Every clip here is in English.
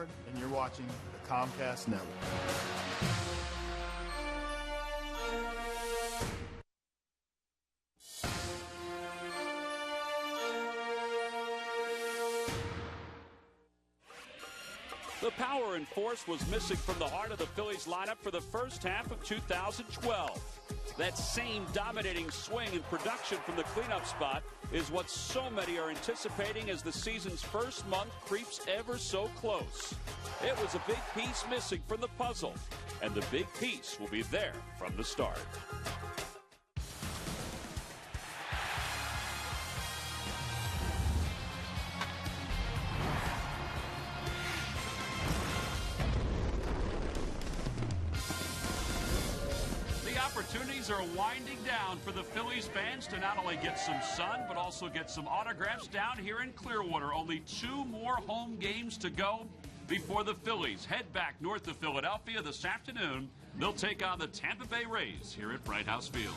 And you're watching the Comcast Network. The power and force was missing from the heart of the Phillies lineup for the first half of 2012. That same dominating swing and production from the cleanup spot is what so many are anticipating as the season's first month creeps ever so close. It was a big piece missing from the puzzle, and the big piece will be there from the start. Opportunities are winding down for the Phillies fans to not only get some sun, but also get some autographs down here in Clearwater. Only 2 more home games to go before the Phillies head back north of Philadelphia this afternoon. They'll take on the Tampa Bay Rays here at Bright House Field.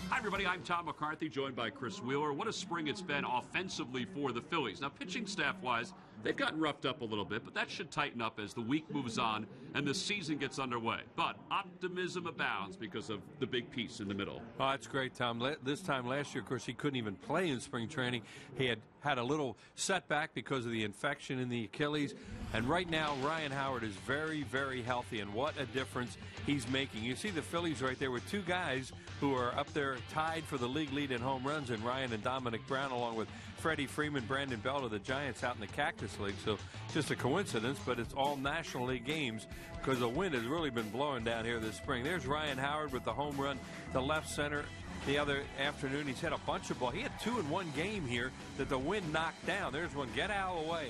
Hi, everybody. I'm Tom McCarthy, joined by Chris Wheeler. What a spring it's been offensively for the Phillies. Now, pitching staff-wise, they've gotten roughed up a little bit, but that should tighten up as the week moves on and the season gets underway. But optimism abounds because of the big piece in the middle. Oh, that's great, Tom. This time last year, of course, he couldn't even play in spring training. He had a little setback because of the infection in the Achilles. And right now, Ryan Howard is very, very healthy, and what a difference he's making. You see the Phillies right there with 2 guys who are up there tied for the league lead in home runs, in Ryan and Dominic Brown, along with Freddie Freeman, Brandon Belt of the Giants out in the Cactus League. So just a coincidence, but it's all National League games because the wind has really been blowing down here this spring. There's Ryan Howard with the home run to left center. The other afternoon, he's hit a bunch of balls. He had 2 in one game here that the wind knocked down. There's one, get out of the way,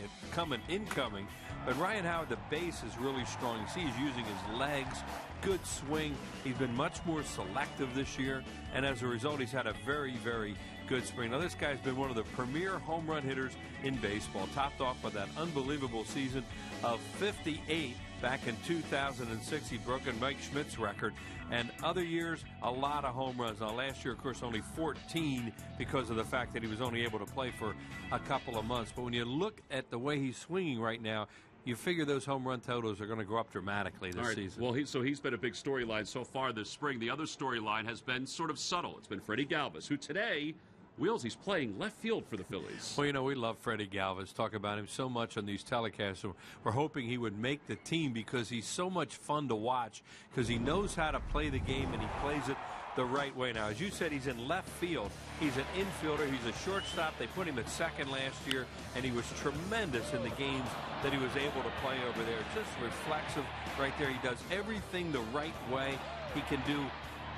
incoming. But Ryan Howard, the base is really strong. You see he's using his legs, good swing. He's been much more selective this year, and as a result, he's had a very, very good spring. Now, this guy's been one of the premier home run hitters in baseball, topped off by that unbelievable season of 58 back in 2006. He broke Mike Schmidt's record. And other years, a lot of home runs. Now, last year, of course, only 14 because of the fact that he was only able to play for a couple of months. But when you look at the way he's swinging right now, you figure those home run totals are going to go up dramatically this season. Well, he's been a big storyline so far this spring. The other storyline has been sort of subtle. It's been Freddie Galvis, who today, Wheels, he's playing left field for the Phillies. Well, you know, we love Freddie Galvis. Talk about him so much on these telecasts. We're hoping he would make the team because he's so much fun to watch because he knows how to play the game and he plays it the right way. Now, as you said, he's in left field. He's an infielder. He's a shortstop. They put him at second last year, and he was tremendous in the games that he was able to play over there. Just reflexive right there. He does everything the right way. He can do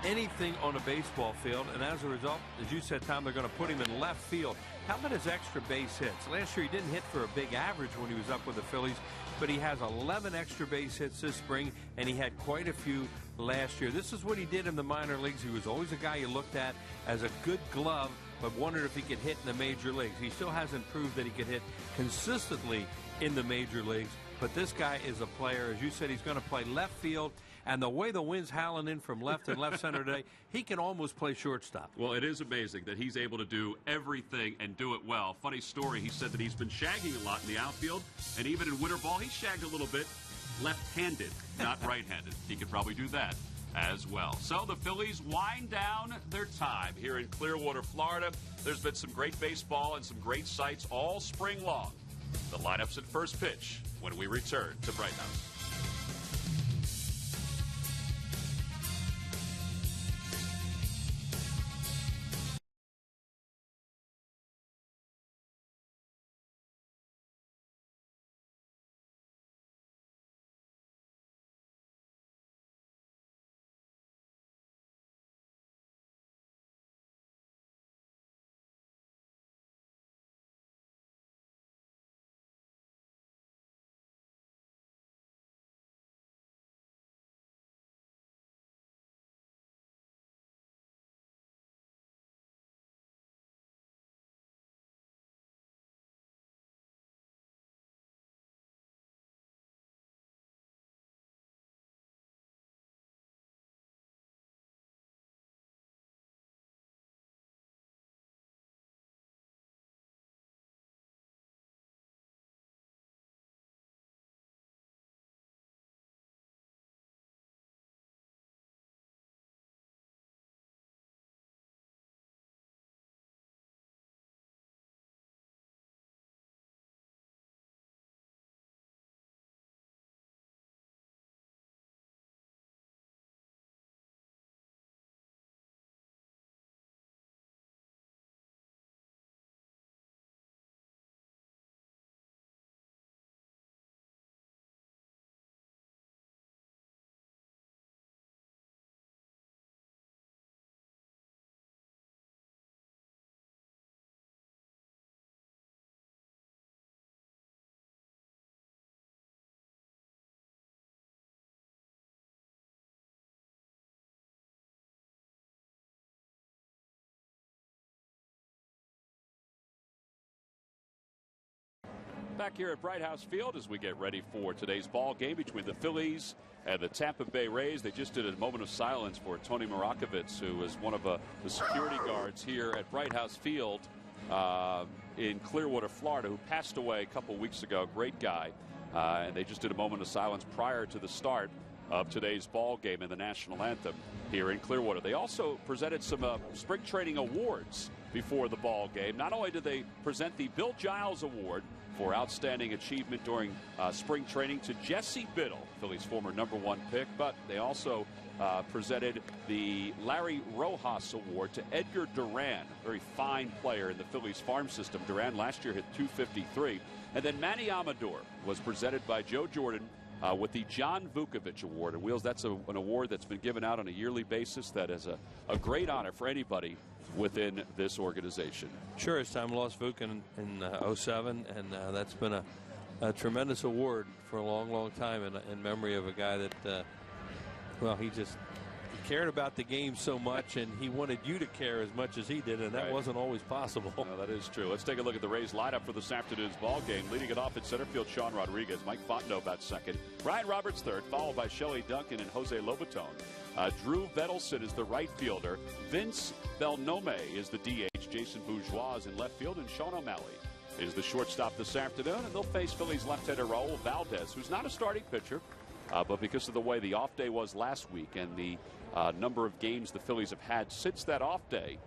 anything on a baseball field, and as a result, as you said, Tom, they're going to put him in left field. How about his extra base hits? Last year he didn't hit for a big average when he was up with the Phillies, but he has 11 extra base hits this spring, and he had quite a few last year. This is what he did in the minor leagues. He was always a guy you looked at as a good glove, but wondered if he could hit in the major leagues. He still hasn't proved that he could hit consistently in the major leagues, but this guy is a player. As you said, he's going to play left field. And the way the wind's howling in from left and left center today, he can almost play shortstop. Well, it is amazing that he's able to do everything and do it well. Funny story, he said that he's been shagging a lot in the outfield, and even in winter ball, he shagged a little bit left-handed, not right-handed. He could probably do that as well. So the Phillies wind down their time here in Clearwater, Florida. There's been some great baseball and some great sights all spring long. The lineups at first pitch when we return to Bright House. back here at Bright House Field as we get ready for today's ball game between the Phillies and the Tampa Bay Rays. They just did a moment of silence for Tony Marakovitz, who was one of the security guards here at Bright House Field in Clearwater, Florida, who passed away a couple weeks ago. Great guy. And they just did a moment of silence prior to the start of today's ball game and the national anthem here in Clearwater. They also presented some spring training awards before the ball game. Not only did they present the Bill Giles Award for outstanding achievement during spring training to Jesse Biddle, Phillies' former #1 pick, but they also presented the Larry Rojas Award to Edgar Duran, a very fine player in the Phillies farm system. Duran last year hit .253. And then Manny Amador was presented by Joe Jordan with the John Vukovich Award. And Wheels, that's an award that's been given out on a yearly basis that is a great honor for anybody within this organization. Sure, it's time lost Vuk in 07, and that's been a tremendous award for a long, long time in memory of a guy that, well, he cared about the game so much, and he wanted you to care as much as he did, and that wasn't always possible. No, that is true. Let's take a look at the Rays lineup for this afternoon's ball game. Leading it off in center field, Sean Rodriguez. Mike Fontenot about second. Ryan Roberts third, followed by Shelley Duncan and Jose Lobaton. Drew Vedelson is the right fielder. Vince Belnome is the DH. Jason Bourgeois is in left field, and Sean O'Malley is the shortstop this afternoon. And they'll face Phillies left-hander Raul Valdez, who's not a starting pitcher, but because of the way the off day was last week and the number of games the Phillies have had since that off day,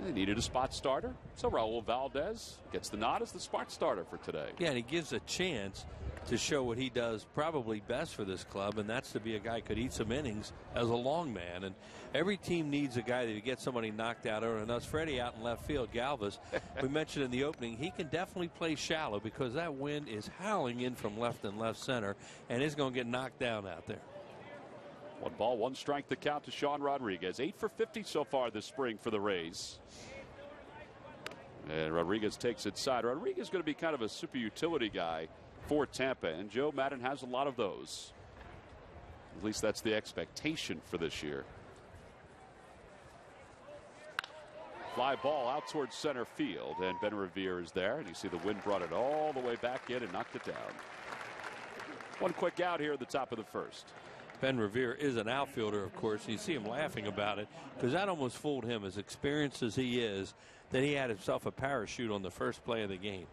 they needed a spot starter. So Raul Valdez gets the nod as the spot starter for today. Yeah, and he gives a chance to show what he does probably best for this club, and that's to be a guy who could eat some innings as a long man. And every team needs a guy that gets somebody knocked out early. And that's Freddie out in left field. Galvis, we mentioned in the opening, he can definitely play shallow because that wind is howling in from left and left center, and he's going to get knocked down out there. 1 ball, 1 strike to count to Sean Rodriguez. 8 for 50 so far this spring for the Rays. And Rodriguez takes it side. Rodriguez is going to be kind of a super utility guy for Tampa, and Joe Madden has a lot of those. At least that's the expectation for this year. Fly ball out towards center field, and Ben Revere is there, and you see the wind brought it all the way back in and knocked it down. 1 quick out here at the top of the first. Ben Revere is an outfielder, of course. You see him laughing about it because that almost fooled him, as experienced as he is, that he had himself a parachute on the first play of the game.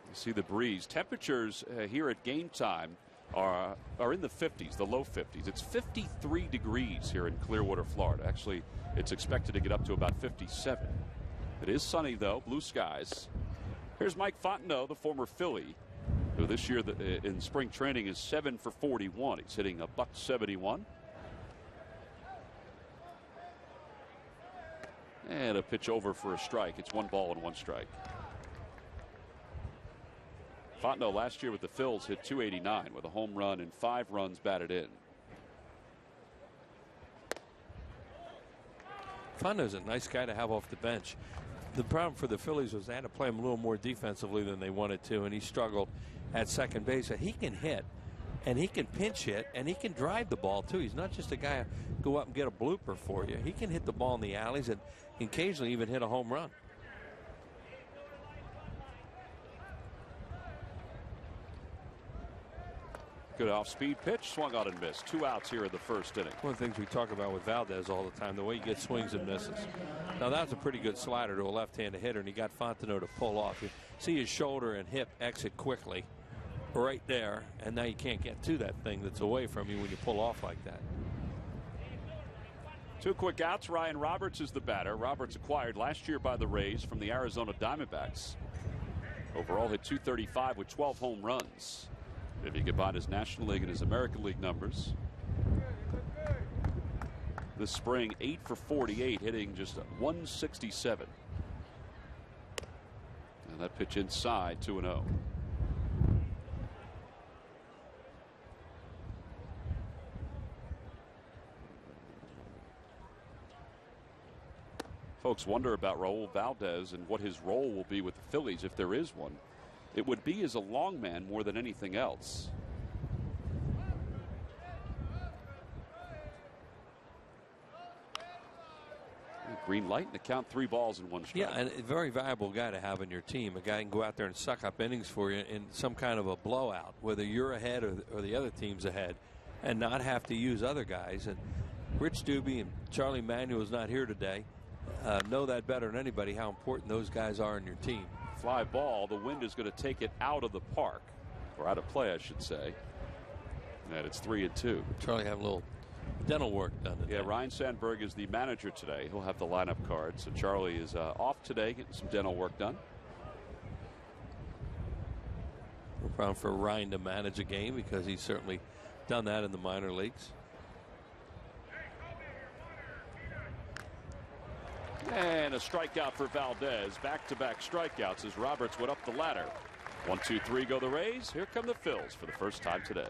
You see the breeze. Temperatures here at game time are in the 50s, the low 50s. It's 53 degrees here in Clearwater, Florida. Actually, it's expected to get up to about 57. It is sunny, though, blue skies. Here's Mike Fontenot, the former Philly, who this year in spring training is 7 for 41. He's hitting a .171. And a pitch over for a strike. It's 1 ball and 1 strike. Fontenot last year with the Phils hit .289 with a home run and 5 runs batted in. Fontenot's a nice guy to have off the bench. The problem for the Phillies was they had to play him a little more defensively than they wanted to, and he struggled at second base. He can hit, and he can pinch hit, and he can drive the ball too. He's not just a guy who go up and get a blooper for you. He can hit the ball in the alleys and occasionally even hit a home run. Good off-speed pitch, swung out and missed. 2 outs here in the first inning. One of the things we talk about with Valdez all the time, the way he gets swings and misses. Now that's a pretty good slider to a left-handed hitter, and he got Fontenot to pull off. You see his shoulder and hip exit quickly right there, and now you can't get to that thing that's away from you when you pull off like that. 2 quick outs. Ryan Roberts is the batter. Roberts acquired last year by the Rays from the Arizona Diamondbacks. Overall hit .235 with 12 home runs. If you combine his National League and his American League numbers, this spring 8 for 48, hitting just .167. And that pitch inside, 2-0. Folks wonder about Raul Valdez and what his role will be with the Phillies if there is one. It would be as a long man more than anything else. Green light and the count, 3 balls and 1 strike. Yeah, and a very valuable guy to have in your team. A guy who can go out there and suck up innings for you in some kind of a blowout, whether you're ahead or the other team's ahead, and not have to use other guys. And Rich Doobie and Charlie Manuel's not here today. Know that better than anybody how important those guys are in your team. Fly ball. The wind is going to take it out of the park, or out of play, I should say. And it's 3-2. Charlie having a little dental work done today. Yeah, Ryan Sandberg is the manager today. He'll have the lineup card. So Charlie is off today, getting some dental work done. No problem for Ryan to manage a game because he's certainly done that in the minor leagues. And a strikeout for Valdez. Back-to-back strikeouts as Roberts went up the ladder. 1, 2, 3 go the Rays. Here come the Phils for the first time today.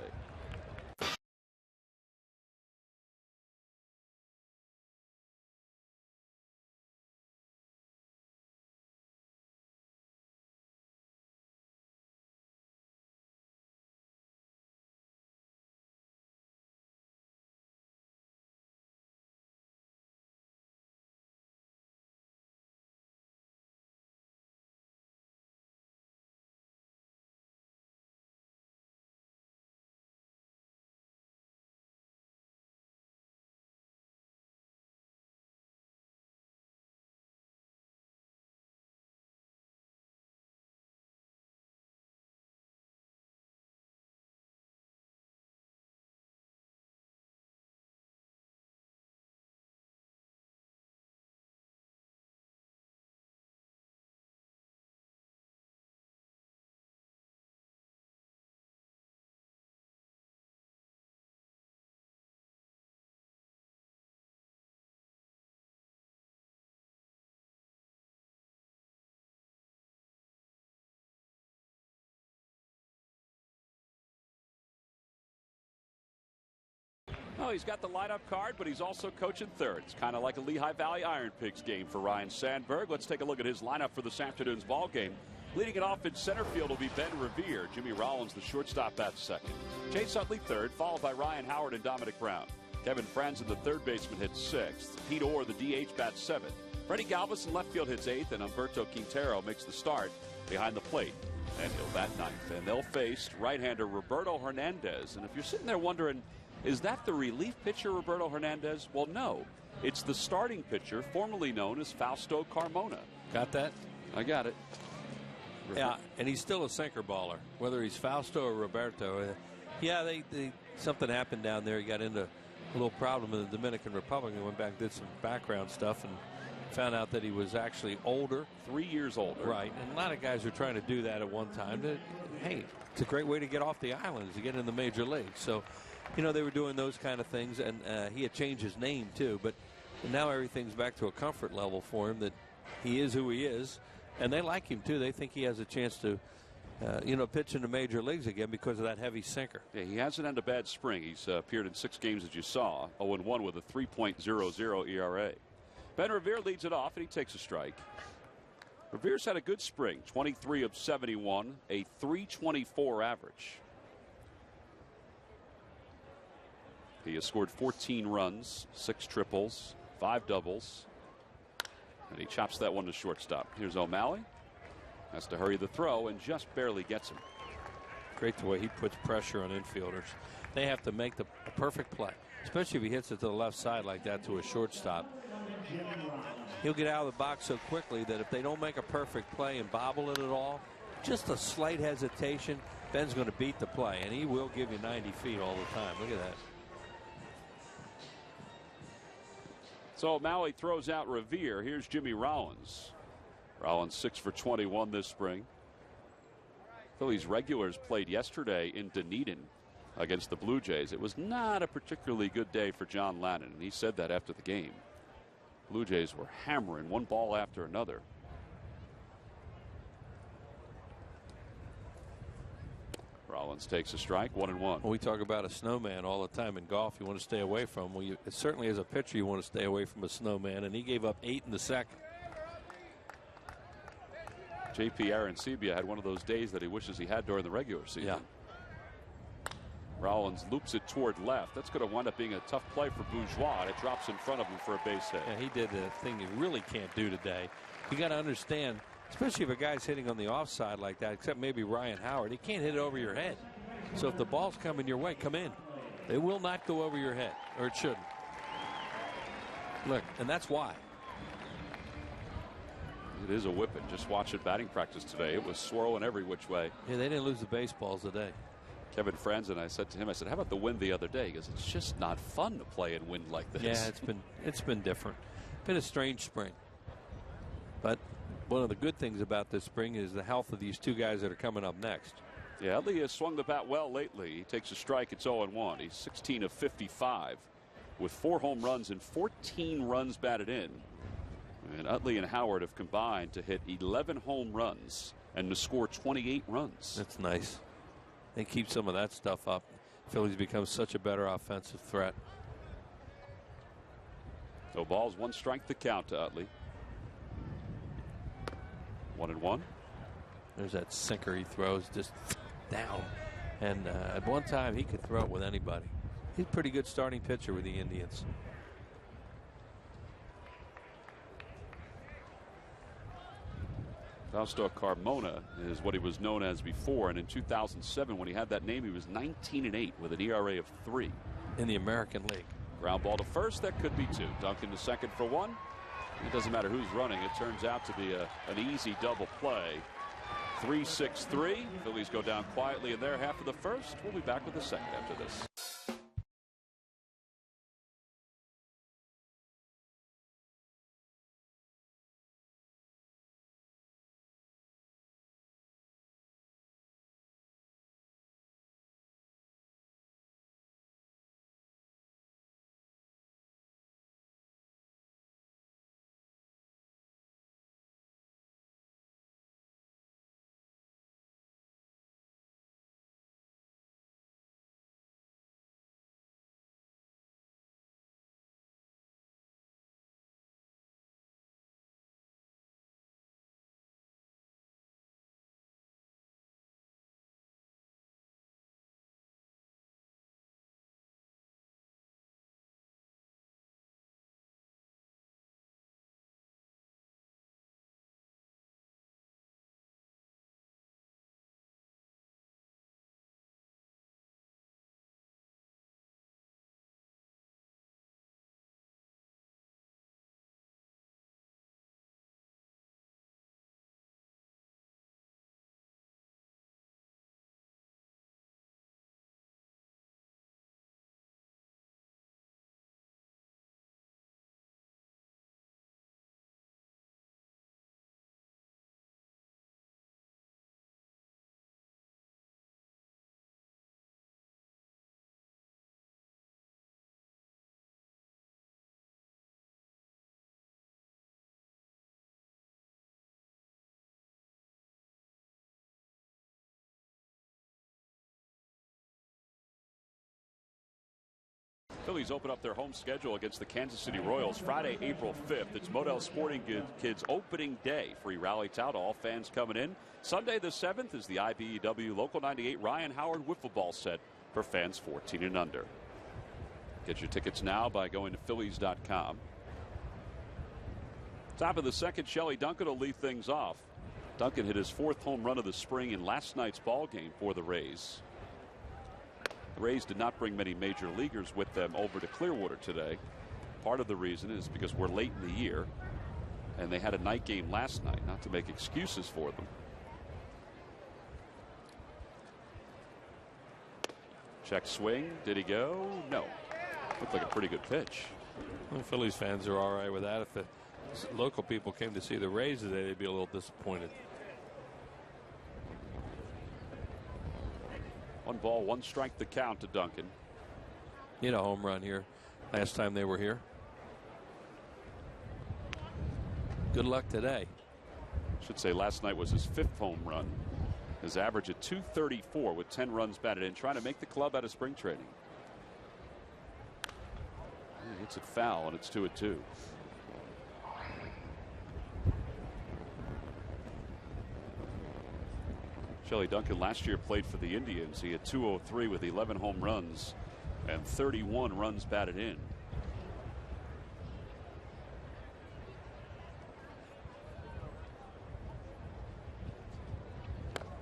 Oh, he's got the lineup card, but he's also coaching third. It's kind of like a Lehigh Valley Iron Pigs game for Ryan Sandberg. Let's take a look at his lineup for this afternoon's ball game. Leading it off in center field will be Ben Revere. Jimmy Rollins, the shortstop, bats second. Chase Utley third, followed by Ryan Howard and Dominic Brown. Kevin Franzen, the third baseman, hits sixth. Pete Orr, the DH, bats seventh. Freddie Galvis in left field hits eighth, and Humberto Quintero makes the start behind the plate. And he'll bat ninth. And they'll face right-hander Roberto Hernandez. And if you're sitting there wondering, is that the relief pitcher, Roberto Hernandez? Well, no. It's the starting pitcher, formerly known as Fausto Carmona. Got that? I got it. Yeah, and he's still a sinker baller, whether he's Fausto or Roberto. Yeah, something happened down there. He got into a little problem in the Dominican Republic and went back, did some background stuff, and found out that he was actually older. 3 years older. Right, and a lot of guys are trying to do that at one time. Hey, it's a great way to get off the islands, to get in the major leagues. So, you know, they were doing those kind of things, and he had changed his name, too. But now everything's back to a comfort level for him that he is who he is. And they like him, too. They think he has a chance to, pitch in the major leagues again because of that heavy sinker. Yeah, he hasn't had a bad spring. He's appeared in 6 games, as you saw, 0-1 with a 3.00 ERA. Ben Revere leads it off, and he takes a strike. Revere's had a good spring, 23 of 71, a 3.24 average. He has scored 14 runs, 6 triples, 5 doubles. And he chops that one to shortstop. Here's O'Malley. Has to hurry the throw and just barely gets him. Great the way he puts pressure on infielders. They have to make the perfect play, especially if he hits it to the left side like that to a shortstop. He'll get out of the box so quickly that if they don't make a perfect play and bobble it at all, just a slight hesitation, Ben's going to beat the play, and he will give you 90 feet all the time. Look at that. So O'Malley throws out Revere. Here's Jimmy Rollins. Rollins 6 for 21 this spring. Phillies regulars played yesterday in Dunedin against the Blue Jays. It was not a particularly good day for John Lannon, and he said that after the game. Blue Jays were hammering one ball after another. Rollins takes a strike, 1-1. Well, we talk about a snowman all the time in golf. You want to stay away from. Well, certainly as a pitcher, you want to stay away from a snowman, and he gave up 8 in the second. J.P. Arancibia had one of those days that he wishes he had during the regular season. Yeah. Rollins loops it toward left. That's going to wind up being a tough play for Bourgeois, and it drops in front of him for a base hit. Yeah, he did the thing you really can't do today. You got to understand, especially if a guy's hitting on the offside like that, except maybe Ryan Howard, he can't hit it over your head. So if the ball's coming your way, come in. It will not go over your head, or it shouldn't. Look, and that's why. It is a whipping. Just watching batting practice today. It was swirling every which way. Yeah, they didn't lose the baseballs today. Kevin Franz and I said to him, I said, how about the wind the other day? He goes, it's just not fun to play in wind like this. Yeah, it's been different. Been a strange spring. But one of the good things about this spring is the health of these two guys that are coming up next. Yeah, Utley has swung the bat well lately. He takes a strike. It's 0-1. He's 16 of 55 with 4 home runs and 14 runs batted in. And Utley and Howard have combined to hit 11 home runs and to score 28 runs. That's nice. They keep some of that stuff up. Phillies become such a better offensive threat. So balls 1 strike the count to Utley. 1-1. There's that sinker he throws just down. And at one time he could throw it with anybody. He's a pretty good starting pitcher with the Indians. Fausto Carmona is what he was known as before, and in 2007 when he had that name he was 19-8 with an ERA of 3 in the American League. Ground ball to first, that could be 2. Duncan to second for 1. It doesn't matter who's running, it turns out to be an easy double play. 3-6-3. Phillies go down quietly in their half of the first. We'll be back with the second after this. Phillies open up their home schedule against the Kansas City Royals Friday, April 5th. It's Modell Sporting Kids opening day. Free rally tout, all fans coming in. Sunday the 7th is the IBEW Local 98 Ryan Howard wiffle ball set for fans 14 and under. Get your tickets now by going to Phillies.com. Top of the second, Shelley Duncan will lead things off. Duncan hit his 4th home run of the spring in last night's ball game for the Rays. The Rays did not bring many major leaguers with them over to Clearwater today. Part of the reason is because we're late in the year and they had a night game last night, not to make excuses for them. Check swing. Did he go? No. Looked like a pretty good pitch. Well, Phillies fans are all right with that. If the local people came to see the Rays today, they'd be a little disappointed. 1 ball, 1 strike the count to Duncan. He had a home run here last time they were here. Good luck today. Should say last night was his 5th home run. His average at .234 with 10 runs batted in, trying to make the club out of spring training. He hits it foul, and it's 2-2. Shelley Duncan last year played for the Indians. He had 203 with 11 home runs and 31 runs batted in.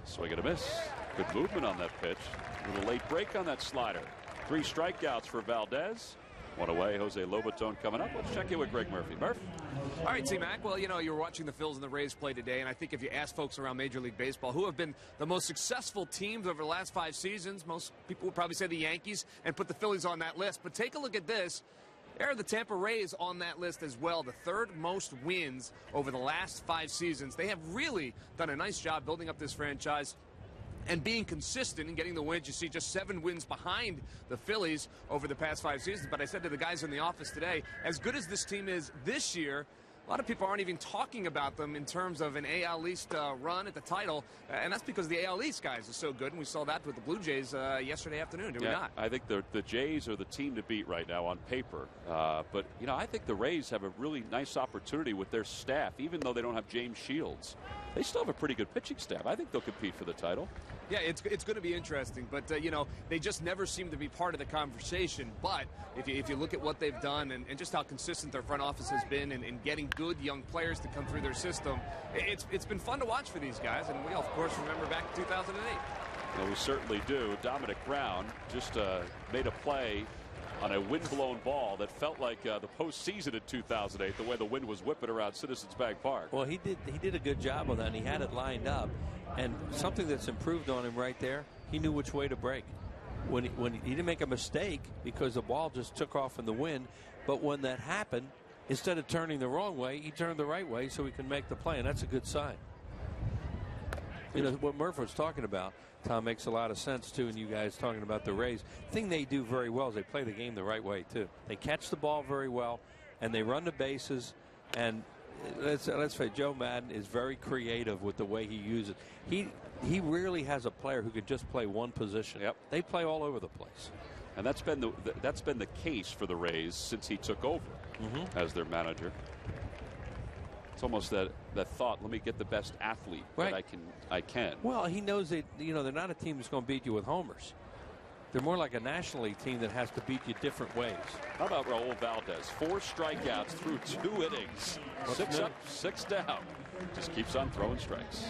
Swing and a miss. Good movement on that pitch. A little late break on that slider. 3 strikeouts for Valdez. One away. Jose Lobaton coming up. Let's check in with Greg Murphy. Murph. All right, T-Mac. Well, you know, you were watching the Phils and the Rays play today, and I think if you ask folks around Major League Baseball who have been the most successful teams over the last 5 seasons, most people would probably say the Yankees and put the Phillies on that list. But take a look at this. There are the Tampa Rays on that list as well, the 3rd most wins over the last 5 seasons. They have really done a nice job building up this franchise and being consistent and getting the wins. You see just 7 wins behind the Phillies over the past 5 seasons. But I said to the guys in the office today, as good as this team is this year, a lot of people aren't even talking about them in terms of an AL East run at the title, and that's because the AL East guys are so good, and we saw that with the Blue Jays yesterday afternoon, did we not? I think the Jays are the team to beat right now on paper, but you know, I think the Rays have a really nice opportunity with their staff, even though they don't have James Shields. They still have a pretty good pitching staff. I think they'll compete for the title. Yeah, it's going to be interesting, but you know, they just never seem to be part of the conversation. But if you look at what they've done and just how consistent their front office has been in getting good young players to come through their system, it's been fun to watch for these guys, and we of course remember back in 2008. Well, we certainly do. Dominic Brown just made a play on a wind-blown ball that felt like the postseason in 2008, the way the wind was whipping around Citizens Bank Park. Well, he did a good job on that, and he had it lined up. And something that's improved on him right there, he knew which way to break. When he didn't make a mistake because the ball just took off in the wind, but when that happened, instead of turning the wrong way, he turned the right way so he can make the play, and that's a good sign. You know, what Murph was talking about, Tom, makes a lot of sense, too, and you guys talking about the Rays. The thing they do very well is they play the game the right way, too. They catch the ball very well, and they run the bases, and let's face it, Joe Madden is very creative with the way he uses it. He rarely has a player who could just play one position. Yep. They play all over the place. And that's been the case for the Rays since he took over as their manager. It's almost that thought, let me get the best athlete that I can. Well, he knows that, you know, they're not a team that's going to beat you with homers. They're more like a National League team that has to beat you different ways. How about Raul Valdez? 4 strikeouts through 2 innings. 6 up, 6 down. Just keeps on throwing strikes.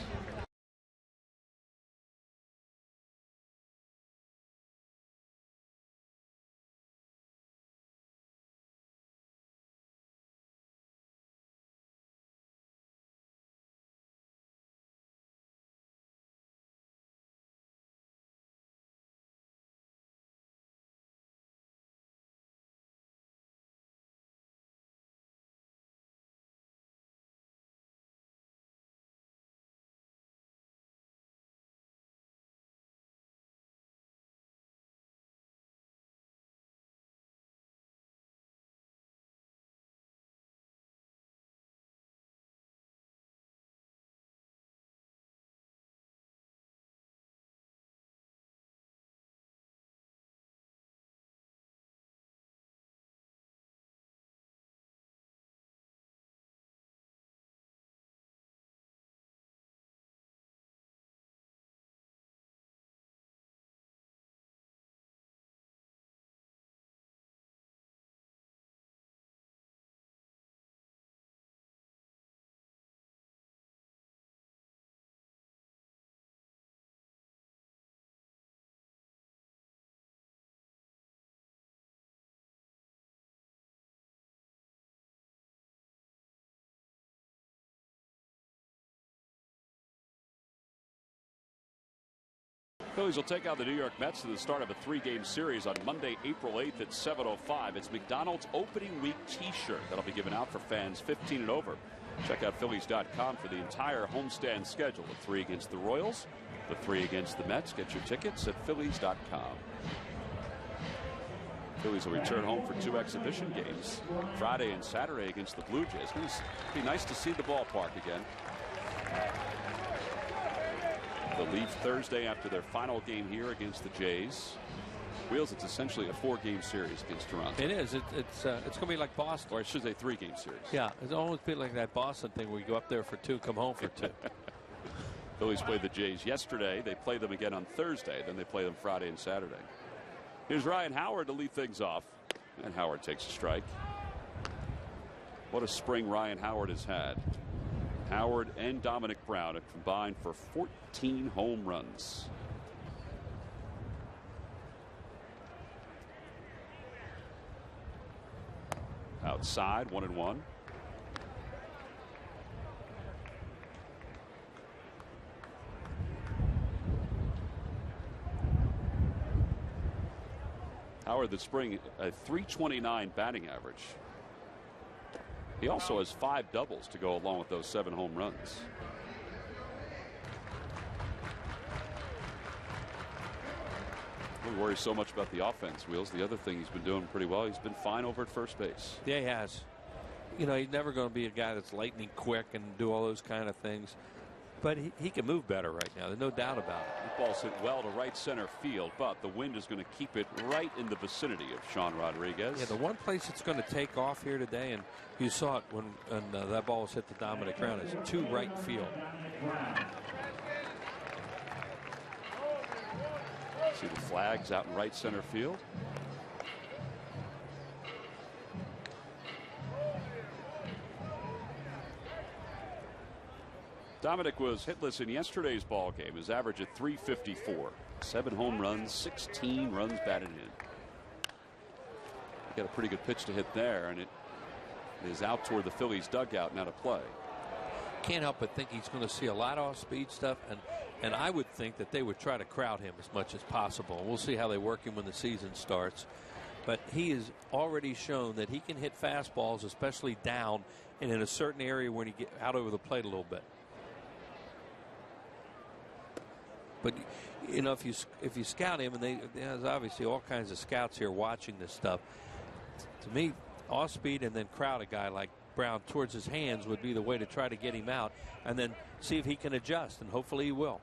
Phillies will take out the New York Mets to the start of a 3-game series on Monday, April 8th at 7:05. It's McDonald's opening week T-shirt that'll be given out for fans 15 and over. Check out Phillies.com for the entire homestand schedule. The 3 against the Royals, the 3 against the Mets. Get your tickets at Phillies.com. Phillies will return home for 2 exhibition games, Friday and Saturday against the Blue Jays. It's going to be nice to see the ballpark again. They'll leave Thursday after their final game here against the Jays. Wheels, it's essentially a 4-game series against Toronto. It is. It's going to be like Boston. Or I should say 3-game series. Yeah, it's almost been like that Boston thing where you go up there for 2, come home for 2. Phillies played the Jays yesterday. They play them again on Thursday. Then they play them Friday and Saturday. Here's Ryan Howard to lead things off. And Howard takes a strike. What a spring Ryan Howard has had. Howard and Dominic Brown have combined for 14 home runs. Outside, 1-1. Howard this spring a .329 batting average. He also has 5 doubles to go along with those 7 home runs. We worry so much about the offense, Wheels. The other thing he's been doing pretty well. He's been fine over at first base. Yeah, he has. You know, he's never going to be a guy that's lightning quick and do all those kind of things. But he can move better right now. There's no doubt about it. The ball's hit well to right center field, but the wind is going to keep it right in the vicinity of Sean Rodriguez. Yeah, the one place it's going to take off here today, and you saw it when that ball was hit to Dominic Brown, is to right field. See the flags out in right center field. Dominic was hitless in yesterday's ball game. His average at .354. 7 home runs, 16 runs batted in. Got a pretty good pitch to hit there, and it is out toward the Phillies dugout and out of play. Can't help but think he's going to see a lot of off-speed stuff, and I would think that they would try to crowd him as much as possible. We'll see how they work him when the season starts. But he has already shown that he can hit fastballs, especially down and in a certain area when he get out over the plate a little bit. But you know, if you scout him, and there's obviously all kinds of scouts here watching this stuff. To me, off speed and then crowd a guy like Brown towards his hands would be the way to try to get him out, and then see if he can adjust, and hopefully he will.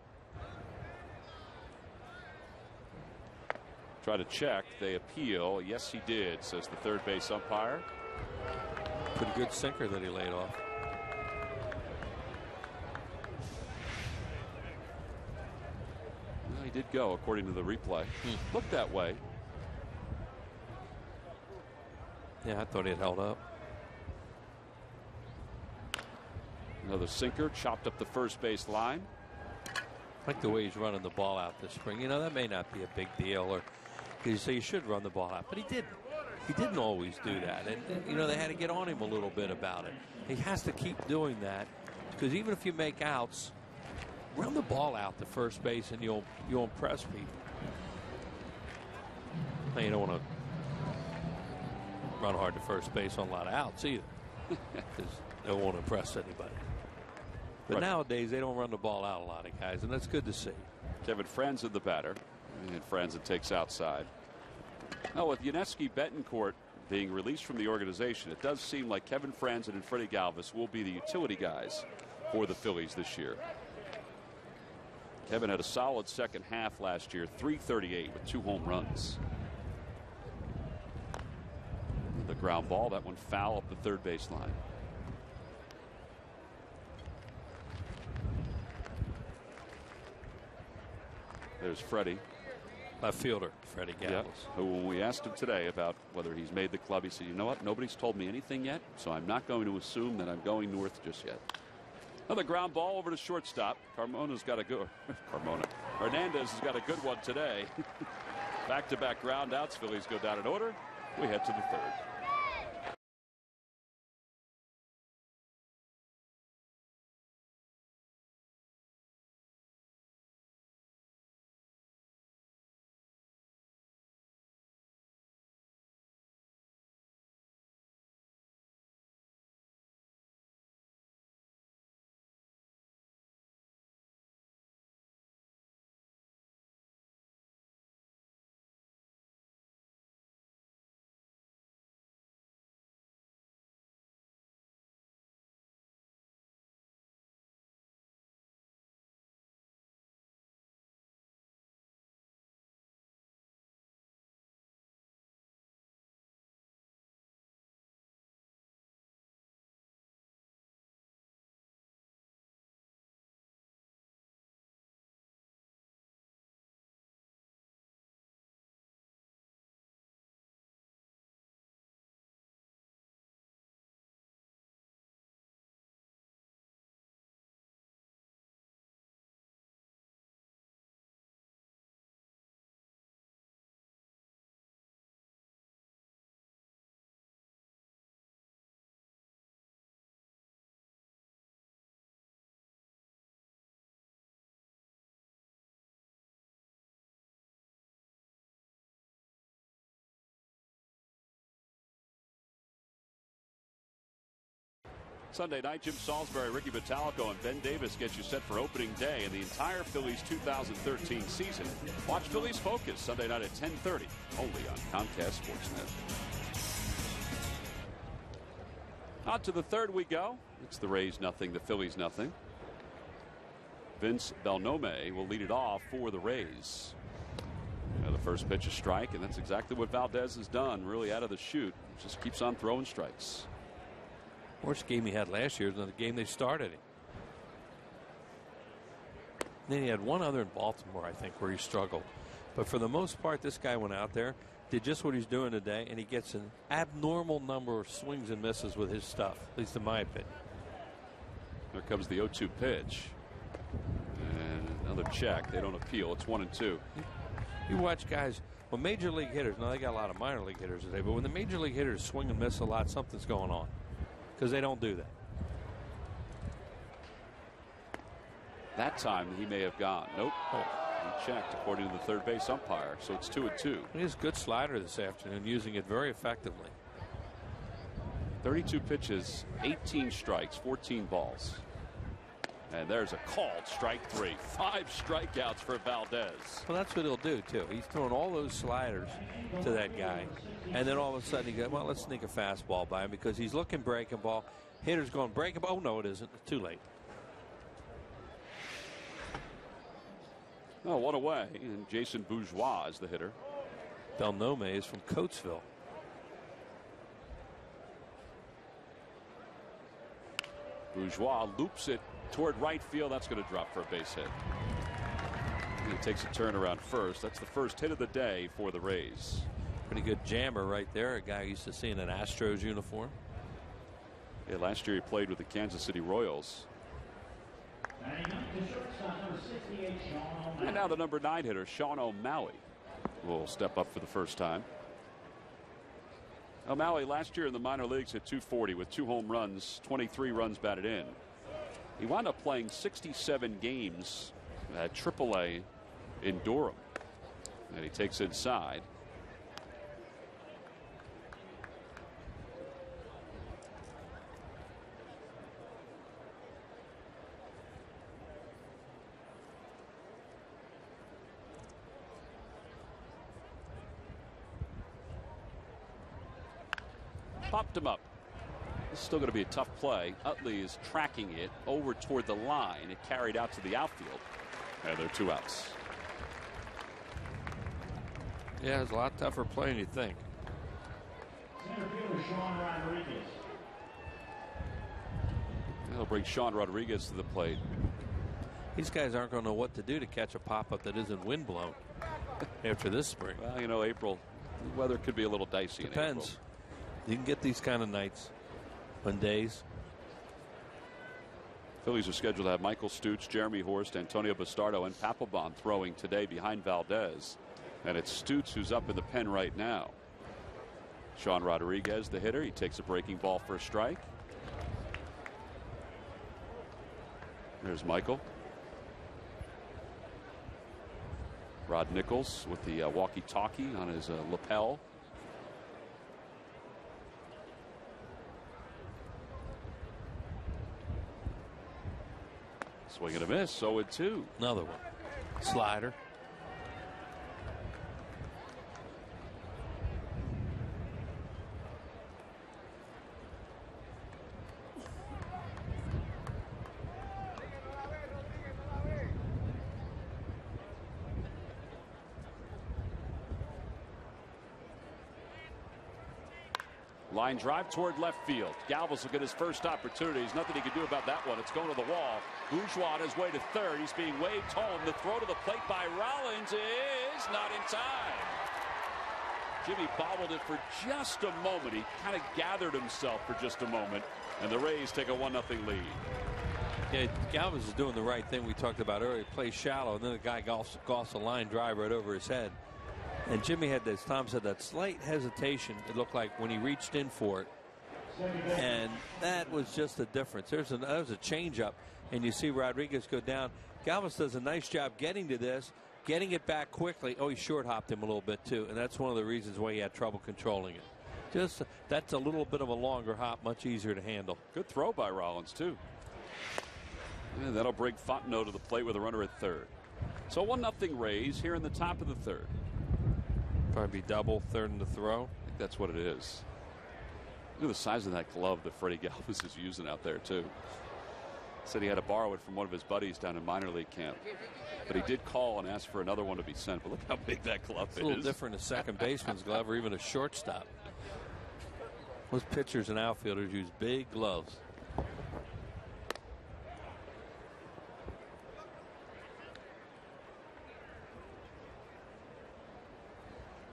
Try to check. They appeal. Yes, he did, says the third base umpire. Pretty good sinker that he laid off. Well, he did go, according to the replay. Looked that way. Yeah, I thought he had held up. Another sinker chopped up the first base line. I like the way he's running the ball out this spring. You know, that may not be a big deal, or you say you should run the ball out, but he didn't. He didn't always do that, and you know, they had to get on him a little bit about it. He has to keep doing that, because even if you make outs, run the ball out to first base, and you'll impress people. Now, you don't want to run hard to first base on a lot of outs either, because they won't impress anybody. But nowadays, they don't run the ball out a lot of guys, and that's good to see. Kevin Franzen the batter, and Franzen takes outside. Now, with Yuniesky Betancourt being released from the organization, it does seem like Kevin Franzen and Freddie Galvis will be the utility guys for the Phillies this year. Kevin had a solid second half last year, .338 with 2 home runs. The ground ball, that one foul up the third base line. There's Freddie. Left fielder, Freddie Galvis. Yep. Who, when we asked him today about whether he's made the club, he said, you know what, nobody's told me anything yet, so I'm not going to assume that I'm going north just yet. Another ground ball over to shortstop. Hernandez has got a good one today. Back-to-back ground outs. Phillies go down in order. We head to the third. Sunday night, Jim Salisbury, Ricky Vitalico, and Ben Davis get you set for opening day in the entire Phillies 2013 season. Watch Phillies Focus Sunday night at 10:30, only on Comcast Sportsnet. On to the third we go. It's the Rays nothing, the Phillies nothing. Vince Belnome will lead it off for the Rays. The first pitch is strike, and that's exactly what Valdez has done, really out of the chute. Just keeps on throwing strikes. Worst game he had last year is the game they started him. Then he had one other in Baltimore, I think, where he struggled. But for the most part, this guy went out there, did just what he's doing today, and he gets an abnormal number of swings and misses with his stuff, at least in my opinion. There comes the 0-2 pitch. And another check. They don't appeal. It's 1-2. You watch guys, when major league hitters, now they got a lot of minor league hitters today, but when the major league hitters swing and miss a lot, something's going on. Because they don't do that. That time he may have gone. Nope. He checked according to the third base umpire. So it's 2-2. He has a good slider this afternoon, using it very effectively. 32 pitches, 18 strikes, 14 balls. And there's a called strike 3. 5 strikeouts for Valdez. Well, that's what he'll do, too. He's throwing all those sliders to that guy. And then all of a sudden he goes, well, let's sneak a fastball by him because he's looking breaking ball. Hitter's going breaking ball. Oh, no, it isn't. It's too late. Oh, one away. And Jason Bourgeois is the hitter. Belnome is from Coatesville. Bourgeois loops it toward right field. That's going to drop for a base hit. He takes a turn around first. That's the first hit of the day for the Rays. Pretty good jammer right there. A guy I used to see in an Astros uniform. Yeah, last year he played with the Kansas City Royals. And now the number 9 hitter, Sean O'Malley, will step up for the first time. O'Malley last year in the minor leagues hit .240 with 2 home runs, 23 runs batted in. He wound up playing 67 games at AAA in Durham. And he takes inside. Popped him up. This is still going to be a tough play. Utley is tracking it over toward the line. It carried out to the outfield. And there are 2 outs. Yeah, it's a lot tougher play than you think. Center fielder Sean Rodriguez. They'll bring Sean Rodriguez to the plate. These guys aren't going to know what to do to catch a pop-up that isn't windblown after this spring. Well, you know, April, the weather could be a little dicey. Depends. In April. You can get these kind of nights on days. Phillies are scheduled to have Michael Stutz, Jeremy Horst, Antonio Bastardo, and Papelbon throwing today behind Valdez. And it's Stutz who's up in the pen right now. Sean Rodriguez, the hitter. He takes a breaking ball for a strike. There's Michael. Rod Nichols with the walkie-talkie on his lapel. Swing and a miss. 0-2. Another one. Slider. Line drive toward left field. Galvis will get his first opportunity. There's nothing he can do about that one. It's going to the wall. Bourgeois on his way to third. He's being waved home. The throw to the plate by Rollins is not in time. Jimmy bobbled it for just a moment. He kind of gathered himself for just a moment. And the Rays take a 1-0 lead. Yeah, Galvis is doing the right thing we talked about earlier. Plays shallow, and then the guy golfs a line drive right over his head. And Jimmy had, as Tom said, that slight hesitation, it looked like, when he reached in for it. And that was just the difference. That was a changeup, and you see Rodriguez go down. Galvis does a nice job getting to this, getting it back quickly. Oh, he short hopped him a little bit, too, and that's one of the reasons why he had trouble controlling it. Just that's a little bit of a longer hop, much easier to handle. Good throw by Rollins, too. And that'll bring Fontenot to the plate with a runner at third. So 1-0 Rays here in the top of the third. Probably be double, third in the throw. I think that's what it is. Look at the size of that glove that Freddie Galvis is using out there, too. Said he had to borrow it from one of his buddies down in minor league camp. But he did call and ask for another one to be sent. But look how big that glove is. It's a little different a second baseman's glove or even a shortstop. Most pitchers and outfielders use big gloves.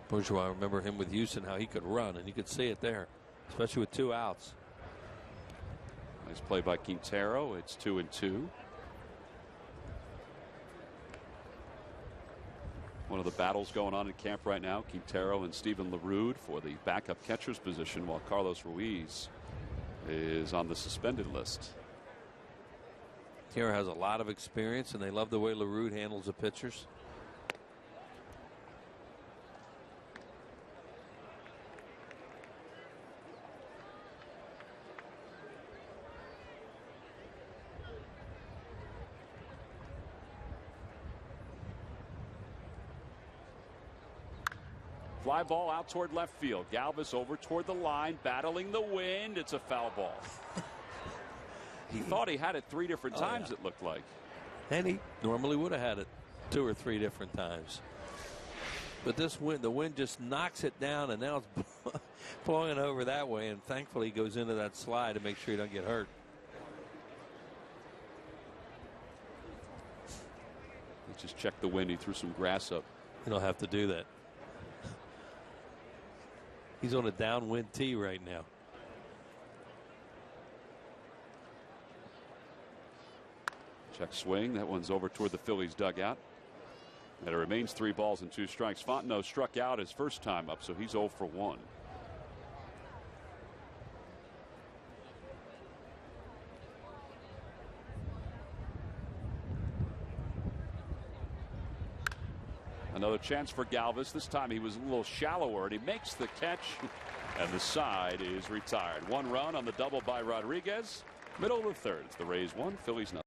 Bourgeois, I remember him with Houston, how he could run, and you could see it there, especially with 2 outs. Nice play by Quintero. It's 2-2. One of the battles going on in camp right now, Quintero and Steven LaRude for the backup catcher's position, while Carlos Ruiz is on the suspended list. Quintero has a lot of experience, and they love the way LaRude handles the pitchers. Fly ball out toward left field. Galvis over toward the line, battling the wind. It's a foul ball. He thought he had it 3 different times, it looked like. And he normally would have had it 2 or 3 different times. But this wind, the wind just knocks it down, and now it's blowing over that way, and thankfully he goes into that slide to make sure he don't get hurt. He just checked the wind. He threw some grass up. You don't have to do that. He's on a downwind tee right now. Check swing. That one's over toward the Phillies dugout. And it remains 3 balls and 2 strikes. Fontenot struck out his first time up, so he's 0 for 1. Another chance for Galvis. This time he was a little shallower, and he makes the catch, and the side is retired. 1 run on the double by Rodriguez. Middle of the third. It's the Rays 1, Phillies 0.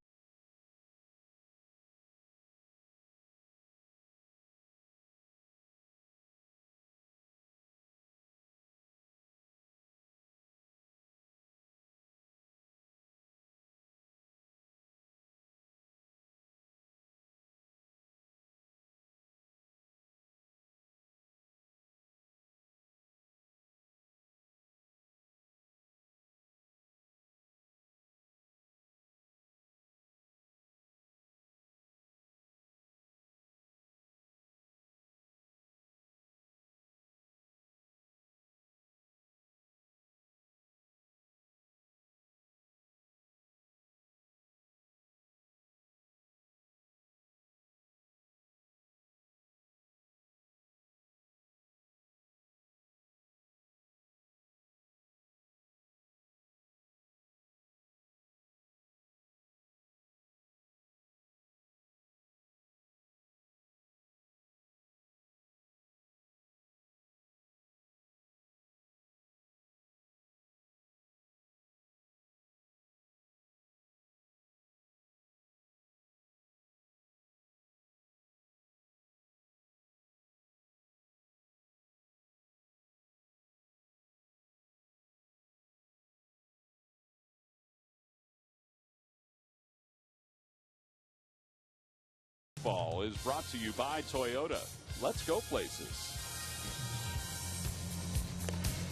Ball is brought to you by Toyota. Let's go places.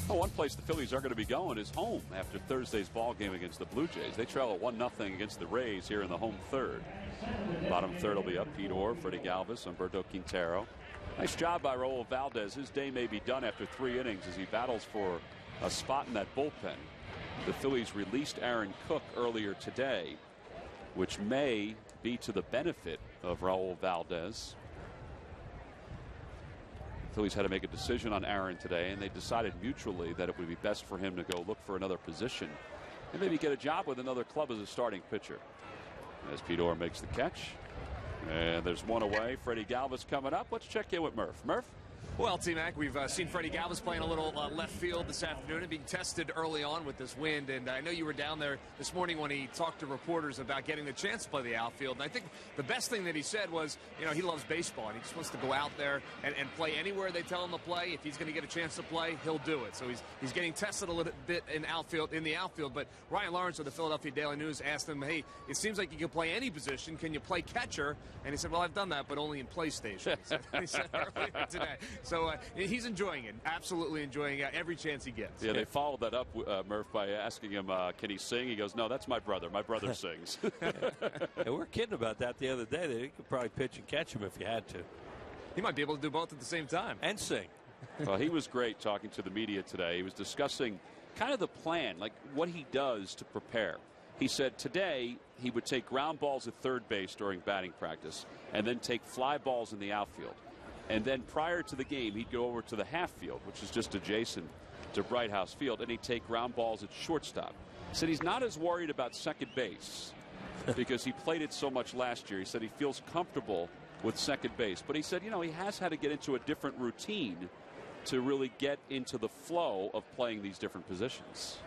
Well, one place the Phillies are going to be going is home after Thursday's ball game against the Blue Jays. They trail at 1-0 against the Rays here in the home third. Bottom third will be up Pete Orr, Freddie Galvis, Humberto Quintero. Nice job by Raul Valdez. His day may be done after 3 innings as he battles for a spot in that bullpen. The Phillies released Aaron Cook earlier today, which may be to the benefit of Raul Valdez. The Phillies had to make a decision on Aaron today, and they decided mutually that it would be best for him to go look for another position and maybe get a job with another club as a starting pitcher. As Pete Orr makes the catch, and there's 1 away. Freddie Galvis coming up. Let's check in with Murph. Murph? Well, T-Mac, we've seen Freddie Galvis playing a little left field this afternoon and being tested early on with this wind. And I know you were down there this morning when he talked to reporters about getting the chance to play the outfield. And I think the best thing that he said was, you know, he loves baseball and he just wants to go out there and play anywhere they tell him to play. If he's going to get a chance to play, he'll do it. So he's getting tested a little bit in the outfield. But Ryan Lawrence of the Philadelphia Daily News asked him, hey, it seems like you can play any position. Can you play catcher? And he said, well, I've done that, but only in PlayStation. He said earlier today. So he's enjoying it, absolutely enjoying it every chance he gets. Yeah, they followed that up, Murph, by asking him, can he sing? He goes, no, that's my brother. My brother sings. Yeah, we were kidding about that the other day. They could probably pitch and catch him if you had to. He might be able to do both at the same time. And sing. Well, he was great talking to the media today. He was discussing kind of the plan, like what he does to prepare. He said today he would take ground balls at third base during batting practice and then take fly balls in the outfield. And then prior to the game, he'd go over to the half field, which is just adjacent to Bright House Field, and he'd take ground balls at shortstop. He said he's not as worried about second base because he played it so much last year. He said he feels comfortable with second base. But he said, you know, he has had to get into a different routine to really get into the flow of playing these different positions.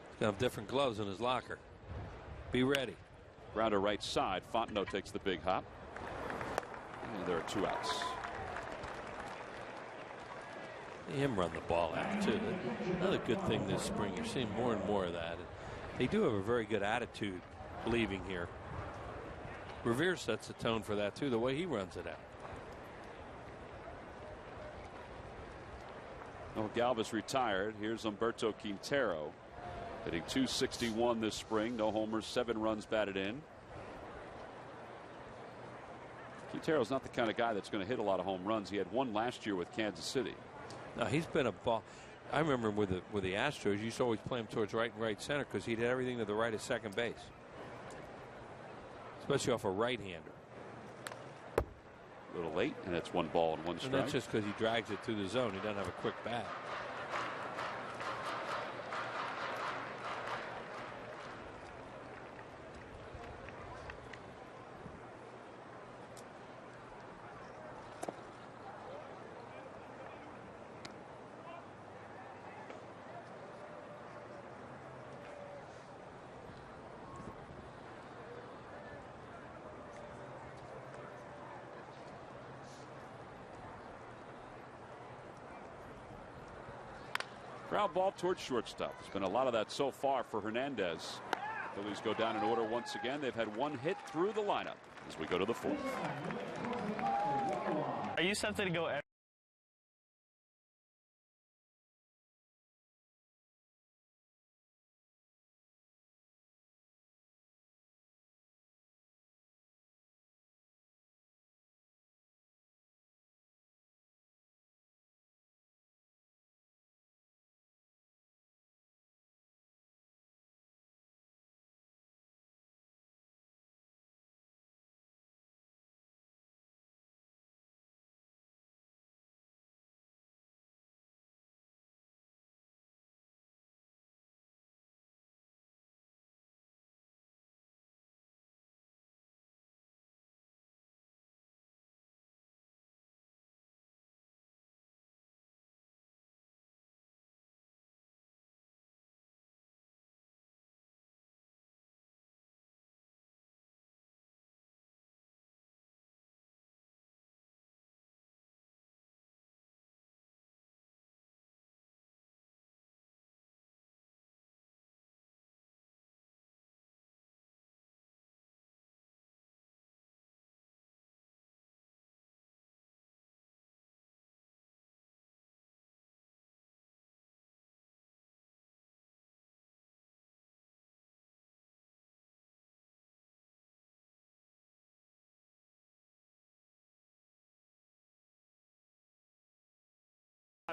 He's going to have different gloves in his locker. Be ready. Grounder right side. Fontenot takes the big hop. And there are 2 outs. Him run the ball out, too. Another good thing this spring. You're seeing more and more of that. They do have a very good attitude leaving here. Revere sets the tone for that, too, the way he runs it out. Well, Galvis retired. Here's Humberto Quintero, hitting .261 this spring. No homers, 7 runs batted in. Quintero's not the kind of guy that's going to hit a lot of home runs. He had 1 last year with Kansas City. No, he's been a ball. I remember with the Astros, you used to always play him towards right and right center because he did everything to the right of second base, especially off a right-hander. A little late, and it's 1 ball and 1 strike. And that's just because he drags it through the zone. He doesn't have a quick bat. Ground ball towards shortstop. There's been a lot of that so far for Hernandez. Phillies go down in order once again. They've had 1 hit through the lineup as we go to the 4th. Are you set to go?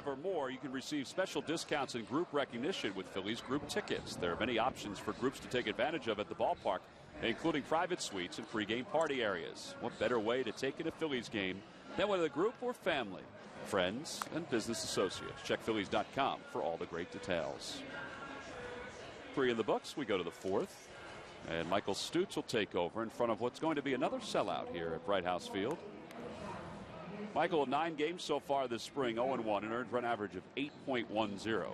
Or more, you can receive special discounts and group recognition with Phillies group tickets. There are many options for groups to take advantage of at the ballpark, including private suites and pregame party areas. What better way to take in a Phillies game than with a group or family, friends, and business associates? Check Phillies.com for all the great details. 3 in the books. We go to the 4th. And Michael Stutz will take over in front of what's going to be another sellout here at Bright House Field. Michael, 9 games so far this spring, 0-1, an earned run average of 8.10.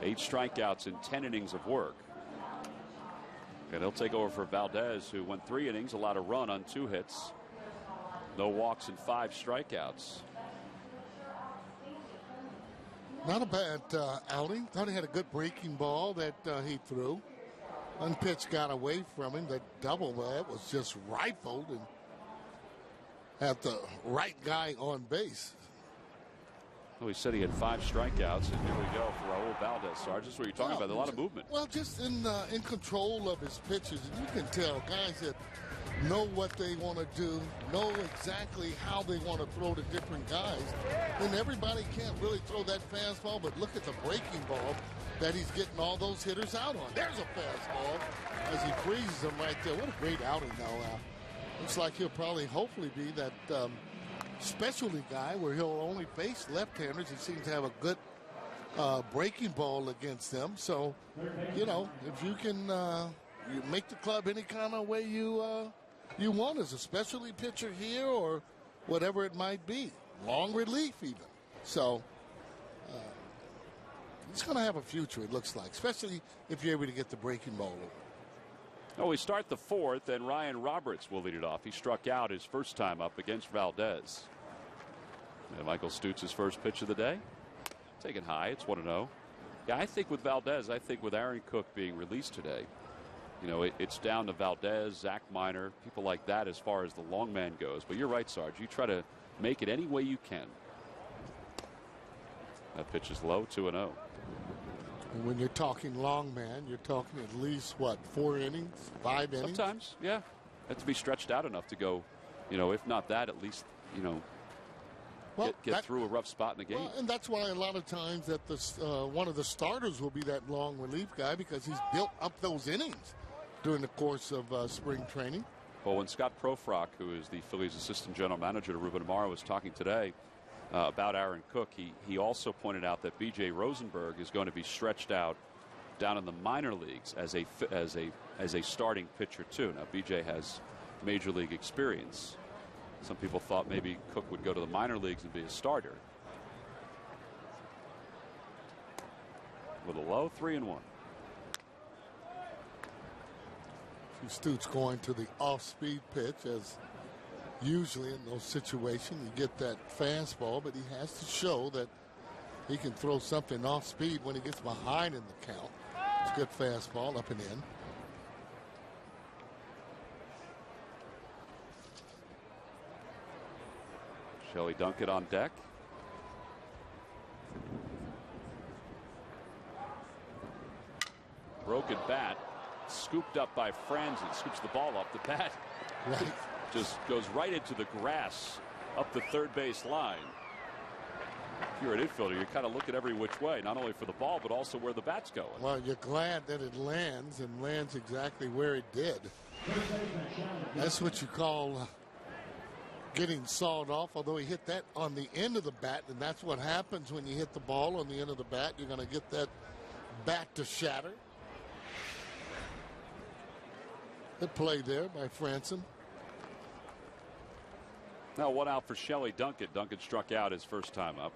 8 strikeouts in 10 innings of work. And he'll take over for Valdez, who went 3 innings, allowed a run on 2 hits. No walks and 5 strikeouts. Not a bad outing. Thought he had a good breaking ball that he threw. One pitch got away from him. The double that was just rifled and had the right guy on base. Well, he said he had 5 strikeouts, and here we go for Raul Valdez. Sarge, this is what you're talking about. A lot of movement. Well, just in control of his pitches. And you can tell guys that know what they want to do, know exactly how they want to throw to different guys. And everybody can't really throw that fastball, but look at the breaking ball that he's getting all those hitters out on. There's a fastball as he freezes them right there. What a great outing, though. Looks like he'll probably, hopefully, be that specialty guy where he'll only face left-handers. He seems to have a good breaking ball against them. So, you know, if you can you make the club any kind of way you want as a specialty pitcher here or whatever it might be. Long relief even. So he's going to have a future, it looks like, especially if you're able to get the breaking ball over. Oh, we start the 4th, and Ryan Roberts will lead it off. He struck out his first time up against Valdez. And Michael Stutz's first pitch of the day. Taken high. It's 1-0. Yeah, I think with Valdez, I think with Aaron Cook being released today, you know, it's down to Valdez, Zach Minor, people like that as far as the long man goes. But you're right, Sarge. You try to make it any way you can. That pitch is low, 2-0. And when you're talking long man, you're talking at least, what, 4 innings, 5 innings? Sometimes, yeah. Have to be stretched out enough to go, you know, if not that, at least, you know, get through a rough spot in the game. Well, and that's why a lot of times that one of the starters will be that long relief guy because he's built up those innings during the course of spring training. Well, when Scott Profrock, who is the Phillies assistant general manager to Ruben Amaro, was talking today about Aaron Cook, he also pointed out that B.J. Rosenberg is going to be stretched out down in the minor leagues as a starting pitcher too. Now, B.J. has major league experience. Some people thought maybe Cook would go to the minor leagues and be a starter. With a low, 3-1. Stutz going to the off-speed pitch, as usually in those situations you get that fastball, but he has to show that he can throw something off-speed when he gets behind in the count. It's a good fastball up and in. Shelley Dunkett on deck. Broken bat, scooped up by Franzen, scoops the ball up. The bat just goes right into the grass up the third base line. If you're an infielder, you kind of look at every which way, not only for the ball, but also where the bat's going. Well, you're glad that it lands and lands exactly where it did. That's what you call getting sawed off, although he hit that on the end of the bat, and that's what happens when you hit the ball on the end of the bat. You're going to get that bat to shatter. Good play there by Franzen. Now 1 out for Shelley Dunkett. Dunkett struck out his first time up.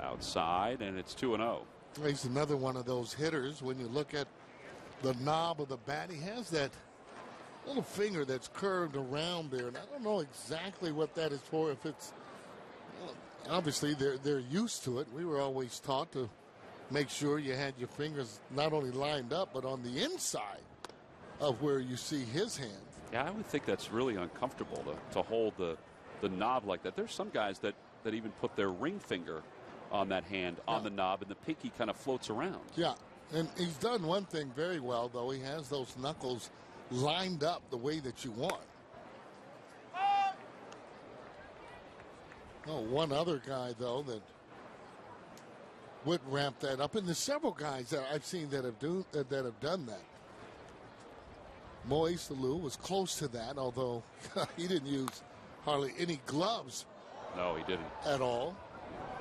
Outside, and it's 2-0. He's another one of those hitters. When you look at the knob of the bat, he has that little finger that's curved around there, and I don't know exactly what that is for. If it's obviously they're used to it. We were always taught to make sure you had your fingers not only lined up but on the inside of where you see his hand. Yeah, I would think that's really uncomfortable to hold the knob like that. There's some guys that even put their ring finger on that hand on the knob, and the pinky kind of floats around. Yeah, and he's done one thing very well, though. He has those knuckles lined up the way that you want. Oh, one other guy, though, that would ramp that up, and there's several guys that I've seen that have done that. Moise Alou was close to that, although he didn't use hardly any gloves. No, he didn't at all.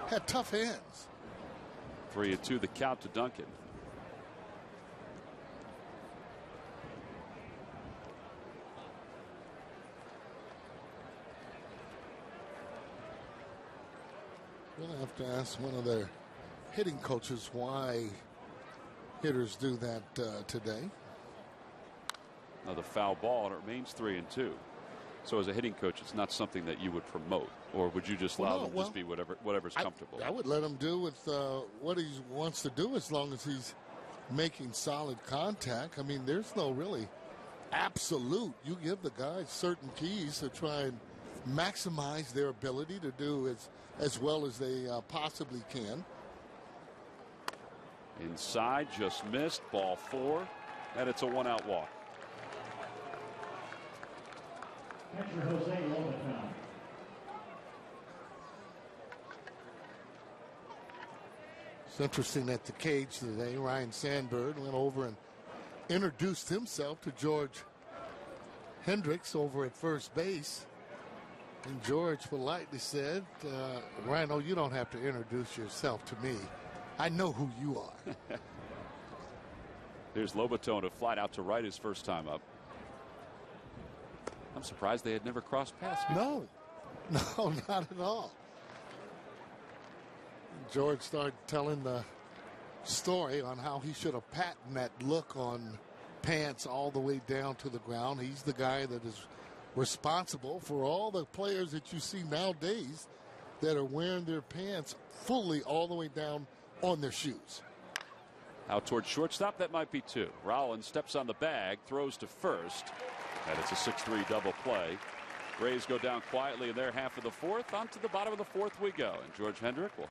had tough hands. 3-2 the count to Duncan. We're going to have to ask one of their hitting coaches why hitters do that today. Another foul ball, and it remains 3-2. So as a hitting coach, it's not something that you would promote, or would you just allow them to just be whatever's comfortable? I would let him do with what he wants to do as long as he's making solid contact. I mean, there's no really absolute. You give the guys certain keys to try and maximize their ability to do as well as they possibly can. Inside, just missed, ball 4, and it's a 1-out walk. Catcher Jose Lobaton. It's interesting at the cage today, Ryan Sandberg went over and introduced himself to George Hendricks over at first base. And George politely said, Rhino, you don't have to introduce yourself to me. I know who you are. There's Lobaton to fly out to right his first time up. I'm surprised they had never crossed paths before. No, not at all. George started telling the story on how he should have patented that look on pants all the way down to the ground. He's the guy that is responsible for all the players that you see nowadays that are wearing their pants fully all the way down on their shoes. Out towards shortstop, that might be 2. Rollins steps on the bag, throws to first, and it's a 6-3 double play. Rays go down quietly in their half of the 4th. On to the bottom of the 4th we go, and George Hendrick will.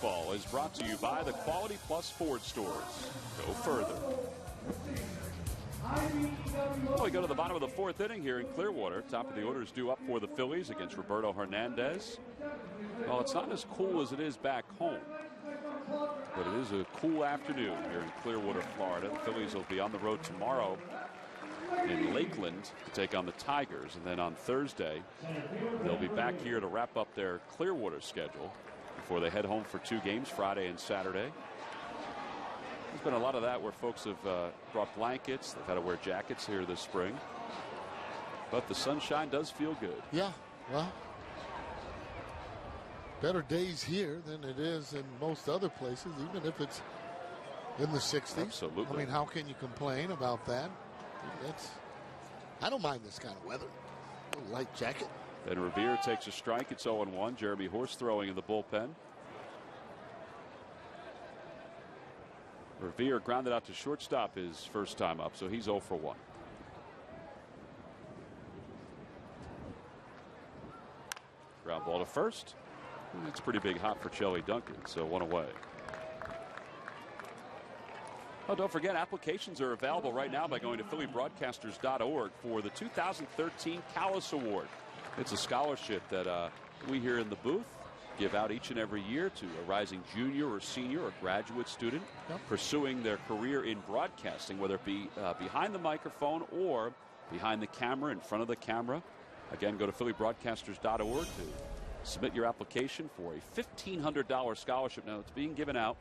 Baseball is brought to you by the Quality Plus Ford stores. Go further. Well, we go to the bottom of the 4th inning here in Clearwater. Top of the order is due up for the Phillies against Roberto Hernandez. Well, it's not as cool as it is back home, but it is a cool afternoon here in Clearwater, Florida. The Phillies will be on the road tomorrow in Lakeland to take on the Tigers, and then on Thursday they'll be back here to wrap up their Clearwater schedule before they head home for 2 games, Friday and Saturday. There's been a lot of that where folks have brought blankets. They've had to wear jackets here this spring. But the sunshine does feel good. Yeah, well, better days here than it is in most other places, even if it's in the 60s. Absolutely. I mean, how can you complain about that? I don't mind this kind of weather. A little light jacket. Then Revere takes a strike. It's 0-1. Jeremy Horst throwing in the bullpen. Revere grounded out to shortstop his first time up, so he's 0 for 1. Ground ball to first. It's a pretty big hop for Chelly Duncan, so 1 away. Oh, don't forget, applications are available right now by going to PhillyBroadcasters.org for the 2013 Callis Award. It's a scholarship that we here in the booth give out each and every year to a rising junior or senior or graduate student pursuing their career in broadcasting, whether it be behind the microphone or behind the camera, in front of the camera. Again, go to phillybroadcasters.org to submit your application for a $1,500 scholarship. Now, it's being given out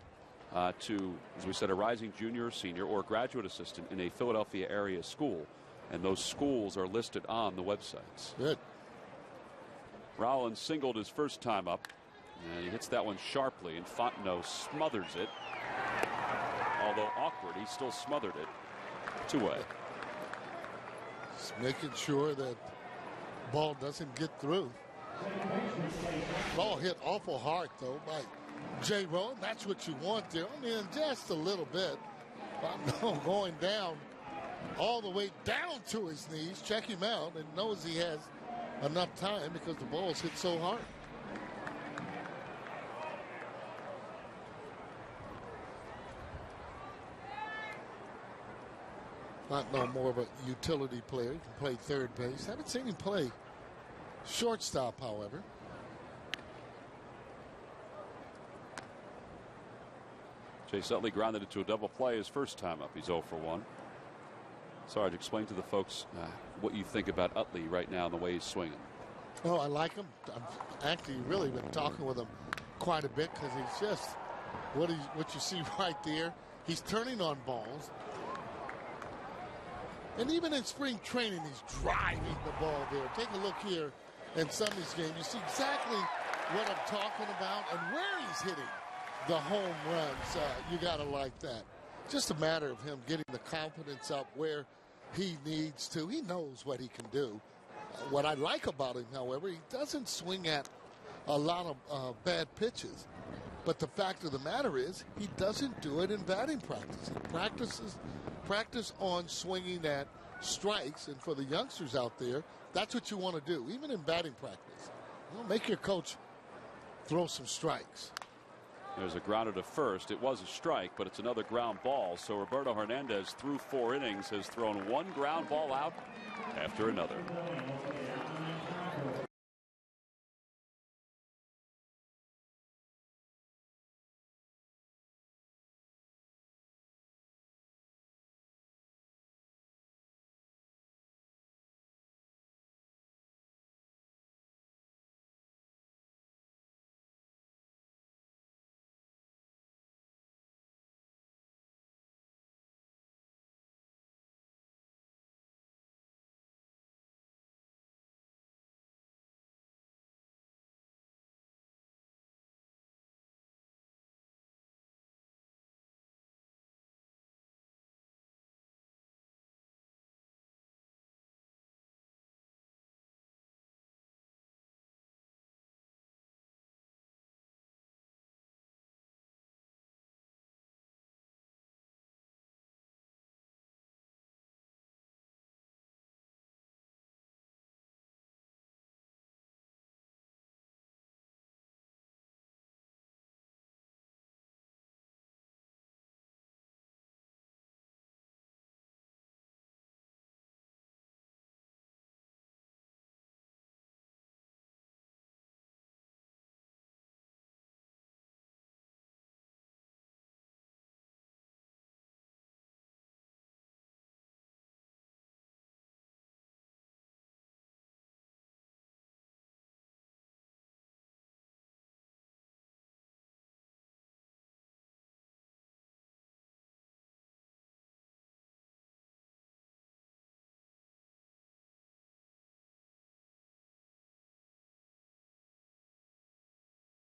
to, as we said, a rising junior or senior or graduate assistant in a Philadelphia area school. And those schools are listed on the websites. Good. Rollins singled his first time up. And he hits that one sharply, and Fontenot smothers it. Although awkward, he still smothered it. 2-way. Just making sure that ball doesn't get through. Ball hit awful hard, though, by J. Rowan. That's what you want there. I mean, just a little bit. Fontenot going down all the way down to his knees. Check him out and knows he has enough time because the ball's hit so hard. Not no more of a utility player. He can play third base. Haven't seen him play shortstop, however. Chase Utley grounded into a double play his first time up. He's 0 for 1. Sarge, explain to the folks what you think about Utley right now and the way he's swinging. Oh, I like him. I've actually really been talking with him quite a bit because he's just what you see right there. He's turning on balls. And even in spring training, he's driving the ball there. Take a look here in Sunday's game. You see exactly what I'm talking about and where he's hitting the home runs. You got to like that. Just a matter of him getting the confidence up where he needs to. He knows what he can do. What I like about him, however, he doesn't swing at a lot of bad pitches. But the fact of the matter is, he doesn't do it in batting practice. He practice on swinging at strikes, and for the youngsters out there, that's what you want to do, even in batting practice. Make your coach throw some strikes. There's a grounder to first. It was a strike, but it's another ground ball. So Roberto Hernandez, through 4 innings, has thrown one ground ball out after another.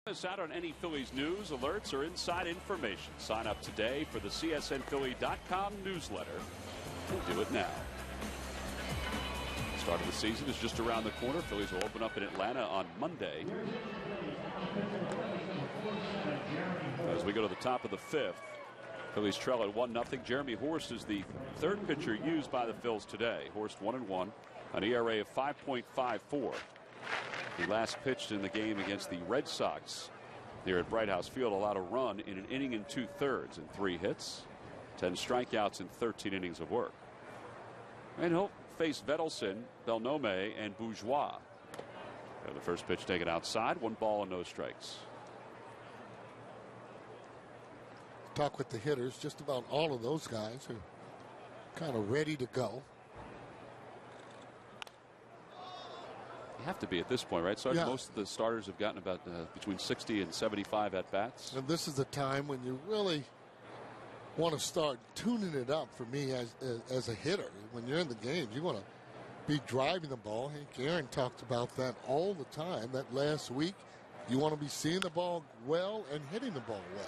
Us out on any Phillies news, alerts, or inside information. Sign up today for the CSNPhilly.com newsletter and do it now. Start of the season is just around the corner. Phillies will open up in Atlanta on Monday. As we go to the top of the 5th, Phillies trail at 1-0. Jeremy Horst is the third pitcher used by the Phils today. Horst 1-1, an ERA of 5.54. He last pitched in the game against the Red Sox here at Bright House Field, allowed a run in an inning and 2/3 and 3 hits, 10 strikeouts in 13 innings of work. And he'll face Vedelson, Belnome, and Bourgeois The first pitch taken outside, 1 ball and no strikes. Talk with the hitters. Just about all of those guys are kind of ready to go. You have to be at this point, right? So Yeah. most of the starters have gotten about between 60 and 75 at bats. And this is the time when you really want to start tuning it up for me as a hitter. When you're in the games, you want to be driving the ball. Hank Aaron talked about that all the time. That last week, you want to be seeing the ball well and hitting the ball well.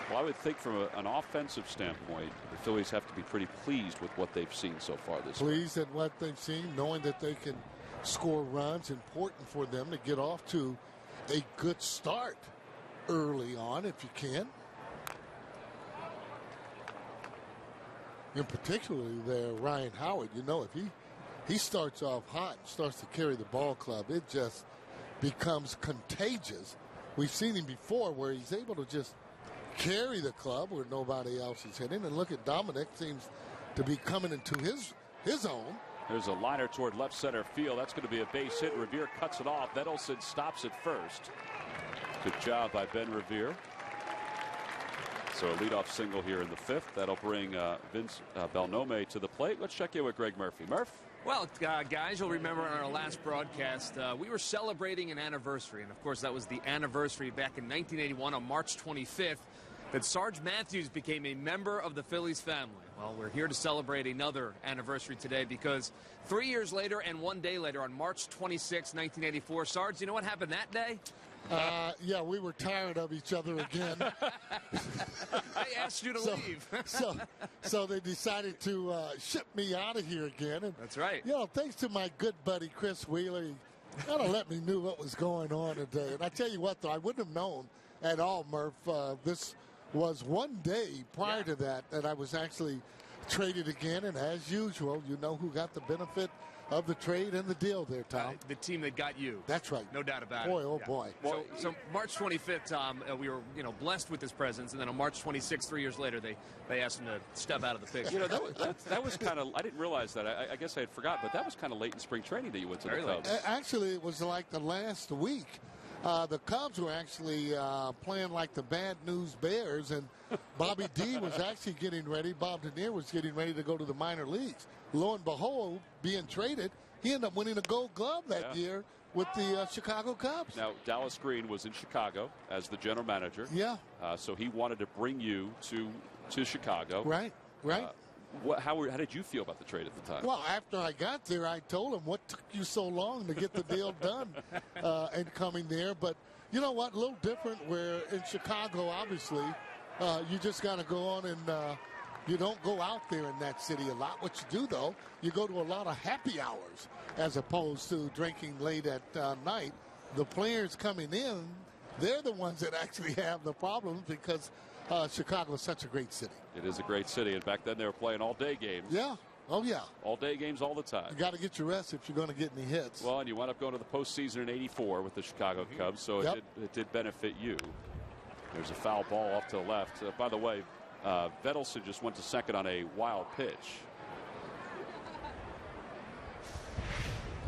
Well, I would think from an offensive standpoint, the Phillies have to be pretty pleased with what they've seen so far this year. Pleased at what they've seen, knowing that they can score runs. Important for them to get off to a good start early on if you can. In particularly there, Ryan Howard, you know, if he starts off hot and starts to carry the ball club, it just becomes contagious. We've seen him before where he's able to just carry the club where nobody else is hitting. And look at Dominic, seems to be coming into his own. There's a liner toward left center field. That's going to be a base hit. Revere cuts it off. Vedelson stops at first. Good job by Ben Revere. So a leadoff single here in the 5th. That'll bring Vince Belnome to the plate. Let's check in with Greg Murphy. Murph? Well, guys, you'll remember on our last broadcast, we were celebrating an anniversary. And, of course, that was the anniversary back in 1981 on March 25th that Sarge Matthews became a member of the Phillies family. Well, we're here to celebrate another anniversary today because 3 years later and 1 day later on March 26, 1984, Sarge, you know what happened that day? Yeah, we were tired of each other again. I asked you to leave. so they decided to ship me out of here again. And, that's right. You know, thanks to my good buddy Chris Wheeler, he kind of let me know what was going on today. And I tell you what, though, I wouldn't have known at all, Murph. This was 1 day prior to that I was actually traded again. And as usual, you know who got the benefit of the trade and the deal there, Tom. The team that got you. That's right. No doubt about boy, it. Oh, boy. So March 25th, Tom, we were, blessed with his presence. And then on March 26th, 3 years later, they asked him to step out of the picture. That was kind of, I didn't realize that. I guess I had forgot, but that was kind of late in spring training that you went to the Cubs. Actually, it was like the last week. The Cubs were actually playing like the Bad News Bears, and Bobby D was actually getting ready. Bob Denier was getting ready to go to the minor leagues. Lo and behold, being traded, he ended up winning a Gold Glove that year with the Chicago Cubs. Now, Dallas Green was in Chicago as the general manager. Yeah. So he wanted to bring you to Chicago. Right. How did you feel about the trade at the time? Well, after I got there, I told him, what took you so long to get the deal done and coming there? But you know what? A little different where in Chicago, obviously, you just got to go on and you don't go out there in that city a lot. What you do, though, you go to a lot of happy hours as opposed to drinking late at night. The players coming in, they're the ones that actually have the problems because Chicago is such a great city. It is a great city, and back then they were playing all-day games. Yeah. Oh, yeah. All-day games all the time. You got to get your rest if you're going to get any hits. Well, and you wound up going to the postseason in '84 with the Chicago Cubs, so it did benefit you. There's a foul ball off to the left. By the way, Vedelson just went to second on a wild pitch.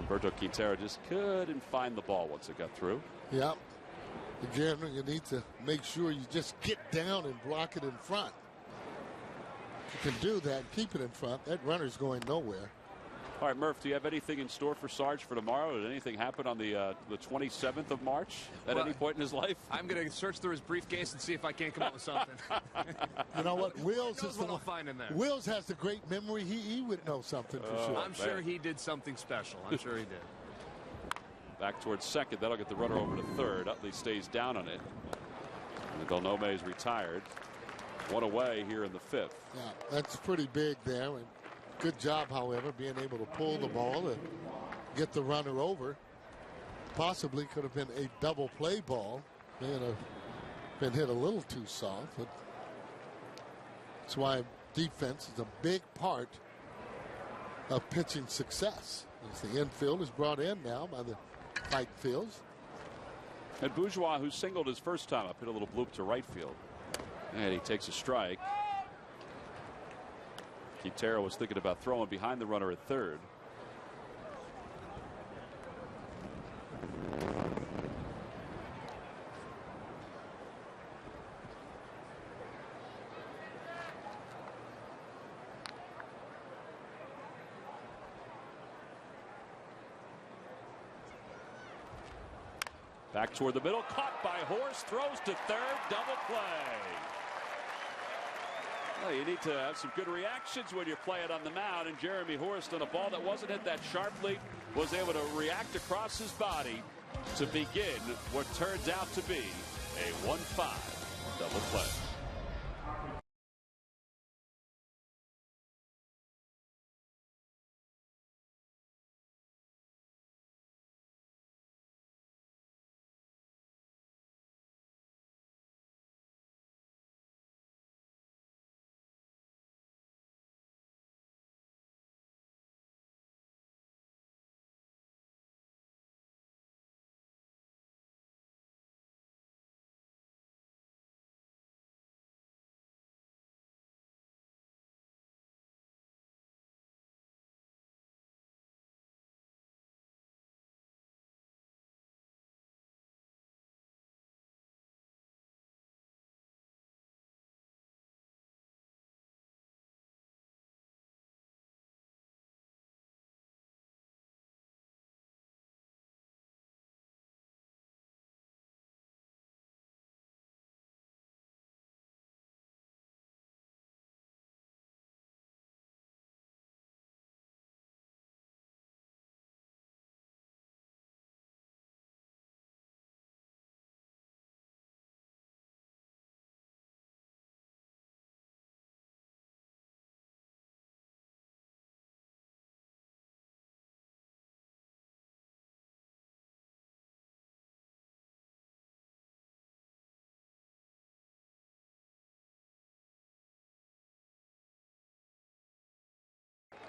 Humberto Quintero just couldn't find the ball once it got through. Yep. Again, you need to make sure you just get down and block it in front. If you can do that and keep it in front, that runner's going nowhere. All right, Murph, do you have anything in store for Sarge for tomorrow? Did anything happen on the 27th of March at any point in his life? I'm going to search through his briefcase and see if I can't come up with something. You know what? Wills is what I'll find in there. Wills has the great memory. He would know something for sure. I'm sure he did something special. I'm sure he did. Back towards second. That'll get the runner over to third. Utley stays down on it. And Belnome is retired. One away here in the 5th. Yeah, that's pretty big there. And good job, however, being able to pull the ball and get the runner over. Possibly could have been a double play ball. May have been hit a little too soft. But that's why defense is a big part of pitching success. As the infield is brought in now by the Fight Fields. And Bourgeois, who singled his first time up, hit a little bloop to right field. And he takes a strike. Quintero was thinking about throwing behind the runner at third. Back toward the middle, caught by Horst, throws to third, double play. Well, you need to have some good reactions when you're playing on the mound, and Jeremy Horst, on a ball that wasn't hit that sharply, was able to react across his body to begin what turns out to be a 1-5 double play.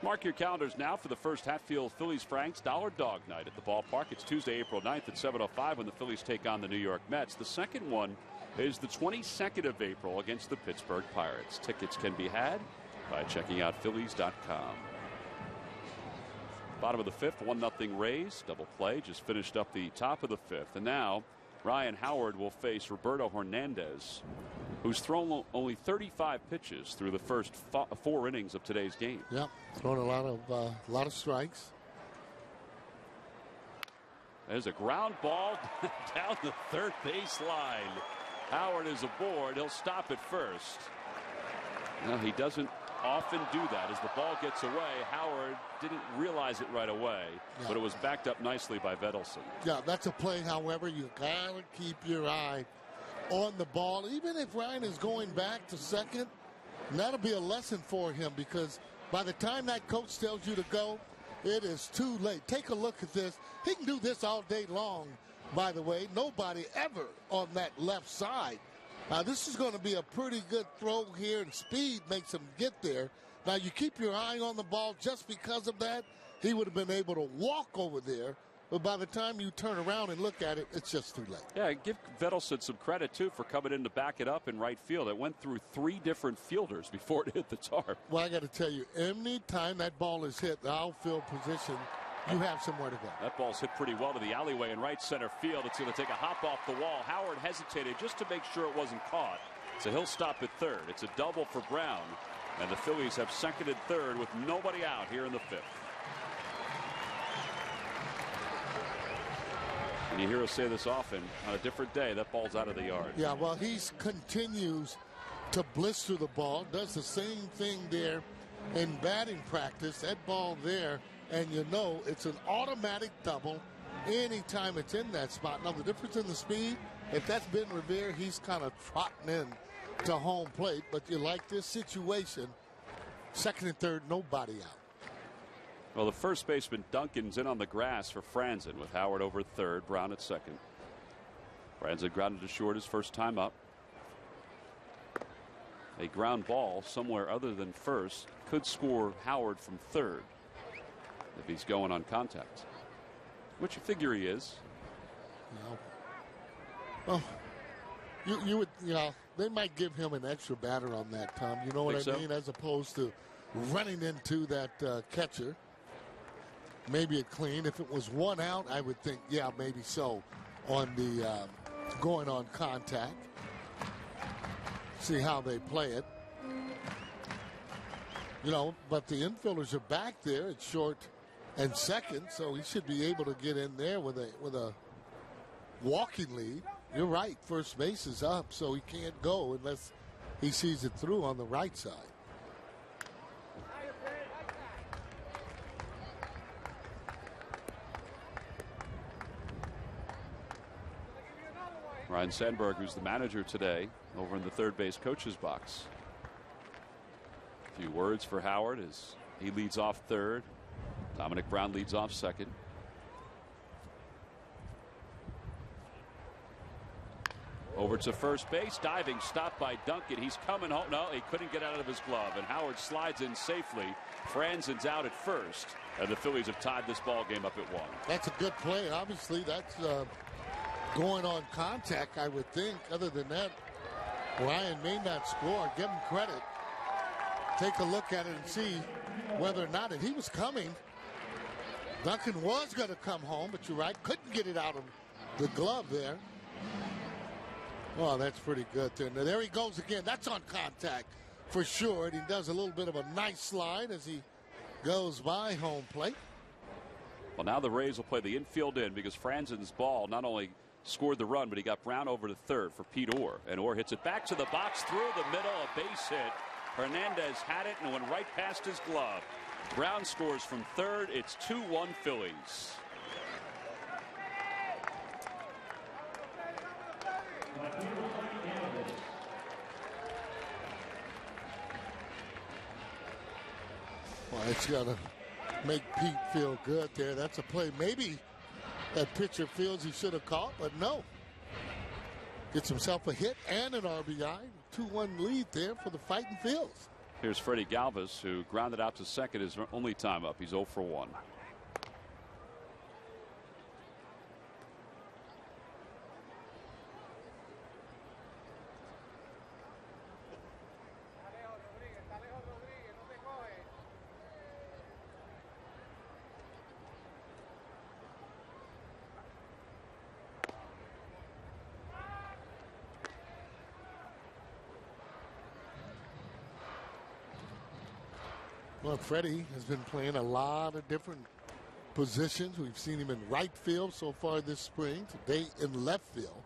Mark your calendars now for the first Hatfield Phillies-Franks Dollar Dog Night at the ballpark. It's Tuesday, April 9th at 7:05 when the Phillies take on the New York Mets. The second one is the 22nd of April against the Pittsburgh Pirates. Tickets can be had by checking out Phillies.com. Bottom of the fifth, 1-0 Rays. Double play just finished up the top of the fifth. And now Ryan Howard will face Roberto Hernandez, who's thrown only 35 pitches through the first 4 innings of today's game. Yep, thrown a lot of strikes. There's a ground ball down the third base line. Howard is aboard. He'll stop at first. No, he doesn't often do that. As the ball gets away, Howard didn't realize it right away, but it was backed up nicely by Vedelson. Yeah, that's a play. However, you gotta keep your eye on the ball, even if Ryan is going back to second. And that'll be a lesson for him, because by the time that coach tells you to go, it is too late. Take a look at this. He can do this all day long, by the way. Nobody ever on that left side. Now, this is going to be a pretty good throw here, and speed makes him get there. Now, you keep your eye on the ball. Just because of that, he would have been able to walk over there. But by the time you turn around and look at it, it's just too late. Yeah, give Vedelson some credit, too, for coming in to back it up in right field. It went through 3 different fielders before it hit the tarp. Well, I got to tell you, any time that ball is hit the outfield position, you have somewhere to go. That ball's hit pretty well to the alleyway in right center field. It's going to take a hop off the wall. Howard hesitated just to make sure it wasn't caught. So he'll stop at third. It's a double for Brown. And the Phillies have second and third with nobody out here in the fifth. And you hear us say this often, on a different day, that ball's out of the yard. Yeah, well, he continues to blister the ball, does the same thing there in batting practice. That ball there, and you know it's an automatic double anytime it's in that spot. Now, the difference in the speed, if that's Ben Revere, he's kind of trotting in to home plate. But you like this situation, second and third, nobody out. Well, the first baseman Duncan's in on the grass for Franzen with Howard over at third, Brown at second. Franzen grounded to short his first time up. A ground ball somewhere other than first could score Howard from third if he's going on contact, which you figure he is. Well, you would, they might give him an extra batter on that, Tom. You know what I mean? As opposed to running into that catcher. maybe it clean. If it was one out, I would think, yeah, maybe so on the going on contact. See how they play it. You know, but the infielders are back there at short and second, so he should be able to get in there with a walking lead. You're right, first base is up, so he can't go unless he sees it through on the right side. Ryan Sandberg, who's the manager today, over in the third base coach's box. A few words for Howard as he leads off third. Dominic Brown leads off second. Over to first base, diving, stopped by Duncan. He's coming home. No, he couldn't get out of his glove, and Howard slides in safely. Franzen's out at first, and the Phillies have tied this ball game up at 1. That's a good play. Obviously, that's going on contact, I would think. Other than that, Ryan may not score. Give him credit. Take a look at it and see whether or not, and he was coming. Duncan was going to come home, but you're right, couldn't get it out of the glove there. Oh, that's pretty good there. Now, there he goes again. That's on contact for sure. And he does a little bit of a nice slide as he goes by home plate. Well, now the Rays will play the infield in because Franzen's ball not only scored the run, but he got Brown over to third for Pete Orr. And Orr hits it back to the box through the middle, a base hit. Hernandez had it and went right past his glove. Brown scores from third. It's 2-1 Phillies. Well, it's got to make Pete feel good there. That's a play maybe that pitcher feels he should have caught, but no. Gets himself a hit and an RBI. 2-1 lead there for the Fighting Phils. Here's Freddie Galvis, who grounded out to second his only time up. He's 0 for 1. Well, Freddie has been playing a lot of different positions. We've seen him in right field so far this spring. Today in left field.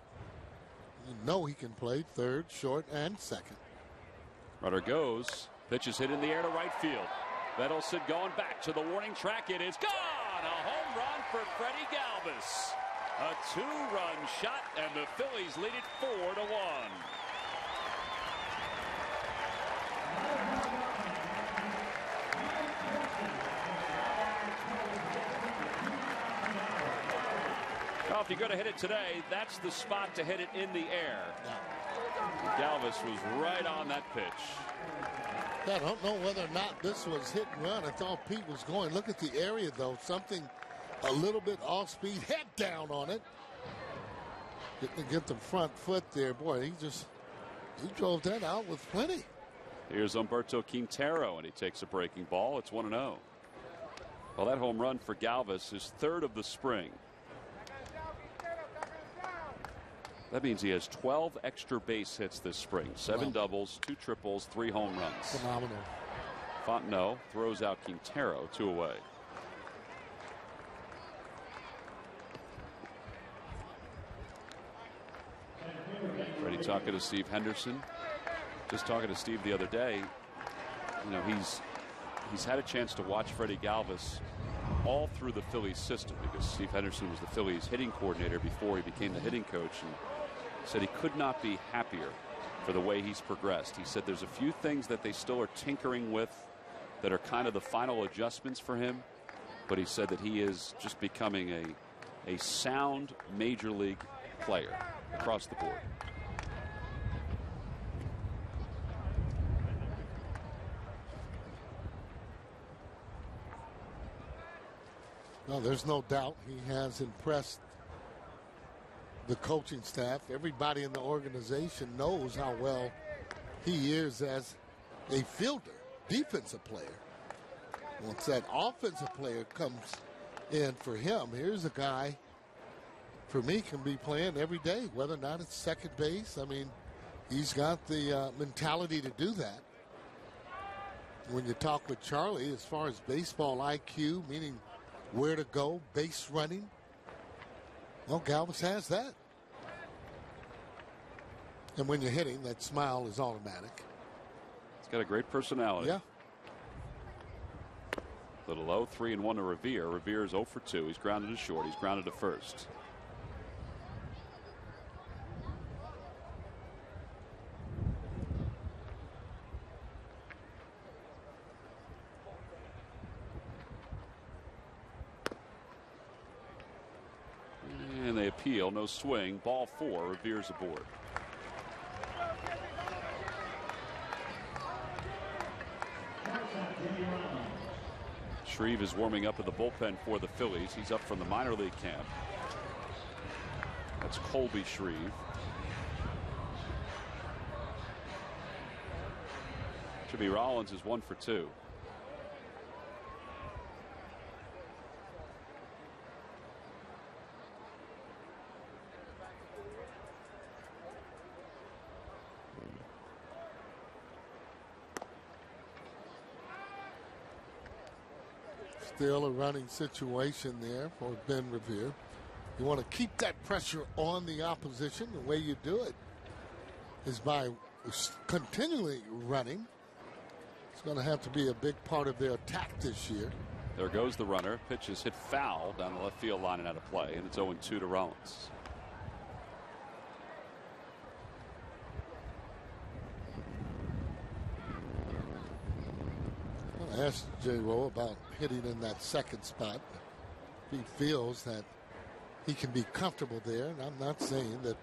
You know he can play third, short, and second. Runner goes. Pitch is hit in the air to right field. Vedelson going back to the warning track. It is gone. A home run for Freddie Galvis. A 2-run shot, and the Phillies lead it 4-1. Well, if you're going to hit it today, that's the spot to hit it in the air. Galvis was right on that pitch. I don't know whether or not this was hit and run. I thought Pete was going. Look at the area, though. Something a little bit off speed. Head down on it. Get the front foot there. Boy, he drove that out with plenty. Here's Humberto Quintero, and he takes a breaking ball. It's 1-0. Well, that home run for Galvis is third of the spring. That means he has 12 extra base hits this spring. 7 doubles, 2 triples, 3 home runs. Phenomenal. Fontenot throws out Quintero, 2 away. Freddie talking to Steve Henderson. Just talking to Steve the other day. You know, he's had a chance to watch Freddie Galvis all through the Phillies system because Steve Henderson was the Phillies hitting coordinator before he became the hitting coach, and said he could not be happier for the way he's progressed. He said there's a few things that they still are tinkering with that are kind of the final adjustments for him, but he said that he is just becoming a sound major league player across the board. No, there's no doubt he has impressed the coaching staff. Everybody in the organization knows how well he is as a fielder, defensive player. Once that offensive player comes And for him, here's a guy, for me, can be playing every day, whether or not it's second base. I mean, he's got the mentality to do that. When you talk with Charlie, as far as baseball IQ, meaning where to go, base running, well, Galvis has that. And when you're hitting, that smile is automatic. He's got a great personality. Yeah. Little low, 3-1 to Revere. Revere's 0 for 2. He's grounded to short. He's grounded to first. And they appeal. No swing. Ball 4. Revere's aboard. Shreve is warming up in the bullpen for the Phillies. He's up from the minor league camp. That's Colby Shreve. Jimmy Rollins is 1 for 2. Still a running situation there for Ben Revere. You want to keep that pressure on the opposition. The way you do it is by continually running. It's going to have to be a big part of their attack this year. There goes the runner. Pitch is hit foul down the left field line and out of play, and it's 0-2 to Rollins. I asked J. Rowe about hitting in that second spot. He feels that he can be comfortable there, and I'm not saying that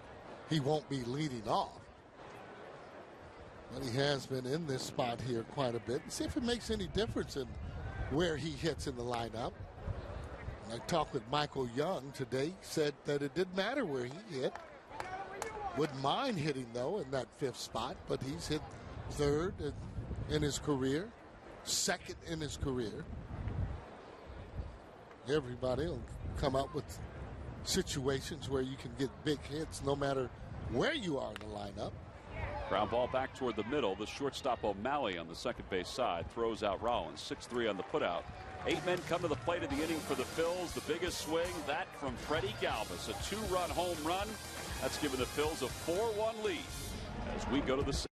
he won't be leading off. But he has been in this spot here quite a bit. See if it makes any difference in where he hits in the lineup. I talked with Michael Young today. He said that it didn't matter where he hit. Wouldn't mind hitting, though, in that fifth spot, but he's hit third in his career, second in his career. Everybody will come up with situations where you can get big hits no matter where you are in the lineup. Ground ball back toward the middle. The shortstop O'Malley on the second base side throws out Rollins. 6-3 on the putout. 8 men come to the plate of the inning for the Phils. The biggest swing, that from Freddie Galvis. A 2-run home run. That's given the Phils a 4-1 lead as we go to the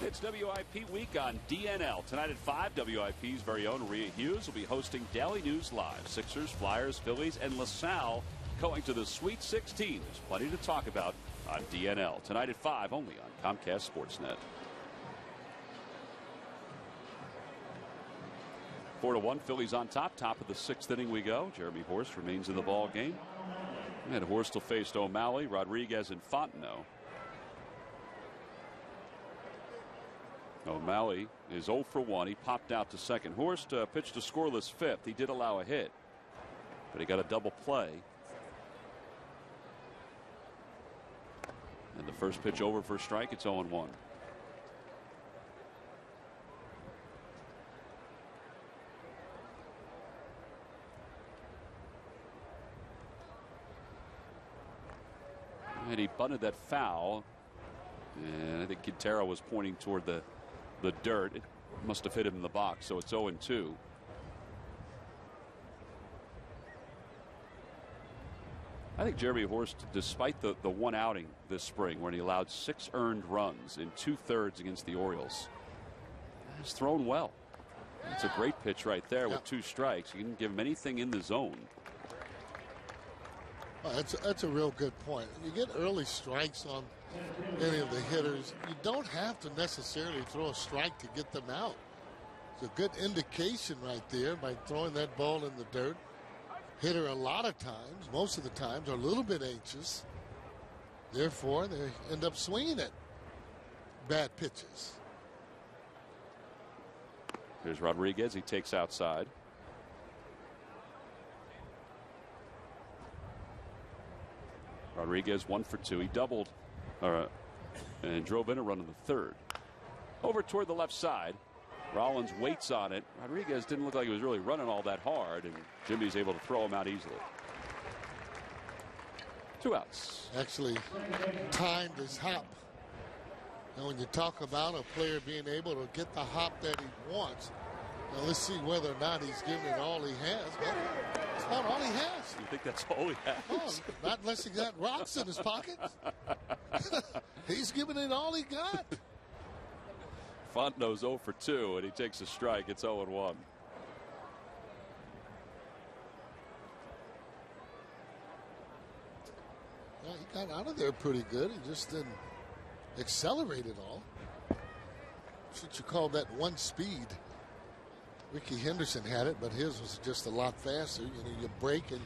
It's WIP week on DNL. Tonight at 5, WIP's very own Rhea Hughes will be hosting Daily News Live. Sixers, Flyers, Phillies, and LaSalle going to the Sweet 16. There's plenty to talk about on DNL. Tonight at 5, only on Comcast Sportsnet. 4-1, Phillies on top. Top of the 6th inning we go. Jeremy Horst remains in the ball game. And Horst will face O'Malley, Rodriguez, and Fontenot. O'Malley is 0 for 1. He popped out to second. Horst pitched a scoreless 5th. He did allow a hit, but he got a double play. And the first pitch over for a strike. It's 0-1. and he bunted that foul. And I think Quintero was pointing toward the dirt. It must have hit him in the box, so it's 0-2. I think Jeremy Horst, despite the one outing this spring when he allowed 6 earned runs in 2/3 against the Orioles, has thrown well. It's a great pitch right there with 2 strikes. You didn't give him anything in the zone. Well, that's a real good point. You get early strikes on any of the hitters, you don't have to necessarily throw a strike to get them out. It's a good indication right there by throwing that ball in the dirt. Hitter a lot of times, most of the times, are a little bit anxious. Therefore, they end up swinging at bad pitches. Here's Rodriguez. He takes outside. Rodriguez 1 for 2. He doubled and drove in a run in the 3rd. Over toward the left side. Rollins waits on it. Rodriguez didn't look like he was really running all that hard, and Jimmy's able to throw him out easily. 2 outs. Actually timed his hop. And when you talk about a player being able to get the hop that he wants, now let's see whether or not he's giving it all he has. Well, it's not all he has. You think that's all he has? Oh, not unless he got rocks in his pockets. He's giving it all he got. Fontenot's 0 for 2, and he takes a strike. It's 0-1. Well, he got out of there pretty good. He just didn't accelerate it all. That's what you call that one speed. Ricky Henderson had it, but his was just a lot faster. You know, you break and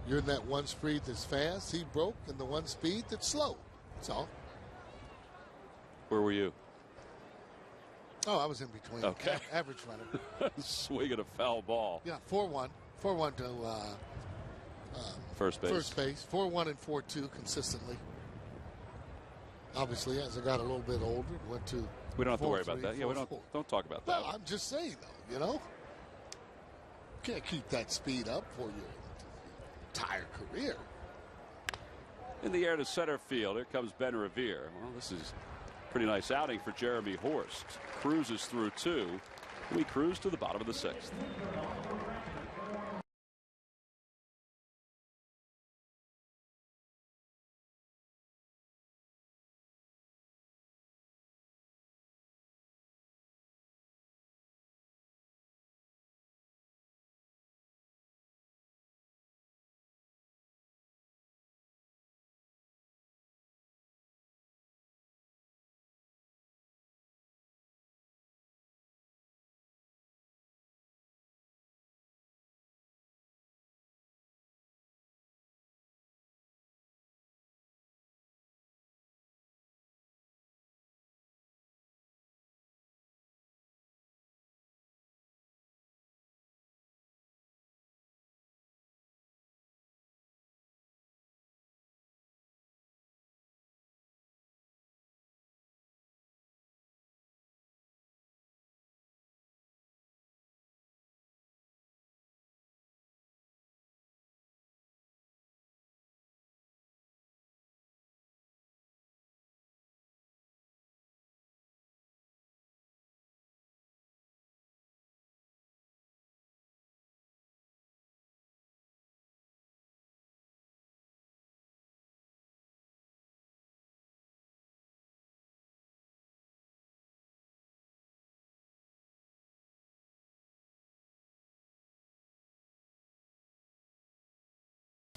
you're in that one speed that's fast. He broke in the one speed that's slow. That's all. Where were you? Oh, I was in between. Okay. Average runner. Swinging a foul ball. Yeah, 4-1. 4-1 to first base. First base. 4-1 and 4-2 consistently. Obviously, as I got a little bit older, went to. We don't have to worry 4-3, about that. Yeah, we don't talk about that. Well, I'm just saying, though, you know, can't keep that speed up for your entire career. In the air to center field. Here comes Ben Revere. Well, this is a pretty nice outing for Jeremy Horst. Cruises through 2. We cruise to the bottom of the 6th.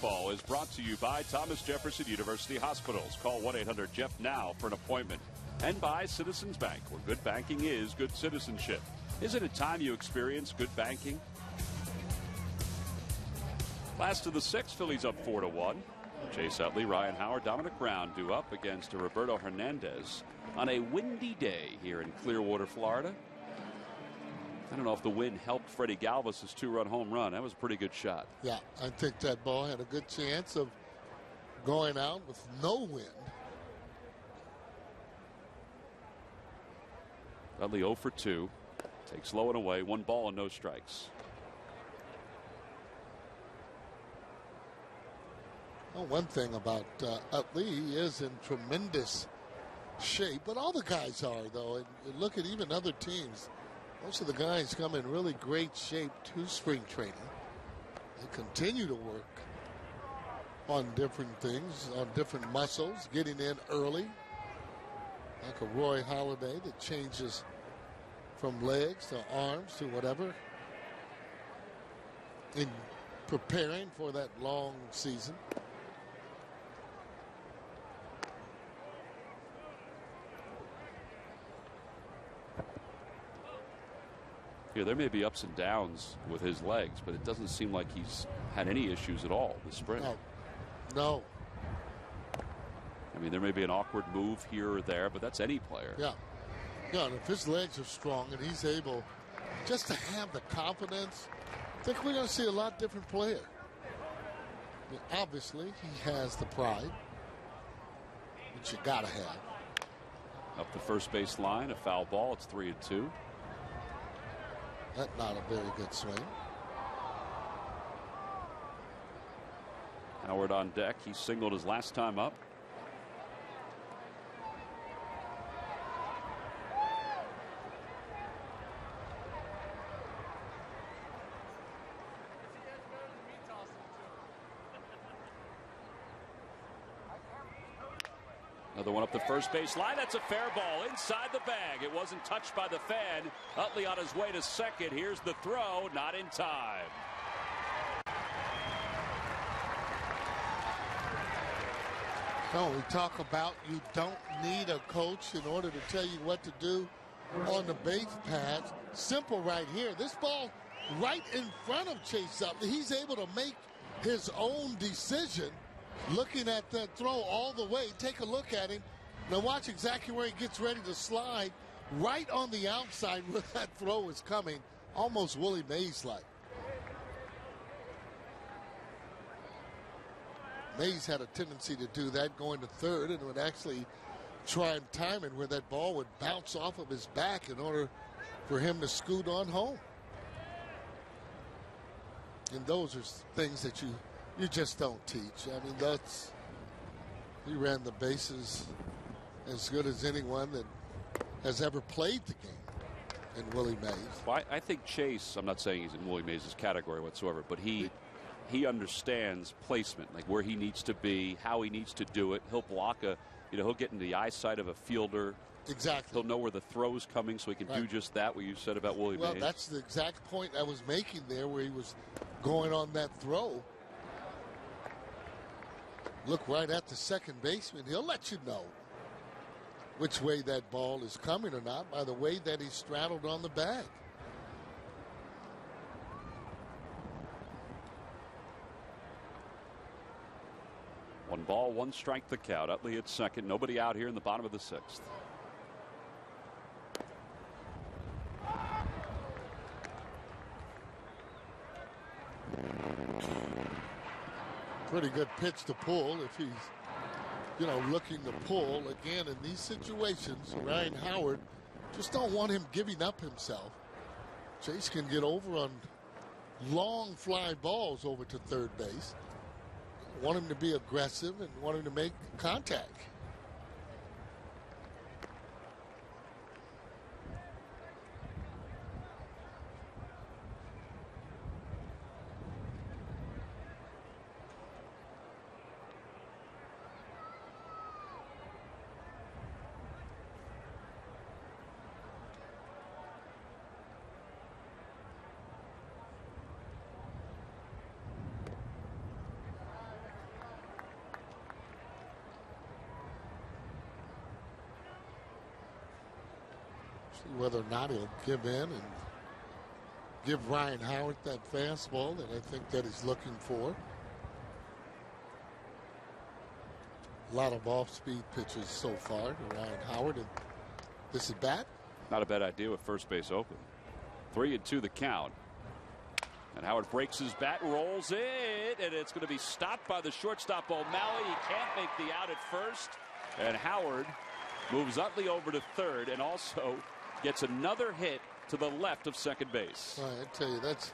Ball is brought to you by Thomas Jefferson University Hospitals. Call 1-800-JEFF-NOW for an appointment. And by Citizens Bank, where good banking is good citizenship. Isn't it time you experience good banking? Last of the 6, Phillies up 4-1. Chase Utley, Ryan Howard, Dominic Brown due up against Roberto Hernandez on a windy day here in Clearwater, Florida. I don't know if the wind helped Freddie Galvis' 2-run home run. That was a pretty good shot. Yeah, I think that ball had a good chance of going out with no wind. Utley 0 for 2. Takes low and away. 1 ball and no strikes. Well, one thing about Utley, he is in tremendous shape, but all the guys are, though. And you look at even other teams, most of the guys come in really great shape to spring training. They continue to work on different things, on different muscles, getting in early, like a Roy Halladay that changes from legs to arms to whatever, in preparing for that long season. Yeah, there may be ups and downs with his legs, but it doesn't seem like he's had any issues at all this spring. No. I mean, there may be an awkward move here or there, but that's any player. Yeah. Yeah, and if his legs are strong and he's able just to have the confidence, I think we're going to see a lot different player. I mean, obviously, he has the pride, which you got to have. Up the first base line, a foul ball. It's 3-2. That's not a very good swing. Howard on deck. He singled his last time up. Another one up the first base line. That's a fair ball inside the bag. It wasn't touched by the fan. Utley on his way to second. Here's the throw. Not in time. No, we talk about you don't need a coach in order to tell you what to do on the base paths. Simple right here. This ball right in front of Chase Utley. He's able to make his own decision. Looking at that throw all the way. Take a look at him. Now watch exactly where he gets ready to slide. Right on the outside where that throw is coming. Almost Willie Mays-like. Mays had a tendency to do that going to third and would actually try and time it where that ball would bounce off of his back in order for him to scoot on home. And those are things that you just don't teach. I mean, he ran the bases as good as anyone that has ever played the game in Willie Mays. Well, I think Chase, I'm not saying he's in Willie Mays' category whatsoever, but he understands placement, like where he needs to be, how he needs to do it. He'll block he'll get into the eyesight of a fielder. Exactly. He'll know where the throw's coming so he can do just that, what you said about Willie Mays. Well, that's the exact point I was making there where he was going on that throw. Look right at the second baseman. He'll let you know which way that ball is coming or not by the way that he straddled on the bag. One ball, one strike the count. Utley at second. Nobody out here in the bottom of the sixth. Pretty good pitch to pull if he's, looking to pull. Again, in these situations, Ryan Howard just don't want him giving up himself. Chase can get over on long fly balls over to third base. Want him to be aggressive and want him to make contact. Whether or not he'll give in and give Ryan Howard that fastball that I think that he's looking for. A lot of off-speed pitches so far to Ryan Howard. And this is bat. Not a bad idea with first base open. 3-2 the count. And Howard breaks his bat, rolls it, and it's going to be stopped by the shortstop O'Malley. He can't make the out at first. And Howard moves Utley over to third and also gets another hit to the left of second base. I tell you, that's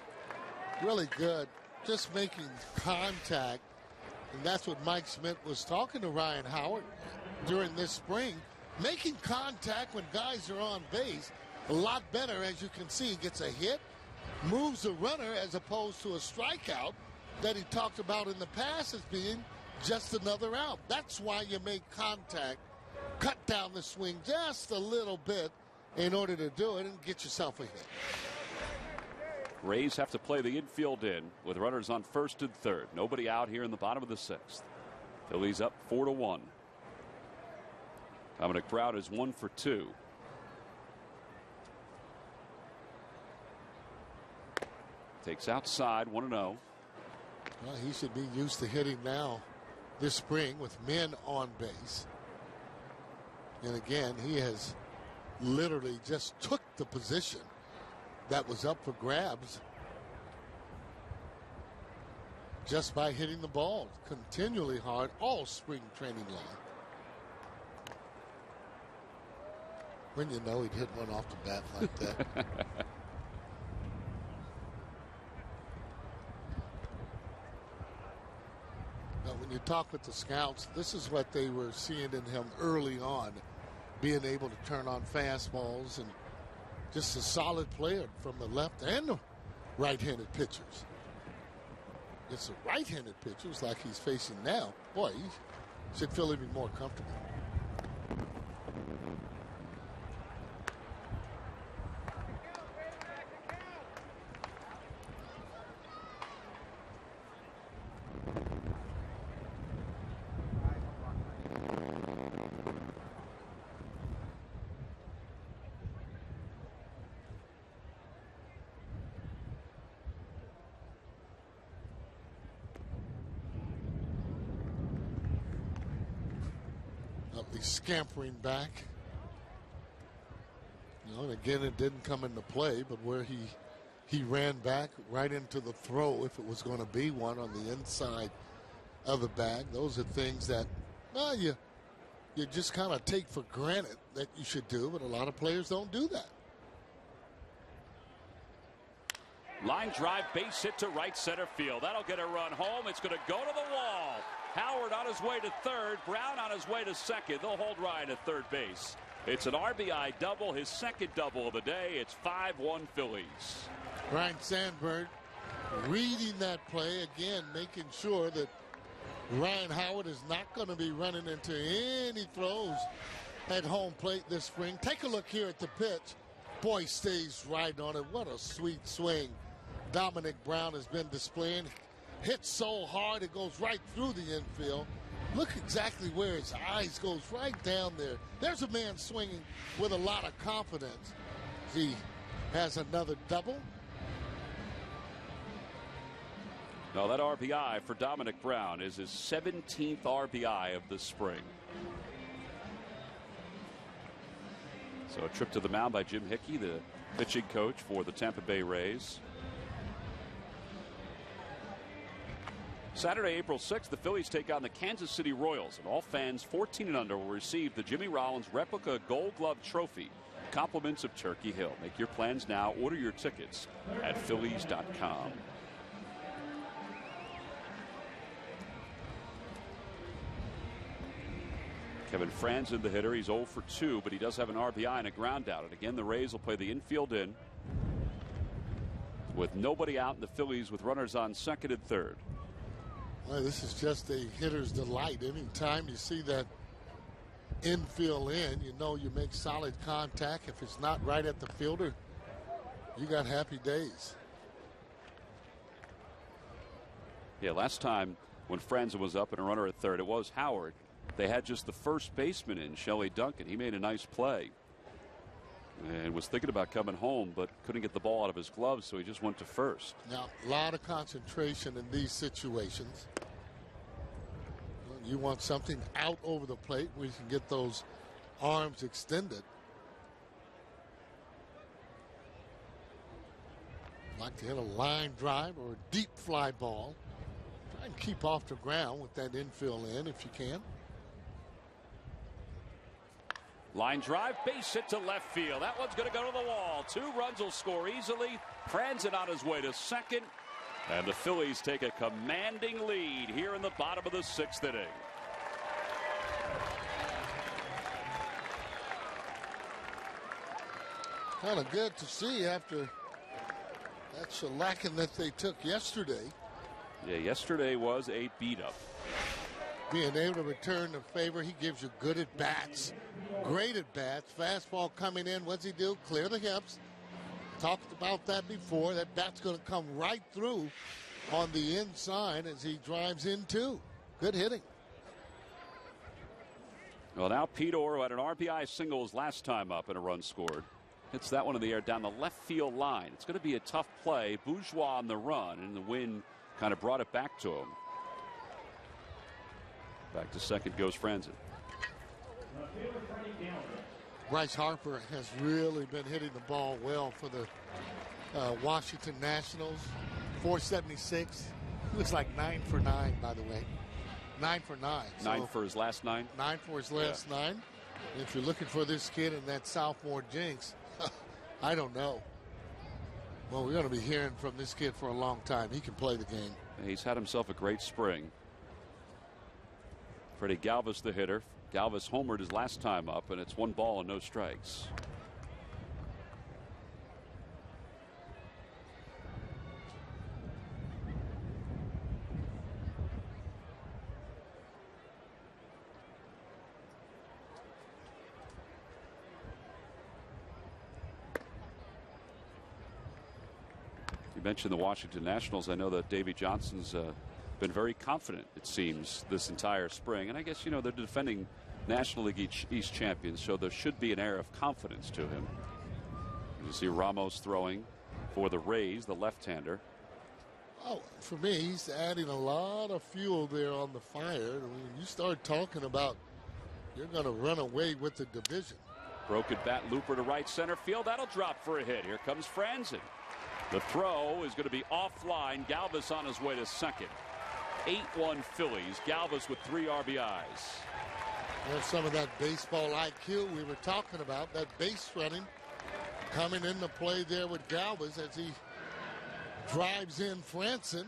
really good. Just making contact And that's what Mike Smith was talking to Ryan Howard during this spring. Making contact when guys are on base, a lot better, as you can see. He gets a hit, moves the runner as opposed to a strikeout that he talked about in the past as being just another out. That's why you make contact, cut down the swing just a little bit in order to do it and get yourself a hit. Rays have to play the infield in with runners on first and third. Nobody out here in the bottom of the sixth. Phillies up 4-1. Dominic Brown is 1 for 2. Takes outside, 1-0. Well, he should be used to hitting now this spring with men on base. And again, he has literally just took the position that was up for grabs just by hitting the ball continually hard all spring training long. When you know he'd hit one off the bat like that. Now, when you talk with the scouts, this is what they were seeing in him early on, being able to turn on fastballs and just a solid player from the left and the right-handed pitchers. It's the right-handed pitchers like he's facing now. Boy, he should feel even more comfortable. He's scampering back. You know, and again, it didn't come into play, but where he ran back right into the throw, if it was going to be one on the inside of the bag. Those are things that, well, you just kind of take for granted that you should do, but a lot of players don't do that. Line drive, base hit to right center field. That'll get a run home. It's going to go to the wall. Howard on his way to third. Brown on his way to second. They'll hold Ryan at third base. It's an RBI double, his second double of the day. It's 5-1 Phillies. Ryan Sandberg reading that play again, making sure that Ryan Howard is not going to be running into any throws at home plate this spring. Take a look here at the pitch. Boy, stays right on it. What a sweet swing Dominic Brown has been displaying. Hits so hard it goes right through the infield. Look exactly where his eyes goes, right down there. There's a man swinging with a lot of confidence. He has another double. Now that RBI for Dominic Brown is his 17th RBI of the spring. So a trip to the mound by Jim Hickey, the pitching coach for the Tampa Bay Rays. Saturday, April 6th, the Phillies take on the Kansas City Royals, and all fans 14 and under will receive the Jimmy Rollins replica Gold Glove Trophy. Compliments of Turkey Hill. Make your plans now. Order your tickets at Phillies.com. Kevin Franzen, the hitter, he's 0 for 2, but he does have an RBI and a ground out. And again, the Rays will play the infield in with nobody out, and the Phillies with runners on second and third. Well, this is just a hitter's delight. Anytime you see that infield in, you know you make solid contact. If it's not right at the fielder, you got happy days. Yeah, last time when Franzen was up and a runner at third, it was Howard. They had just the first baseman in, Shelley Duncan. He made a nice play and was thinking about coming home, but couldn't get the ball out of his gloves, so he just went to first. Now, a lot of concentration in these situations. You want something out over the plate where you can get those arms extended. Like to hit a line drive or a deep fly ball. Try and keep off the ground with that infield in if you can. Line drive, base hit to left field. That one's going to go to the wall. 2 runs will score easily. Franzen on his way to second. And the Phillies take a commanding lead here in the bottom of the 6th inning. Kind of good to see after that shellacking that they took yesterday. Yeah, yesterday was a beat-up. Being able to return the favor, he gives you good at-bats, great at-bats. Fastball coming in, what's he do? Clear the hips. Talked about that before. That bat's going to come right through on the inside as he drives in too. Good hitting. Well, now Pete Orr, who had an RBI single his last time up and a run scored, hits that one in the air down the left field line. It's going to be a tough play. Bourgeois on the run, and the wind kind of brought it back to him. Back to second goes Franzen. Bryce Harper has really been hitting the ball well for the Washington Nationals. 476. Looks like 9 for 9, by the way. 9 for 9. 9 for his last 9? 9 for his last 9. If you're looking for this kid in that sophomore jinx, I don't know. Well, we're going to be hearing from this kid for a long time. He can play the game. He's had himself a great spring. Freddie Galvis, the hitter. Galvis homered his last time up, and it's 1 ball and no strikes. You mentioned the Washington Nationals. I know that Davey Johnson's been very confident, it seems, this entire spring. And I guess, you know, they're defending National League East champions, so there should be an air of confidence to him. You see Ramos throwing for the Rays, the left-hander. Oh, for me, he's adding a lot of fuel there on the fire. When you start talking about you're going to run away with the division. Broken bat looper to right center field. That'll drop for a hit. Here comes Franzen. The throw is going to be offline. Galvis on his way to second. 8-1 Phillies. Galvis with 3 RBIs. There's some of that baseball IQ we were talking about. That base running coming into play there with Galvis as he drives in Franzen.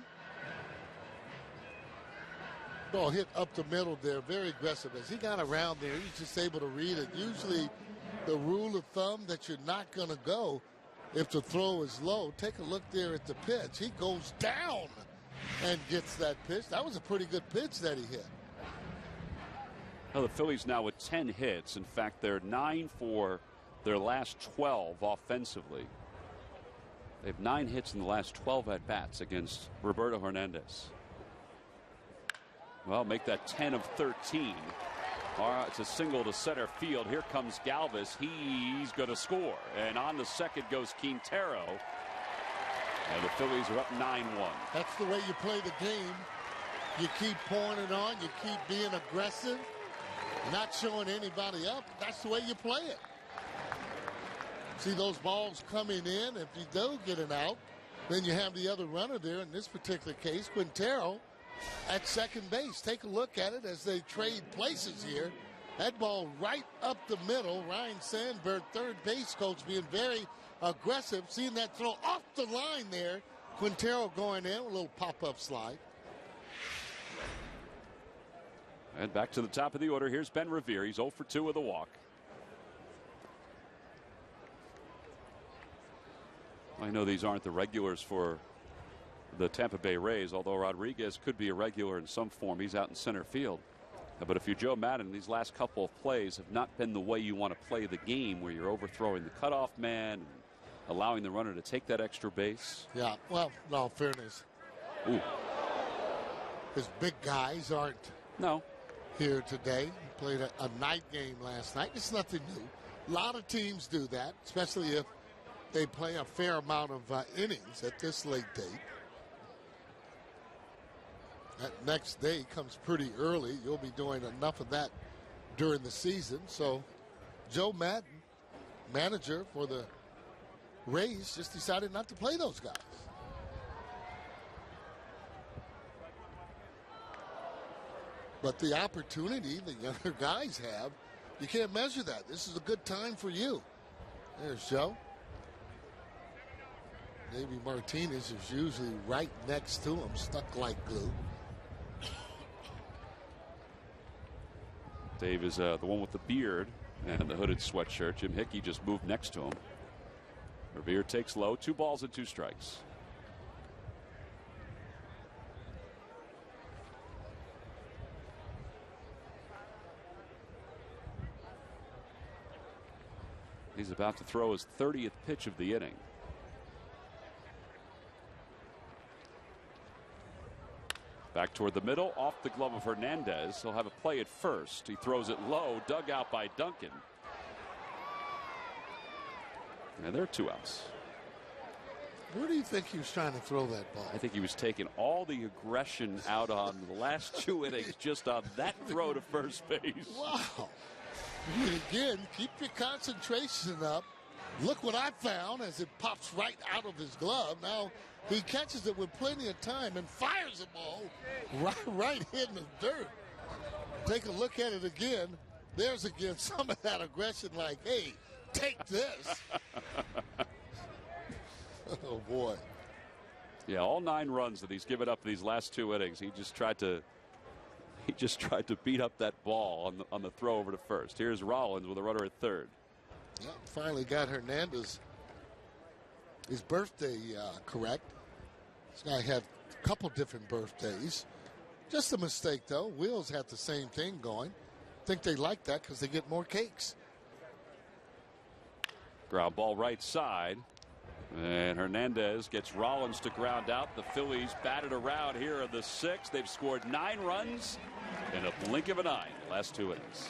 Ball hit up the middle there. Very aggressive. As he got around there, he's just able to read it. Usually the rule of thumb that you're not going to go if the throw is low. Take a look there at the pitch. He goes down and gets that pitch. That was a pretty good pitch that he hit. Well, the Phillies now with 10 hits. In fact, they're 9 for their last 12 offensively. They have 9 hits in the last 12 at-bats against Roberto Hernandez. Well, make that 10 of 13. All right, it's a single to center field. Here comes Galvis. He's going to score. And on the second goes Quintero. And the Phillies are up 9-1. That's the way you play the game. You keep pouring it on. You keep being aggressive. Not showing anybody up. That's the way you play it. See those balls coming in. If you do get an out, then you have the other runner there. In this particular case, Quintero at second base. Take a look at it as they trade places here. That ball right up the middle. Ryan Sandberg, third base coach, being very aggressive. Seeing that throw off the line there. Quintero going in, a little pop-up slide. And back to the top of the order. Here's Ben Revere. He's 0 for 2 with a walk. I know these aren't the regulars for the Tampa Bay Rays, although Rodriguez could be a regular in some form. He's out in center field. But if you're Joe Madden, these last couple of plays have not been the way you want to play the game, where you're overthrowing the cutoff man and allowing the runner to take that extra base. Yeah, well, in all fairness, his big guys aren't here today. He played a night game last night. It's nothing new. A lot of teams do that, especially if they play a fair amount of innings at this late date. That next day comes pretty early. You'll be doing enough of that during the season. So Joe Madden, manager for the Rays, just decided not to play those guys. But the opportunity the younger guys have, you can't measure that. This is a good time for you. There's Joe. Davey Martinez is usually right next to him, stuck like glue. Dave is the one with the beard and the hooded sweatshirt. Jim Hickey just moved next to him. Revere takes low, 2 balls and 2 strikes. He's about to throw his 30th pitch of the inning. Back toward the middle, off the glove of Hernandez. He'll have a play at first. He throws it low, dug out by Duncan. And there are 2 outs. Where do you think he was trying to throw that ball? I think he was taking all the aggression out on the last 2 innings just on that throw to first base. Wow. Again, keep your concentration up. Look what I found as it pops right out of his glove. Now he catches it with plenty of time and fires the ball right in the dirt. Take a look at it again. There's again some of that aggression like, hey, take this. Oh, boy. Yeah, all 9 runs that he's given up these last 2 innings. He just tried to beat up that ball on the throw over to first. Here's Rollins with a runner at third. Yeah, finally got Hernandez his birthday correct. This guy had a couple different birthdays. Just a mistake, though. Wheels had the same thing going. Think they like that because they get more cakes. Ground ball right side. And Hernandez gets Rollins to ground out. The Phillies batted around here in the 6th. They've scored 9 runs in a blink of an eye in the last 2 innings.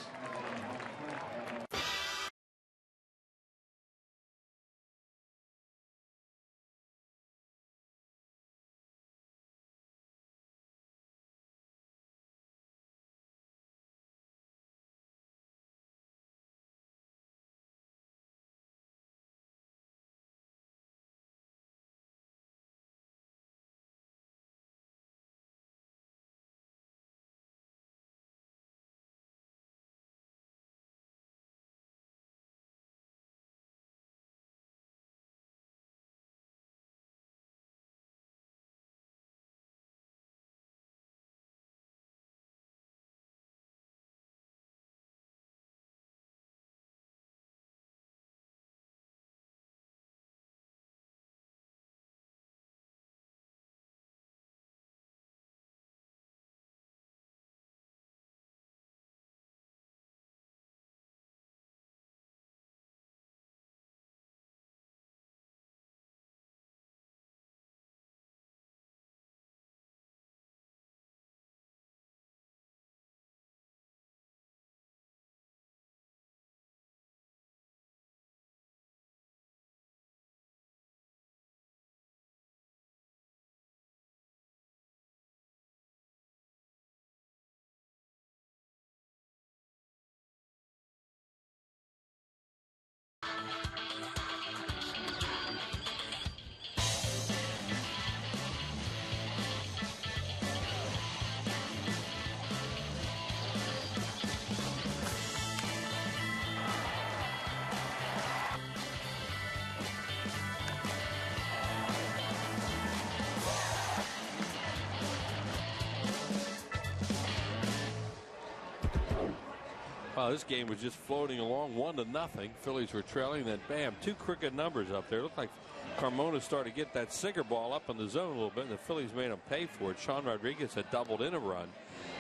Wow, this game was just floating along 1-0. Phillies were trailing, then bam, 2 crooked numbers up there. It looked like Carmona started to get that sinker ball up in the zone a little bit, and the Phillies made him pay for it. Sean Rodriguez had doubled in a run,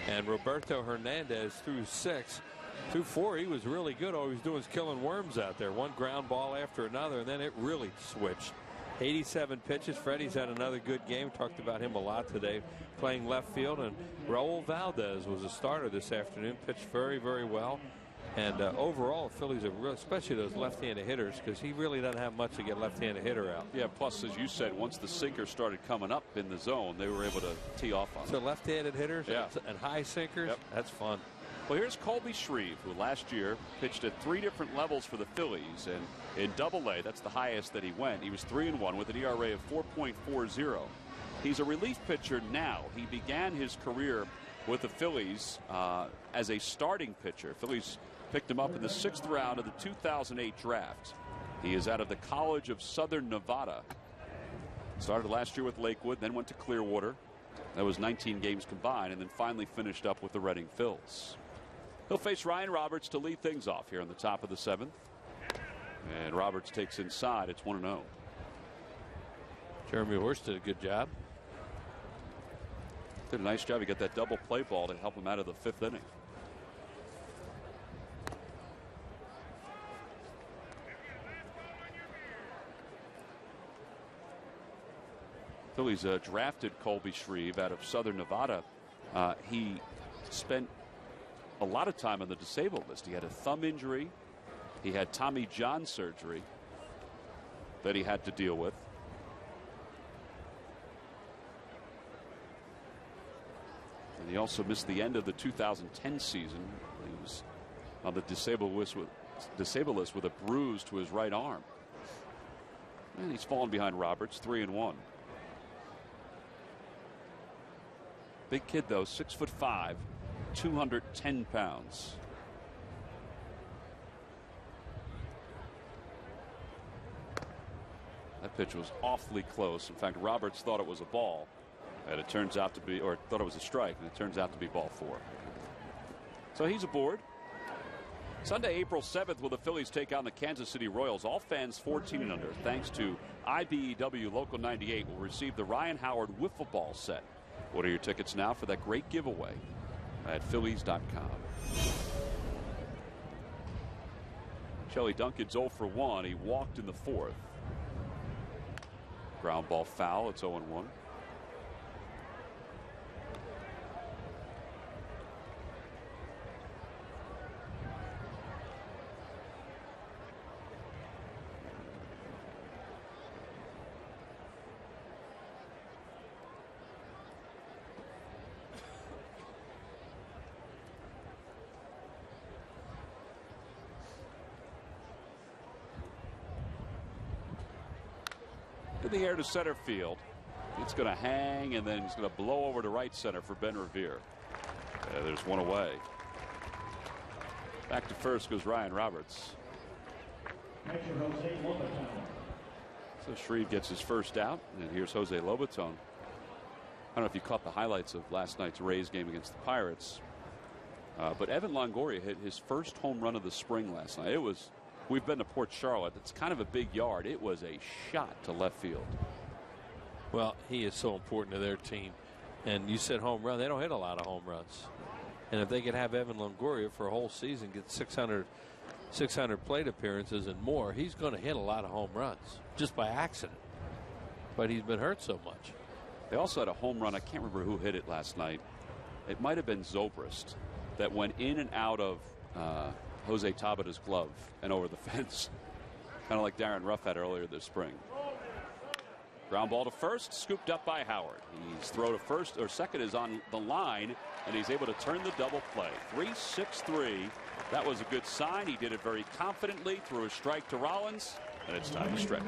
and Roberto Hernandez threw 6. Through 4, he was really good. All he was doing was killing worms out there. One ground ball after another, and then it really switched. 87 pitches. Freddie's had another good game. Talked about him a lot today, playing left field. And Raul Valdez was a starter this afternoon. Pitched very, very well. And overall, Phillies are especially those left-handed hitters, because he really doesn't have much to get left-handed hitter out. Yeah, plus, as you said, once the sinker started coming up in the zone, they were able to tee off on it. So left-handed hitters, yeah, and high sinkers, yep, that's fun. Well, here's Colby Shreve, who last year pitched at 3 different levels for the Phillies. And in Double-A, that's the highest that he went. He was 3-1 with an ERA of 4.40. He's a relief pitcher now. He began his career with the Phillies as a starting pitcher. Phillies picked him up in the 6th round of the 2008 draft. He is out of the College of Southern Nevada. Started last year with Lakewood, then went to Clearwater. That was 19 games combined, and then finally finished up with the Reading Phils. He'll face Ryan Roberts to lead things off here in the top of the 7th. And Roberts takes inside. It's 1-0. Jeremy Horst did a good job. Did a nice job. He got that double play ball to help him out of the 5th inning. Phillies drafted Colby Shreve out of Southern Nevada. He spent a lot of time on the disabled list. He had a thumb injury. He had Tommy John surgery that he had to deal with. And he also missed the end of the 2010 season. He was on the disabled list with a bruise to his right arm. And he's fallen behind Roberts, 3-1. Big kid, though, 6'5", 210 pounds. That pitch was awfully close. In fact, Roberts thought it was a ball, and it turns out to be, or thought it was a strike, and it turns out to be ball 4. So he's aboard. Sunday, April 7th, will the Phillies take on the Kansas City Royals. All fans 14 and under, thanks to IBEW Local 98, will receive the Ryan Howard wiffle ball set. Order your tickets now for that great giveaway at Phillies.com. Shelley Duncan's 0 for 1. He walked in the 4th. Ground ball foul. It's 0-1. In the air to center field. It's going to hang, and then he's going to blow over to right center for Ben Revere. There's one away. Back to first goes Ryan Roberts. So Shreve gets his first out, and here's Jose Lobaton. I don't know if you caught the highlights of last night's Rays game against the Pirates, but Evan Longoria hit his first home run of the spring last night. It was. We've been to Port Charlotte. It's kind of a big yard. It was a shot to left field. Well, he is so important to their team. And you said home run. They don't hit a lot of home runs. And if they could have Evan Longoria for a whole season, get 600 plate appearances and more, he's going to hit a lot of home runs just by accident. But he's been hurt so much. They also had a home run. I can't remember who hit it last night. It might have been Zobrist that went in and out of Jose Tabata's glove and over the fence, kind of like Darren Ruff had earlier this spring. Ground ball to first, scooped up by Howard. His throw to first or second is on the line, and he's able to turn the double play. 3-6-3. That was a good sign. He did it very confidently, threw a strike to Rollins, and it's time to stretch.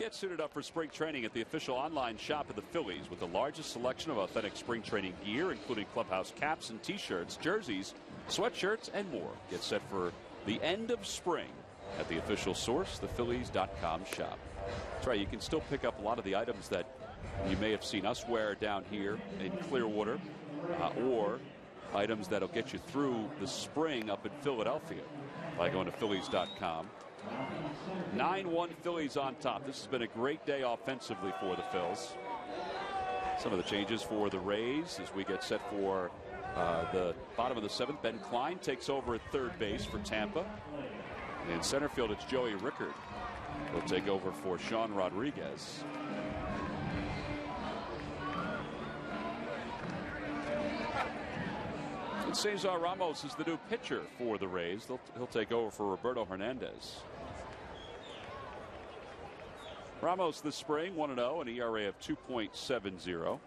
Get suited up for spring training at the official online shop of the Phillies with the largest selection of authentic spring training gear, including clubhouse caps and T-shirts, jerseys, sweatshirts, and more. Get set for the end of spring at the official source, thephillies.com shop. That's right, you can still pick up a lot of the items that you may have seen us wear down here in Clearwater, or items that'll get you through the spring up in Philadelphia by going to Phillies.com. 9-1 Phillies on top. This has been a great day offensively for the Phils. Some of the changes for the Rays as we get set for the bottom of the 7th. Ben Klein takes over at third base for Tampa. In center field, it's Joey Rickard. He'll take over for Sean Rodriguez. And Cesar Ramos is the new pitcher for the Rays. He'll take over for Roberto Hernandez. Ramos this spring 1-0, an ERA of 2.70.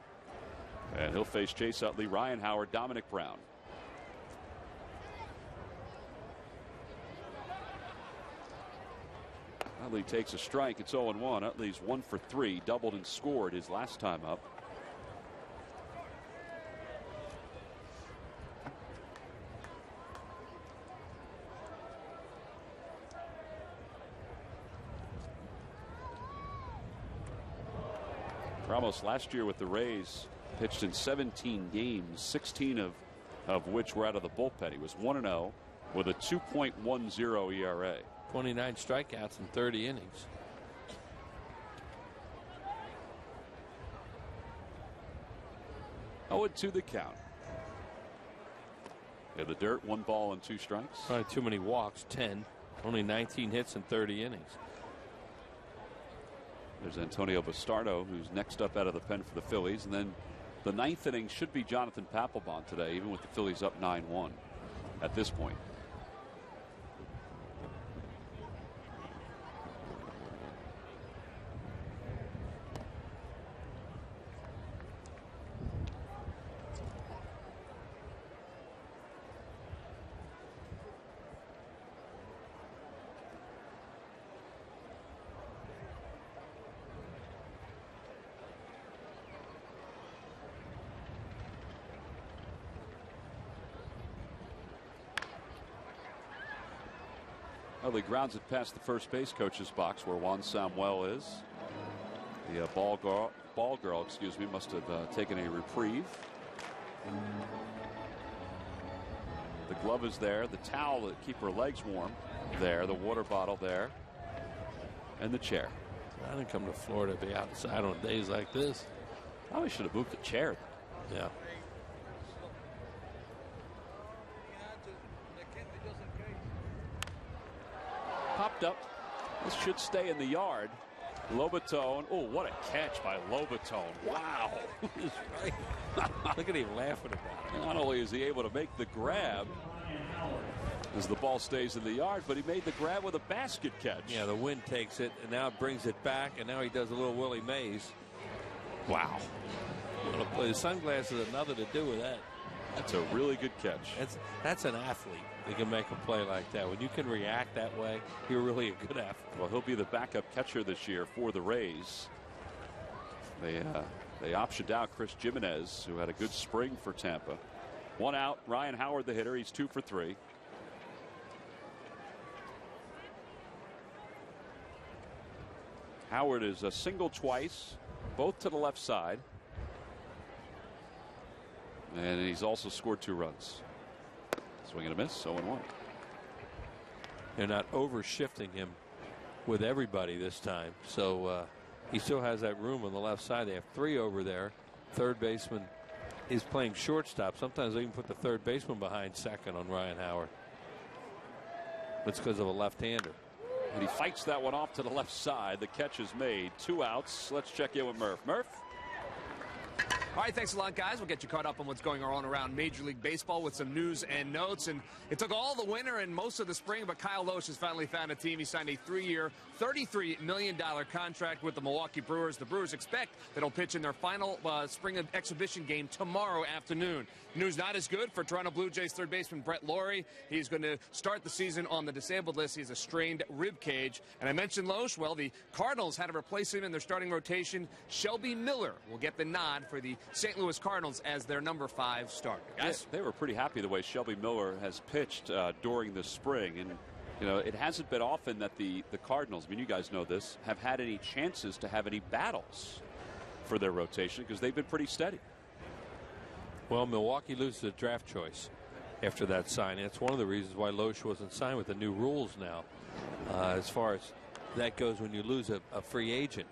And he'll face Chase Utley, Ryan Howard, Dominic Brown. Utley takes a strike. It's 0-1. Utley's 1 for 3, doubled and scored his last time up. Ramos last year with the Rays pitched in 17 games, 16 of which were out of the bullpen. He was 1-0 with a 2.10 ERA. 29 strikeouts in 30 innings. Oh, and 2 the count. Yeah, the dirt, 1 ball and 2 strikes. Probably too many walks, 10. Only 19 hits in 30 innings. There's Antonio Bastardo, who's next up out of the pen for the Phillies. And then the 9th inning should be Jonathan Papelbon today, even with the Phillies up 9-1 at this point. Utley grounds it past the first base coach's box where Juan Samuel is. The ball girl, excuse me, must have taken a reprieve. The glove is there. The towel to keep her legs warm there. The water bottle there. And the chair. I didn't come to Florida to be outside on days like this. Probably should have moved the chair. Yeah. Popped up. This should stay in the yard. Lobaton. Oh, what a catch by Lobaton. Wow. Look at him laughing about it. Not only is he able to make the grab as the ball stays in the yard, but he made the grab with a basket catch. Yeah, the wind takes it, and now it brings it back, and now he does a little Willie Mays. Wow. The sunglasses have nothing to do with that. That's a really good catch. That's an athlete that can make a play like that. When you can react that way, you're really a good athlete. Well, he'll be the backup catcher this year for the Rays. They optioned out Chris Jimenez, who had a good spring for Tampa. 1 out. Ryan Howard, the hitter. He's 2 for 3. Howard is a single twice, both to the left side. And he's also scored 2 runs. Swing and a miss, 0-1. They're not over-shifting him with everybody this time. So he still has that room on the left side. They have 3 over there. Third baseman is playing shortstop. Sometimes they even put the third baseman behind second on Ryan Howard. That's because of a left-hander. And he fights that one off to the left side. The catch is made. 2 outs. Let's check in with Murph. Murph? All right, thanks a lot, guys. We'll get you caught up on what's going on around Major League Baseball with some news and notes. And it took all the winter and most of the spring, but Kyle Loesch has finally found a team. He signed a 3-year, $33 million contract with the Milwaukee Brewers. The Brewers expect that he'll pitch in their final spring exhibition game tomorrow afternoon. News not as good for Toronto Blue Jays third baseman Brett Lawrie. He's going to start the season on the disabled list. He has a strained rib cage. And I mentioned Loesch. Well, the Cardinals had to replace him in their starting rotation. Shelby Miller will get the nod for the St. Louis Cardinals as their number 5 starter. Guys, they were pretty happy the way Shelby Miller has pitched during the spring. And, you know, it hasn't been often that the Cardinals, I mean, you guys know this, have had any chances to have any battles for their rotation because they've been pretty steady. Well, Milwaukee loses a draft choice after that signing. That's one of the reasons why Loesch wasn't signed with the new rules now. As far as that goes, when you lose a free agent.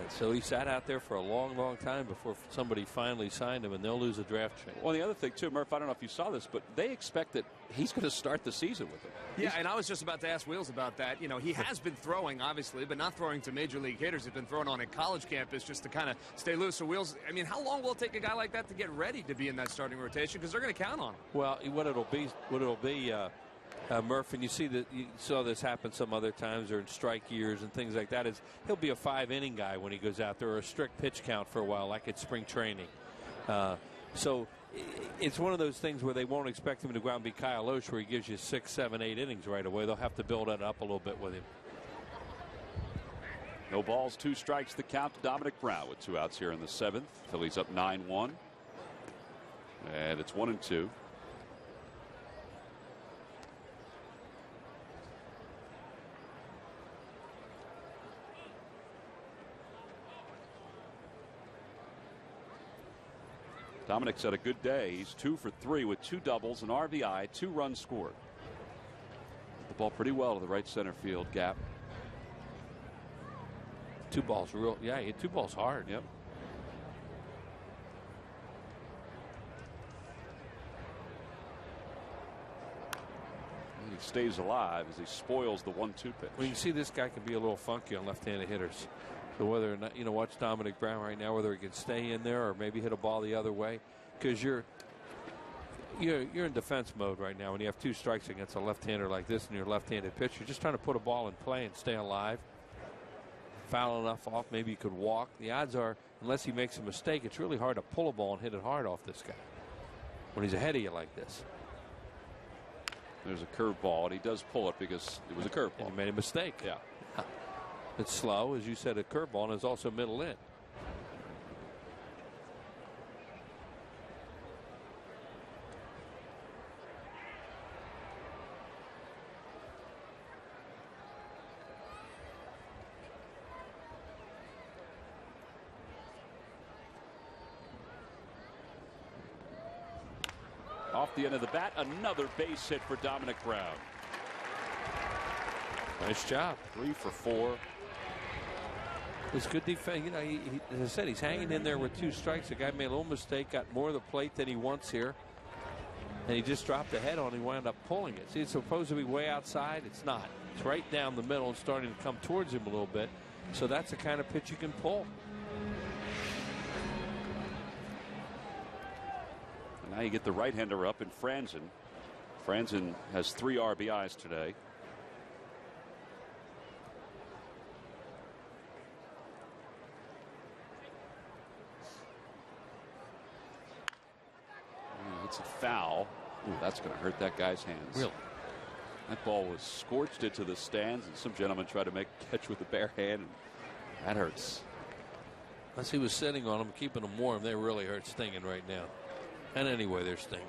So he sat out there for a long, long time before somebody finally signed him, and they'll lose a draft choice. Well, the other thing, too, Murph, I don't know if you saw this, but they expect that he's going to start the season with them. Yeah, and I was just about to ask Wheels about that. You know, he has been throwing, obviously, but not throwing to major league hitters. He's been throwing on a college campus just to kind of stay loose. So, Wheels, I mean, how long will it take a guy like that to get ready to be in that starting rotation? Because they're going to count on him. Well, what it'll be, Murph, and you saw this happen some other times or in strike years and things like that, is he'll be a 5-inning guy when he goes out there, or a strict pitch count for a while, like at spring training. So it's one of those things where they won't expect him to go out and be Kyle Loesch, where he gives you 6, 7, 8 innings right away. They'll have to build it up a little bit with him. No balls, 2 strikes, the count to Dominic Brown with 2 outs here in the 7th. Phillies up 9-1. And it's 1-2. Dominic's had a good day. He's 2 for 3 with 2 doubles, an RBI, 2 runs scored. The ball pretty well to the right center field gap. 2 balls real, yeah, he hit 2 balls hard. Yep. And he stays alive as he spoils the 1-2 pitch. Well, you can see this guy can be a little funky on left-handed hitters. So whether or not, you know, watch Dominic Brown right now, whether he can stay in there or maybe hit a ball the other way, because you're in defense mode right now when you have 2 strikes against a left-hander like this and you're a left-handed pitcher. You're just trying to put a ball in play and stay alive. Foul enough off, maybe he could walk. The odds are, unless he makes a mistake, it's really hard to pull a ball and hit it hard off this guy when he's ahead of you like this. There's a curveball, and he does pull it because it was a curveball. And he made a mistake. Yeah. It's slow, as you said, a curveball, and it's also middle in. Off the end of the bat, another base hit for Dominic Brown. Nice job. 3 for 4. It's good defense. You know, as I said, he's hanging in there with 2 strikes. The guy made a little mistake, got more of the plate than he wants here, and he just dropped the head on. He wound up pulling it. See, it's supposed to be way outside. It's not. It's right down the middle and starting to come towards him a little bit. So that's the kind of pitch you can pull. And now you get the right-hander up in Franzen. Franzen has 3 RBIs today. It's a foul. Ooh, that's going to hurt that guy's hands. Really? That ball was scorched into the stands, and some gentleman tried to make a catch with a bare hand, and that hurts. Unless he was sitting on them, keeping them warm, they really hurt stinging right now. And anyway, they're stinging.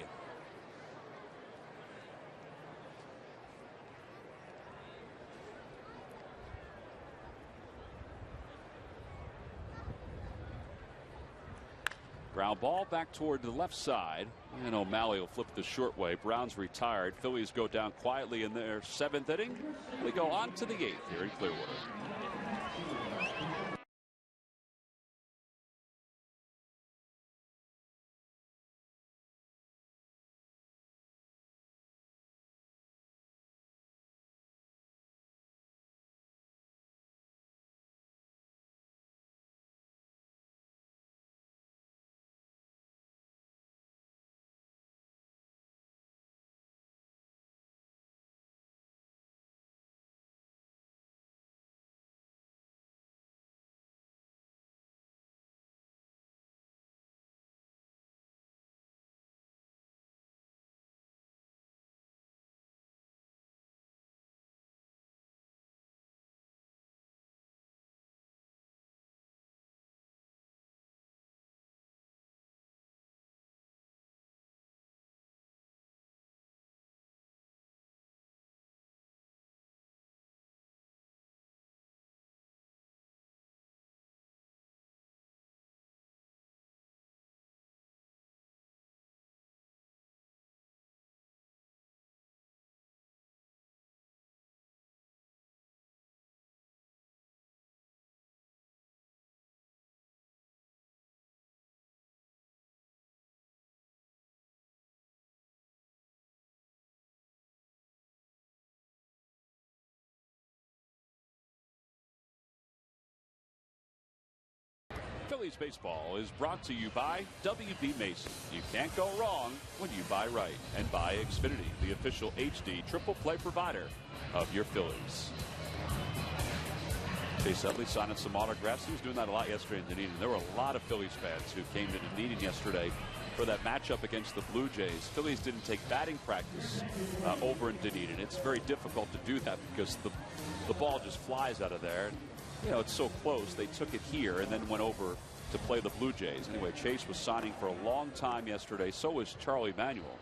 Ground ball back toward the left side, and O'Malley will flip the short way. Brown's retired. Phillies go down quietly in their 7th inning. We go on to the 8th here in Clearwater. Phillies baseball is brought to you by W.B. Mason. You can't go wrong when you buy right. And by Xfinity, the official HD triple play provider of your Phillies. Chase Utley signing some autographs. He was doing that a lot yesterday in Dunedin. There were a lot of Phillies fans who came to Dunedin yesterday for that matchup against the Blue Jays. Phillies didn't take batting practice over in Dunedin. It's very difficult to do that because the ball just flies out of there. You know, it's so close. They took it here and then went over to play the Blue Jays. Anyway, Chase was signing for a long time yesterday. So was Charlie Manuel.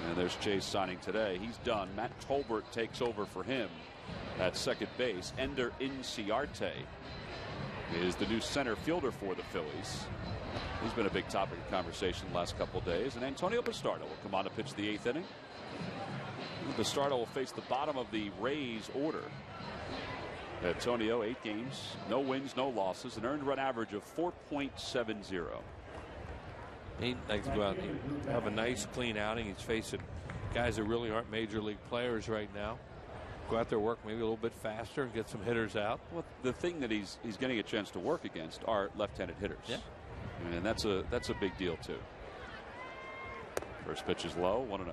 And there's Chase signing today. He's done. Matt Tolbert takes over for him at second base. Ender Inciarte is the new center fielder for the Phillies. He's been a big topic of conversation the last couple of days. And Antonio Bastardo will come on to pitch the 8th inning. Bastardo will face the bottom of the Rays order. Antonio, 8 games, no wins, no losses, an earned run average of 4.70. He likes to go out and have a nice, clean outing. He's facing guys that really aren't major league players right now. Go out there, work maybe a little bit faster, and get some hitters out. Well, the thing that he's getting a chance to work against are left-handed hitters. Yeah. And that's a big deal, too. First pitch is low, 1-0.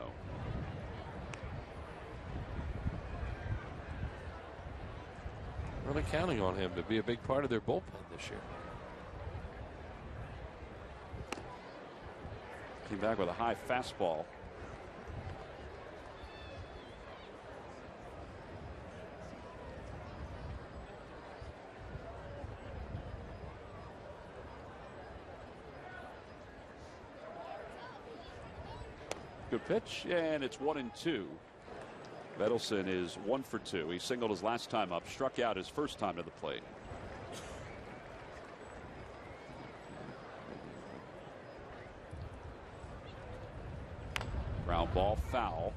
Really counting on him to be a big part of their bullpen this year. Came back with a high fastball. Good pitch, and it's 1-2. Vedelson is 1 for 2. He singled his last time up, struck out his first time to the plate. Ground ball, foul.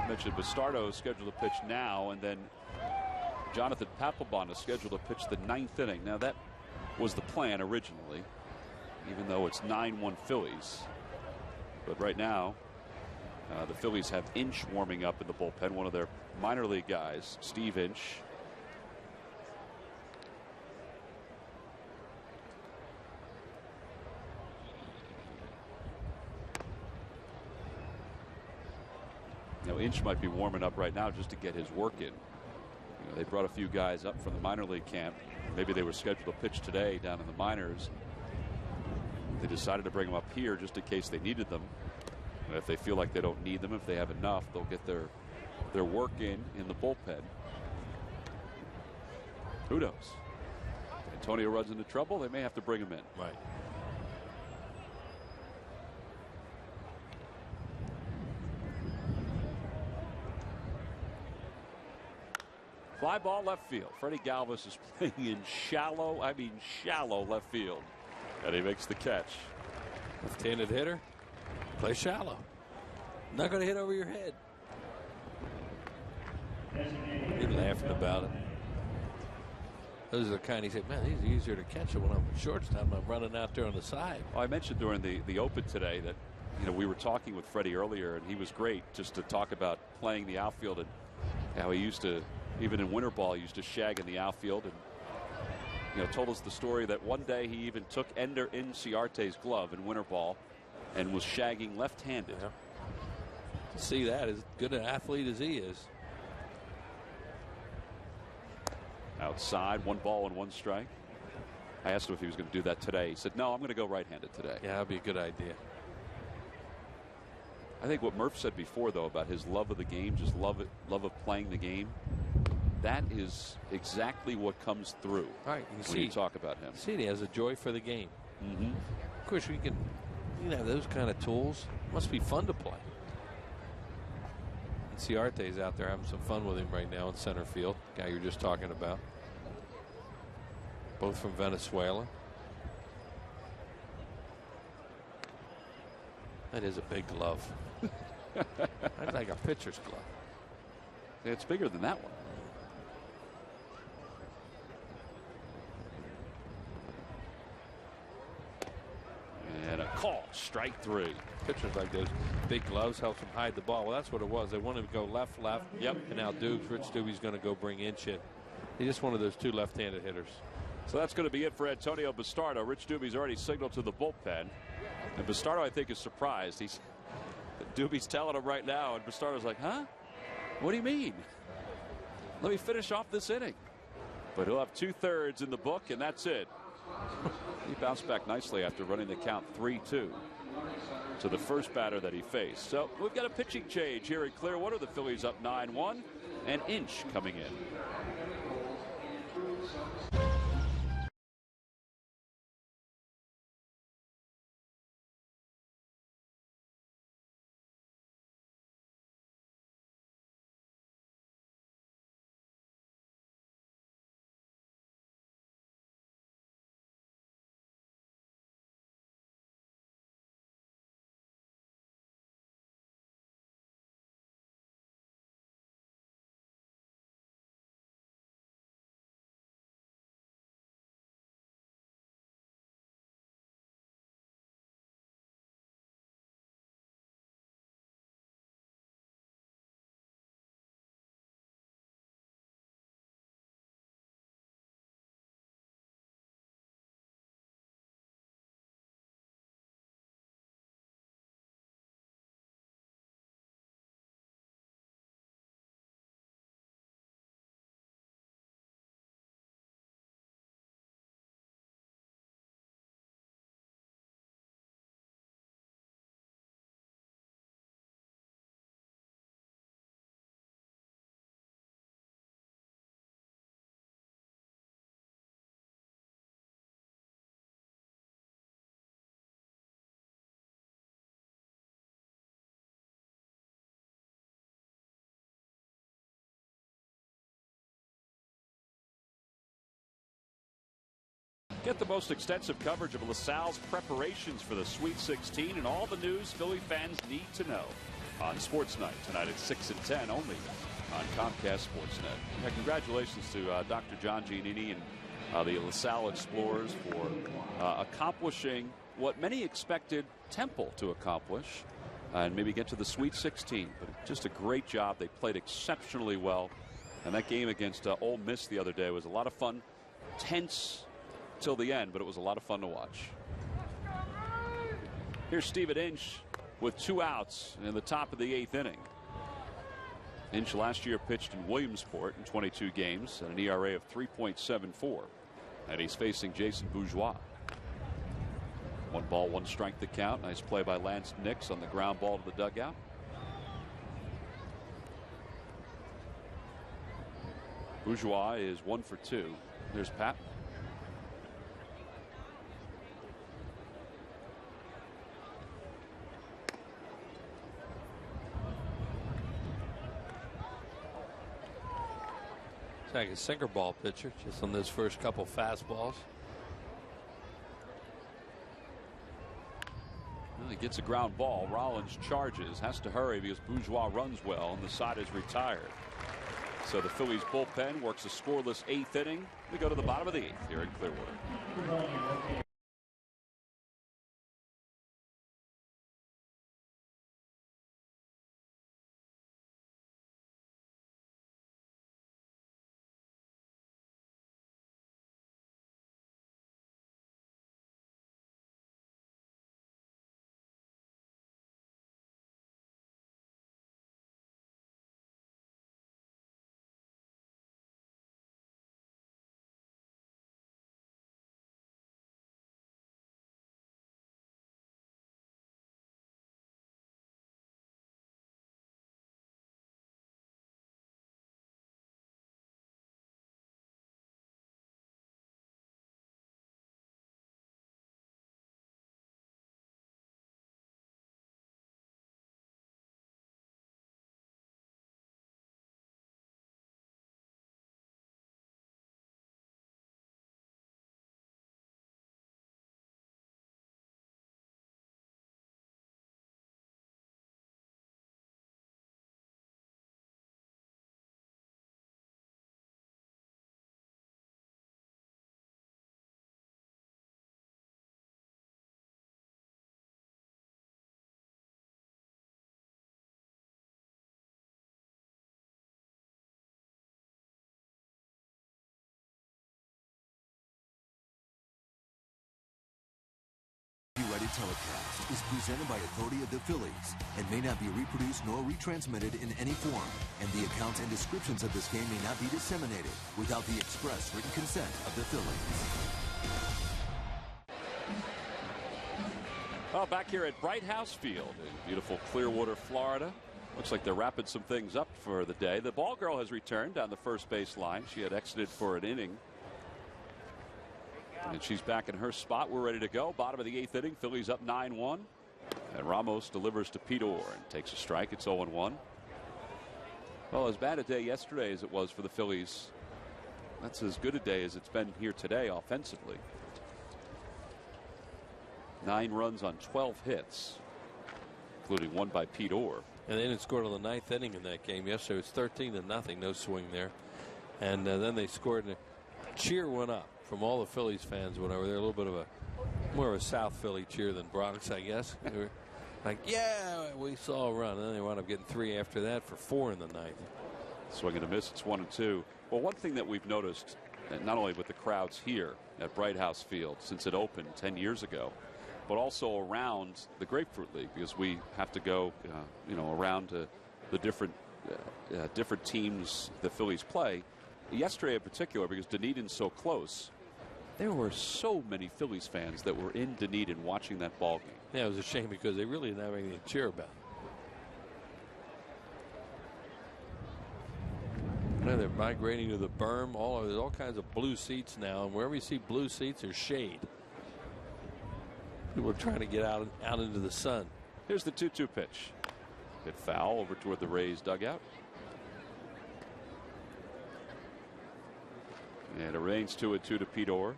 Mentioned Bastardo is scheduled to pitch now, and then Jonathan Papelbon is scheduled to pitch the 9th inning. Now that was the plan originally, even though it's 9-1 Phillies. But right now, the Phillies have Inch warming up in the bullpen, one of their minor league guys, Steve Inch. Now, Inch might be warming up right now just to get his work in. You know, they brought a few guys up from the minor league camp. Maybe they were scheduled to pitch today down in the minors. They decided to bring them up here just in case they needed them. And if they feel like they don't need them, if they have enough, they'll get their work in the bullpen. Who knows? If Antonio runs into trouble, they may have to bring him in. Right. Fly ball left field. Freddie Galvis is playing in shallow left field. And he makes the catch. Left-handed hitter, play shallow. Not going to hit over your head. He's laughing about it. Those are the kind he said, man, these are easier to catch when I'm shortstop. I'm running out there on the side. Well, I mentioned during the Open today that, you know, we were talking with Freddie earlier, and he was great just to talk about playing the outfield and how he used to, even in winter ball, he used to shag in the outfield, and you know, told us the story that one day he even took Ender Inciarte's glove in winter ball and was shagging left-handed. Yeah. See that, as good an athlete as he is. Outside, 1 ball and 1 strike. I asked him if he was going to do that today. He said, no, I'm going to go right-handed today. Yeah, that'd be a good idea. I think what Murph said before, though, about his love of the game, just love of playing the game, that is exactly what comes through right, when you talk about him. See, he has a joy for the game. Mm-hmm. Of course, you can have those kind of tools. Must be fun to play. Ciarte's out there having some fun with him right now in center field. Guy you're just talking about. Both from Venezuela. That is a big glove. That's like a pitcher's glove. It's bigger than that one. And a call, strike 3. Pitchers like those big gloves helps them hide the ball. Well, that's what it was. They wanted to go left. Yep. And now Rich Doobie's going to go bring Inch in. He's just one of those two left-handed hitters. So that's going to be it for Antonio Bastardo. Rich Doobie's already signaled to the bullpen. And Bastardo, I think, is surprised. Doobie's telling him right now, and Bastardo's like, huh? What do you mean? Let me finish off this inning. But he'll have 2/3 in the book, and that's it. He bounced back nicely after running the count 3-2 to the first batter that he faced. So we've got a pitching change here in Clearwater. The Phillies up 9-1, and Inch coming in. Get the most extensive coverage of LaSalle's preparations for the Sweet 16 and all the news Philly fans need to know on Sports Night tonight at 6 and 10 only on Comcast Sportsnet. Yeah, congratulations to Dr. John Giannini and the LaSalle Explorers for accomplishing what many expected Temple to accomplish and maybe get to the Sweet 16. But just a great job. They played exceptionally well. And that game against Ole Miss the other day was a lot of fun. Tense till the end, but it was a lot of fun to watch. Here's Stephen Inch with 2 outs in the top of the 8th inning. Inch last year pitched in Williamsport in 22 games at an ERA of 3.74. And he's facing Jason Bourgeois. 1 ball, 1 strike the count. Nice play by Lance Nix on the ground ball to the dugout. Bourgeois is 1 for 2. There's Pat. It's like a sinker ball pitcher just on those first couple fastballs. Well, he gets a ground ball. Rollins charges, has to hurry because Bourgeois runs well, and the side is retired. So the Phillies bullpen works a scoreless 8th inning. We go to the bottom of the 8th here in Clearwater. telecast is presented by authority of the Phillies and may not be reproduced nor retransmitted in any form, and the accounts and descriptions of this game may not be disseminated without the express written consent of the Phillies. Well, back here at Bright House Field in beautiful Clearwater, Florida. Looks like they're wrapping some things up for the day. The ball girl has returned down the first base line. She had exited for an inning. And she's back in her spot. We're ready to go. Bottom of the 8th inning. Phillies up 9-1. And Ramos delivers to Pete Orr and takes a strike. It's 0-1. Well, as bad a day yesterday as it was for the Phillies, that's as good a day as it's been here today offensively. 9 runs on 12 hits, including one by Pete Orr. And they didn't score till the 9th inning in that game yesterday. It was 13-0, no swing there. And then they scored, and a cheer went up from all the Phillies fans went over there. A little bit of more of a South Philly cheer than Bronx, I guess. They were like, yeah, we saw a run. And then they wound up getting 3 after that for 4 in the 9th. Swing and a miss. It's 1-2. Well, one thing that we've noticed, not only with the crowds here at Bright House Field since it opened 10 years ago, but also around the Grapefruit League, because we have to go, around to the different teams the Phillies play. Yesterday in particular, because Dunedin's so close, there were so many Phillies fans that were in Dunedin watching that ball game. Yeah, it was a shame because they really didn't have anything to cheer about. Now they're migrating to the berm. There's all kinds of blue seats now, and wherever you see blue seats, there's shade. People are trying to get out into the sun. Here's the 2-2 pitch. Hit foul over toward the Rays dugout. And it remains 2-2 to Pete Orr.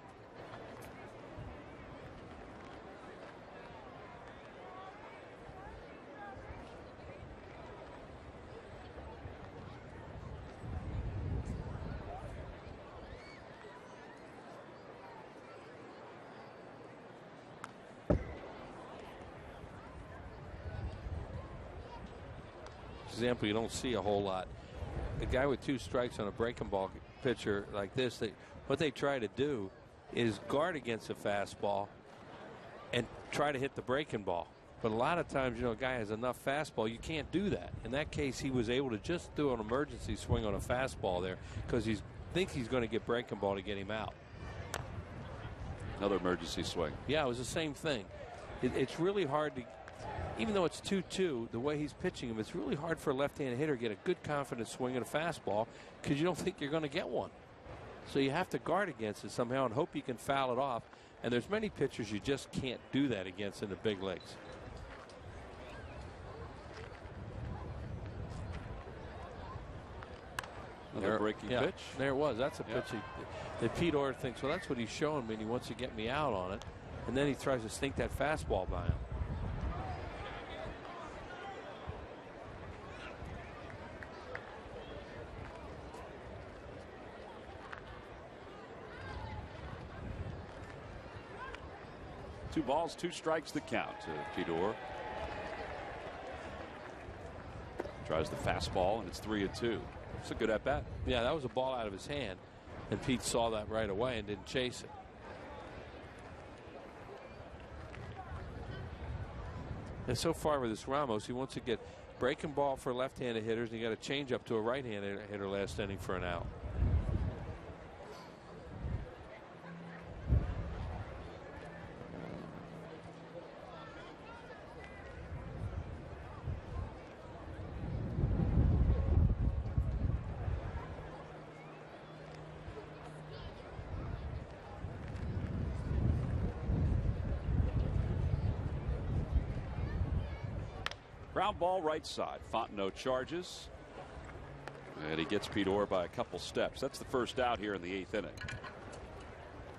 Example you don't see a whole lot. A guy with 2 strikes on a breaking ball pitcher like this, what they try to do is guard against a fastball and try to hit the breaking ball. But a lot of times, a guy has enough fastball, you can't do that. In that case, he was able to just do an emergency swing on a fastball there because he thinks he's going to get breaking ball to get him out. Another emergency swing. Yeah, it was the same thing. It's really hard to, even though it's 2-2, the way he's pitching him, it's really hard for a left-handed hitter to get a good confident swing at a fastball because you don't think you're going to get one. So you have to guard against it somehow and hope you can foul it off. And there's many pitchers you just can't do that against in the big leagues. Another breaking pitch. There it was. That's a pitch that Pete Orr thinks, well, that's what he's showing me, and he wants to get me out on it. And then he tries to sneak that fastball by him. Two balls, 2 strikes the count to Pete Orr. Tries the fastball, and it's 3-2. It's a good at bat. Yeah, that was a ball out of his hand, and Pete saw that right away and didn't chase it. And so far with this Ramos, he wants to get breaking ball for left-handed hitters, and he got a change up to a right-handed hitter last inning for an out. Ground ball right side. Fontenot charges. And he gets Pete Orr by a couple steps. That's the first out here in the 8th inning.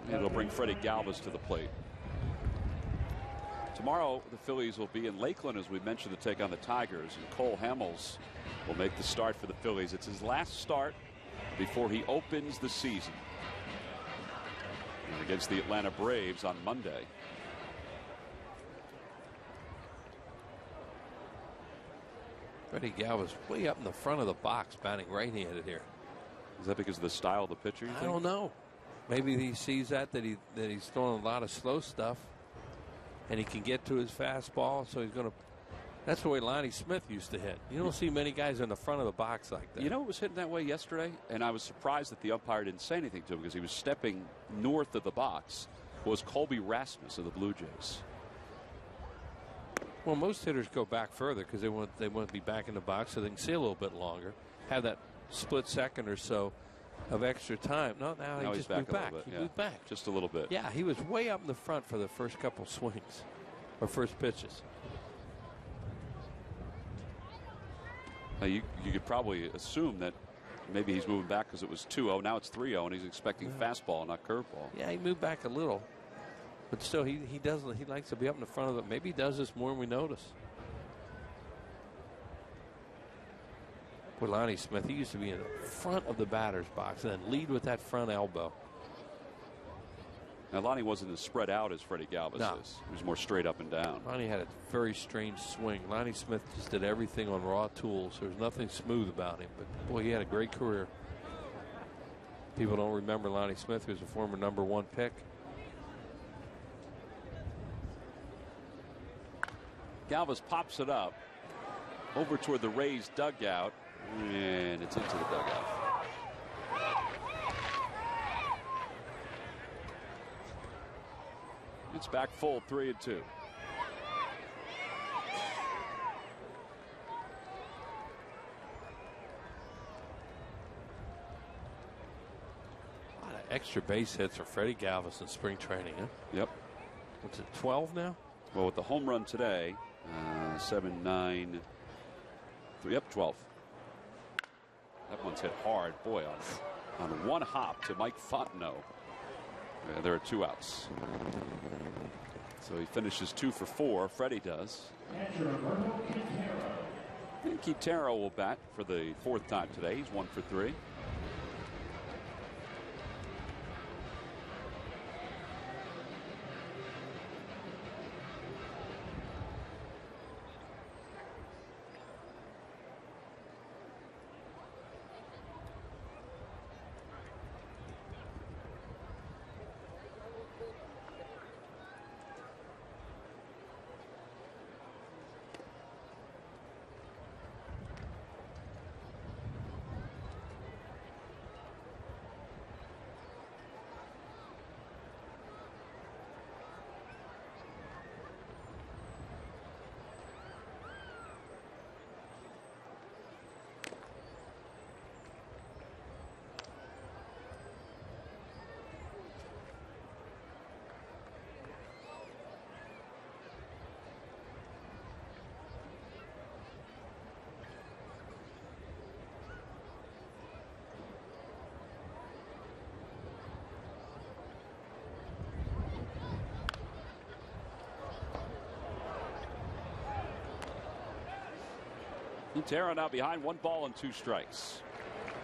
And it'll bring Freddie Galvis to the plate. Tomorrow, the Phillies will be in Lakeland, as we mentioned, to take on the Tigers. And Cole Hamels will make the start for the Phillies. It's his last start before he opens the season. And against the Atlanta Braves on Monday. Freddie Galvis way up in the front of the box, batting right-handed here. Is that because of the style of the pitcher? I don't know. Maybe he sees that he's throwing a lot of slow stuff, and he can get to his fastball, so he's going to. That's the way Lonnie Smith used to hit. You don't see many guys in the front of the box like that. You know, it was hitting that way yesterday, and I was surprised that the umpire didn't say anything to him because he was stepping north of the box. Was Colby Rasmus of the Blue Jays. Well, most hitters go back further because they want to be back in the box so they can see a little bit longer, have that split second or so of extra time. No, now he just moved back. He moved back just a little bit. Yeah, he was way up in the front for the first couple swings or first pitches. Now you could probably assume that maybe he's moving back because it was 2-0. Now it's 3-0, and he's expecting fastball, not curveball. Yeah, he moved back a little, but still, he doesn't. He likes to be up in the front of it. Maybe he does this more than we notice. With Lonnie Smith, he used to be in the front of the batter's box and then lead with that front elbow. Now, Lonnie wasn't as spread out as Freddie Galvis is. He was more straight up and down. Lonnie had a very strange swing. Lonnie Smith just did everything on raw tools. There was nothing smooth about him. But, boy, he had a great career. People don't remember Lonnie Smith, who was a former #1 pick. Galvis pops it up over toward the Rays dugout, and it's into the dugout. It's back full, 3-2. A lot of extra base hits for Freddie Galvis in spring training. Huh? Yep. What's it, 12 now? Well, with the home run today, 7, 9, 3, 12. That one's hit hard, boy, on one hop to Mike Fontenot. There are 2 outs. So he finishes 2 for 4. Freddie does. And Quintero will bat for the 4th time today. He's 1 for 3. Quintero now behind 1 ball and 2 strikes.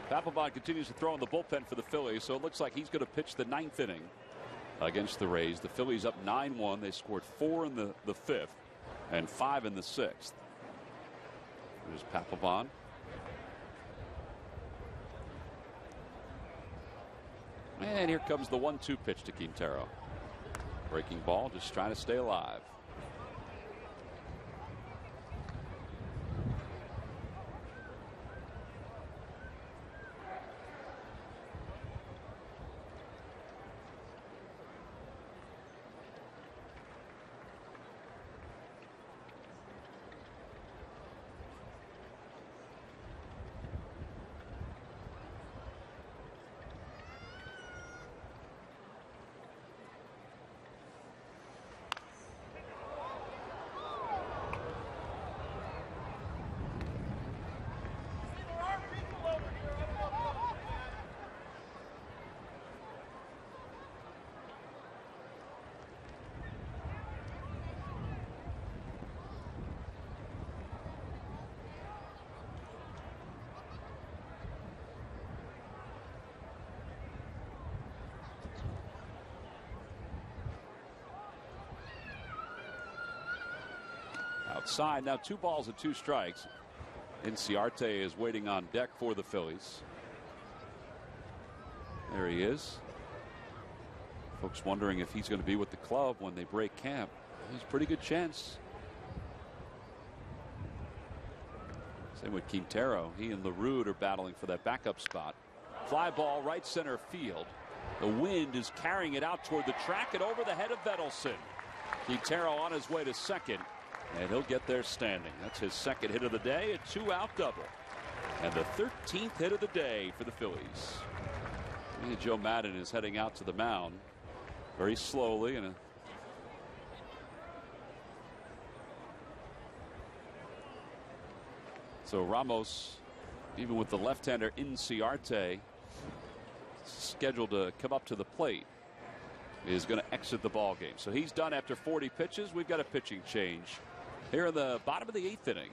Papelbon continues to throw in the bullpen for the Phillies, so it looks like he's going to pitch the 9th inning against the Rays. The Phillies up 9-1. They scored 4 in the 5th and 5 in the 6th. There's Papelbon. And here comes the 1-2 pitch to Quintero. Breaking ball, just trying to stay alive. Outside now, 2 balls and 2 strikes. Inciarte is waiting on deck for the Phillies. There he is. Folks wondering if he's going to be with the club when they break camp. There's a pretty good chance. Same with Quintero. He and LaRue are battling for that backup spot. Fly ball right center field. The wind is carrying it out toward the track and over the head of Vedelson. Quintero on his way to second, and he'll get there standing. That's his second hit of the day, a 2-out double. And the 13th hit of the day for the Phillies. And Joe Madden is heading out to the mound very slowly. And so Ramos, even with the left-hander Inciarte scheduled to come up to the plate, is going to exit the ball game. So he's done after 40 pitches. We've got a pitching change here in the bottom of the 8th inning.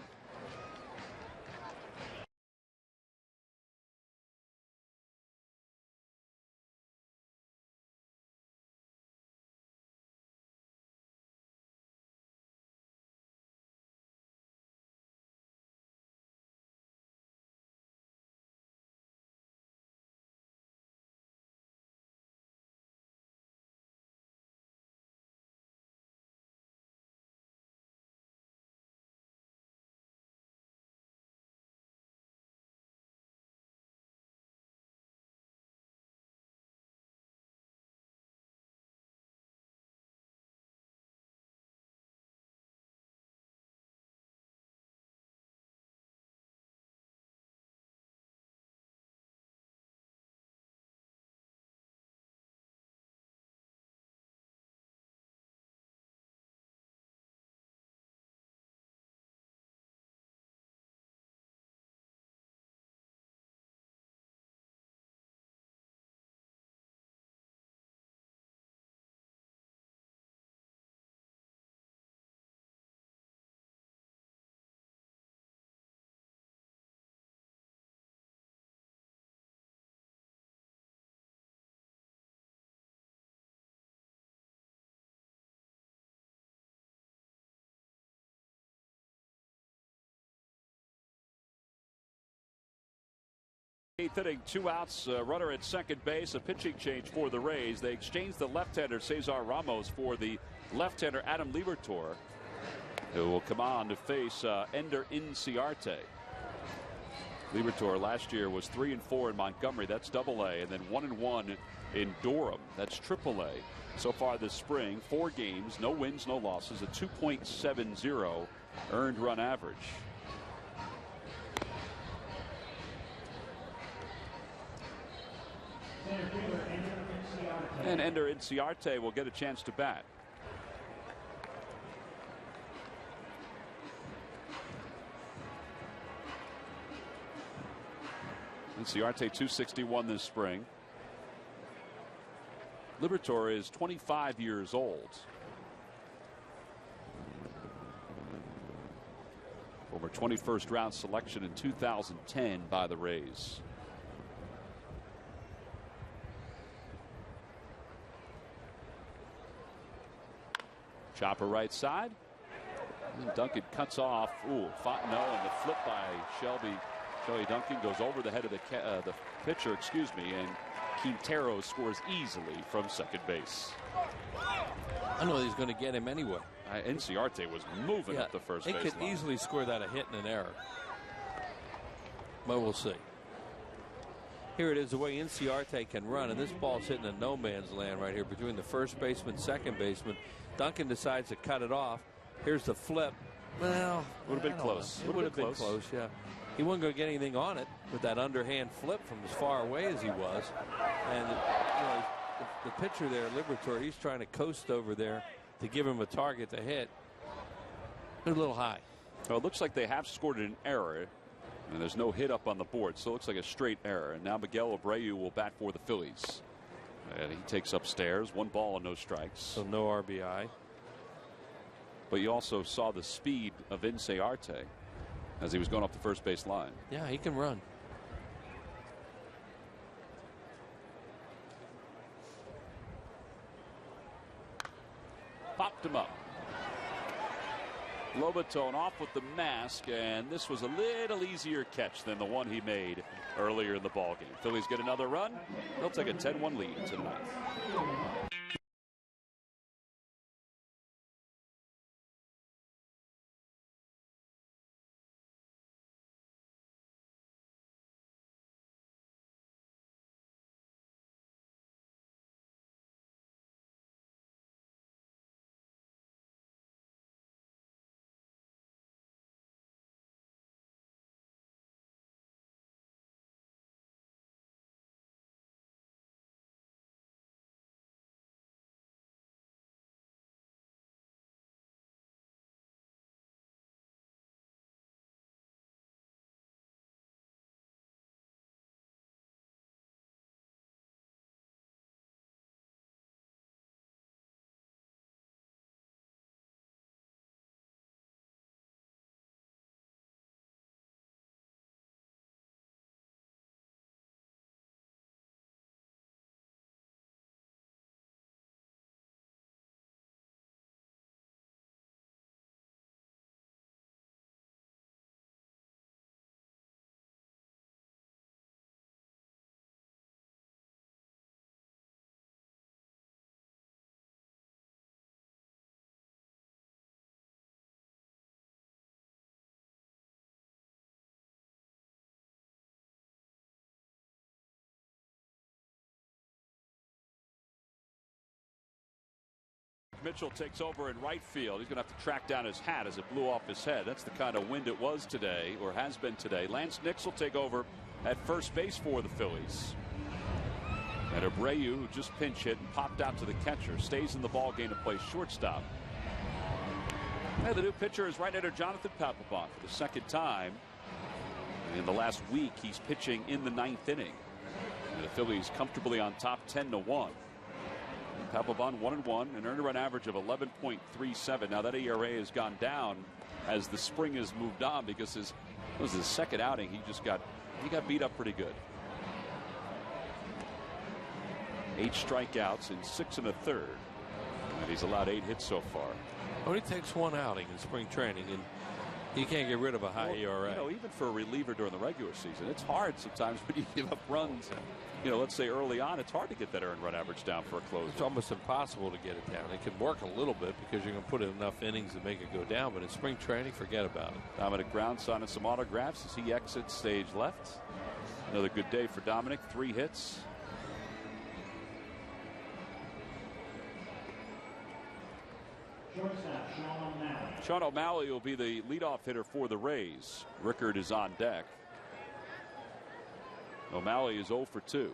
Eighth inning, 2 outs, runner at second base, a pitching change for the Rays. They exchanged the left-hander Cesar Ramos for the left-hander Adam Liberatore, who will come on to face Ender Inciarte. Liberatore last year was 3-4 in Montgomery, that's Double-A, and then 1-1 in Durham, that's Triple-A. So far this spring, 4 games, no wins, no losses, a 2.70 earned run average. And Ender Inciarte will get a chance to bat. Inciarte 261 this spring. Liberatore is 25 years old. Former 21st round selection in 2010 by the Rays. Chopper right side. And Duncan cuts off. Ooh, Fontenot, and the flip by Shelby Duncan goes over the head of the pitcher, excuse me, and Quintero scores easily from second base. I know he's going to get him anyway. Inciarte was moving up the first base line. He could easily score that a hit and an error. But we'll see. Here it is, the way Inciarte can run, and this ball's hitting in no man's land right here between the first baseman, second baseman. Duncan decides to cut it off. Here's the flip. Well, would have been close. It would have been close, yeah. He wasn't going to get anything on it with that underhand flip from as far away as he was. And the pitcher there, Liberatore, he's trying to coast over there to give him a target to hit. They're a little high. Well, it looks like they have scored an error, and there's no hit up on the board, so it looks like a straight error. And now Miguel Abreu will bat for the Phillies. And he takes upstairs, 1 ball and no strikes. So no RBI. But you also saw the speed of Inciarte as he was going up the first base line. Yeah, he can run. Popped him up. Lobaton off with the mask, and this was a little easier catch than the one he made earlier in the ballgame. Phillies get another run. They'll take a 10-1 lead tonight. Mitchell takes over in right field. He's going to have to track down his hat as it blew off his head. That's the kind of wind it was today, or has been today. Lance Nix will take over at first base for the Phillies. And Abreu, who just pinch hit and popped out to the catcher, stays in the ball game to play shortstop. And the new pitcher is right-hander Jonathan Papelbon for the second time. In the last week, he's pitching in the 9th inning. And the Phillies comfortably on top 10-1. Papelbon 1-1, an earned run average of 11.37. Now that ERA has gone down as the spring has moved on because it was his second outing. He got beat up pretty good. 8 strikeouts in 6 1/3. And he's allowed 8 hits so far. Only takes 1 outing in spring training, and you can't get rid of a high ERA. You know, even for a reliever during the regular season, it's hard sometimes when you give up runs. You know, let's say early on, it's hard to get that earned run average down for a closer. It's almost impossible to get it down. It can work a little bit because you're going to put in enough innings to make it go down, but in spring training, forget about it. Dominic Brown signing some autographs as he exits stage left. Another good day for Dominic, 3 hits. Sean O'Malley will be the leadoff hitter for the Rays. Rickard is on deck. O'Malley is 0 for 2.